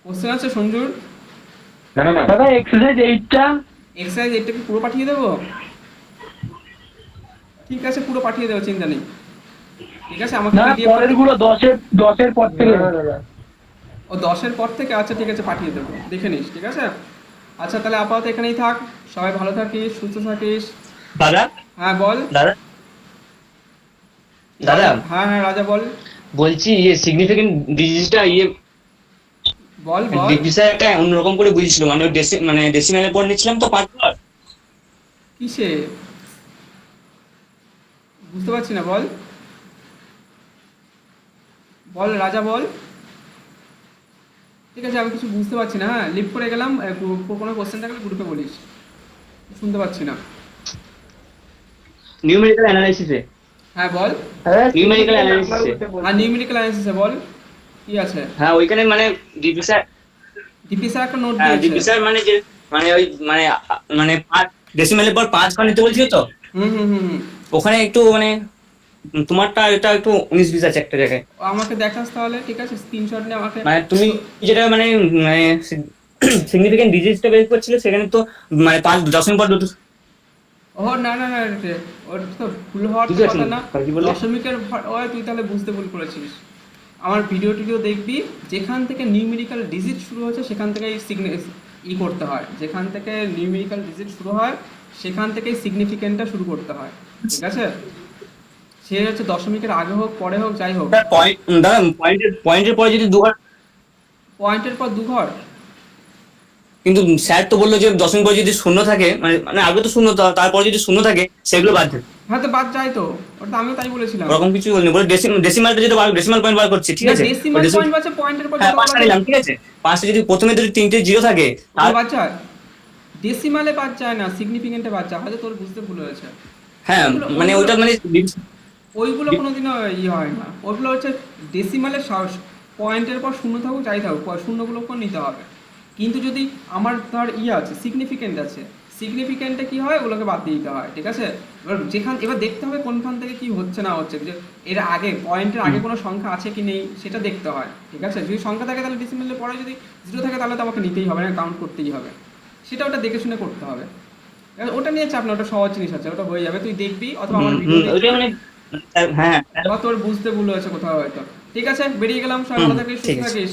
S1: কোশ্চেন আছে সঞ্জুর?
S2: দাদা এক্সারসাইজ 8টা,
S1: এক্সারসাইজ 8টা কি পুরো পাঠিয়ে দেবো? ঠিক আছে পুরো পাঠিয়ে দেবো, চিন্তা নেই, ঠিক আছে। আমাকে
S2: পরের গুলো 10-এর পর থেকে,
S1: ও 10-এর পর থেকে, আচ্ছা ঠিক আছে পাঠিয়ে দেবো, দেখে নিস, ঠিক আছে। আচ্ছা তাহলে আপাতত এখানেই থাক, সবাই ভালো থাকিস, সুস্থ থাকিস,
S4: দাদা
S1: হ্যাঁ বল।
S4: দাদা দাদা
S1: হ্যাঁ হ্যাঁ রাজা বল।
S4: বলছি সিগনিফিকেন্ট ডিজিজটা
S1: বল বল।
S4: স্যার একটা অন্যরকম করে বুঝেছিলাম, আমি মানে ডেসিমেলের পর নিচ্ছিলাম তো 5 বার।
S1: কিসে বুঝতে পারছি না, বল বল রাজা বল। ঠিক আছে, আমি কিছু বুঝতে পারছি না, হ্যাঁ লিভ করে গেলাম। কোনো কোশ্চেন থাকলে গ্রুপে বলিস, শুনতে পাচ্ছি না।
S4: নিউমেরিক্যাল অ্যানালাইসিসে
S1: হ্যাঁ বল।
S4: নিউমেরিক্যাল অ্যানালাইসিসে
S1: আর নিউমেরিক্যাল অ্যানালিসিসে বল কি আছে।
S4: হ্যাঁ ওইখানে মানে ডিপি স্যার,
S1: ডিপি স্যার একটা নোট
S4: ডিপি
S1: দিয়েছে।
S4: স্যার মানে যে মানে ওই মানে 5 ডেসিমেলের পর 5 বার নিতে বলছিল তো,
S1: হুম হুম হুম হুম।
S4: ওখানে একটু মানে তোমারটা এটা একটু 19-20 আছে একটা জায়গায়।
S1: আমাকে দেখাস তাহলে, ঠিক আছে, স্ক্রিনশট নিয়ে আমাকে।
S4: মানে তুমি যেটা মানে সিগনিফিকেন্ট ডিজিজটা বের করছিলে সেখানে তো মানে 5 দশমিক পর দুটো।
S1: ও না না না রে, ওর তো ভুল হওয়ার তো
S4: বুঝতে
S1: কথা
S4: পারছি
S1: না।
S4: না, কি বললে?
S1: দশমিকের তুই তাহলে বুঝতে ভুল করেছিস। আমার ভিডিও টিডিও দেখবি, যেখান থেকে নিউমেরিক্যাল ডিজিট শুরু হচ্ছে সেখান থেকেই করতে হয়। যেখান থেকে নিউমেরিক্যাল ডিজিট শুরু হয় সেখান থেকেই সিগনিফিকেন্টটা শুরু করতে হয়, ঠিক আছে। সে হচ্ছে দশমিকের আগে হোক পরে হোক যাই হোক।
S4: পয়েন্ট দাদা পয়েন্টের পরে যদি 2 ঘর,
S1: পয়েন্টের পর 2 ঘর।
S4: কিন্তু স্যার তো বললো যে দশমিক পরে যদি শূন্য থাকে মানে মানে আগে তো শূন্য, তারপর যদি শূন্য থাকে সেগুলো বাদ দেবে।
S1: হ্যাঁ তো বাদ যায় তো, ওটা তো আমিও তাই বলেছিলাম।
S4: ওরকম কিছু বলিনি, বলে ডেসিমালটা যেটা ডেসিমাল পয়েন্ট বার করছে, ঠিক আছে।
S1: ডেসিমাল পয়েন্ট বাচ্চা পয়েন্টের পর
S4: হ্যাঁ
S1: যত
S4: 5টা নিলাম, ঠিক আছে। 5টা যদি প্রথমে যদি 3টে জিরো থাকে আর
S1: বাদ যায়। ডেসিমালে বাদ যায় না, সিগনিফিকেন্টে বাদ যায়, হয়তো তোর বুঝতে ভুল হয়েছে।
S4: হ্যাঁ মানে ওইটা মানে
S1: ওইগুলো কোনোদিনও হয় না, ওইগুলো হচ্ছে ডেসিমালের পয়েন্টের পর শূন্য থাকুক যাই থাকুক, শূন্যগুলোকেও নিতে হবে। কিন্তু যদি আমার ধর আছে সিগনিফিকেন্ট আছে, সিগনিফিকেন্টে কি হয়, ওগুলোকে বাদ দিয়ে দিতে হয়, ঠিক আছে। এবার দেখতে হবে কোনখান থেকে কি হচ্ছে না হচ্ছে, যে এর আগে পয়েন্টের আগে কোনো সংখ্যা আছে কি নেই সেটা দেখতে হয়, ঠিক আছে। যদি সংখ্যা থাকে তাহলে ডেসিমালের পরে যদি জিরো থাকে তাহলে তো আমাকে নিতেই হবে না, কাউন্ট করতেই হবে। সেটা ওটা দেখে শুনে করতে হবে। এবার ওটা নিয়ে চাপ না, ওটা সহজ জিনিস আছে, ওটা হয়ে যাবে, তুই দেখবি অথবা আমার ভিডিও
S4: ওইটা মানে হ্যাঁ
S1: বা তোর বুঝতে ভুল হয়েছে কোথাও হয়তো। ঠিক আছে, বেরিয়ে গেলাম, সবাই ভালো থাকিস, সুস্থ
S4: ঠিক আছে।
S1: থাকিস।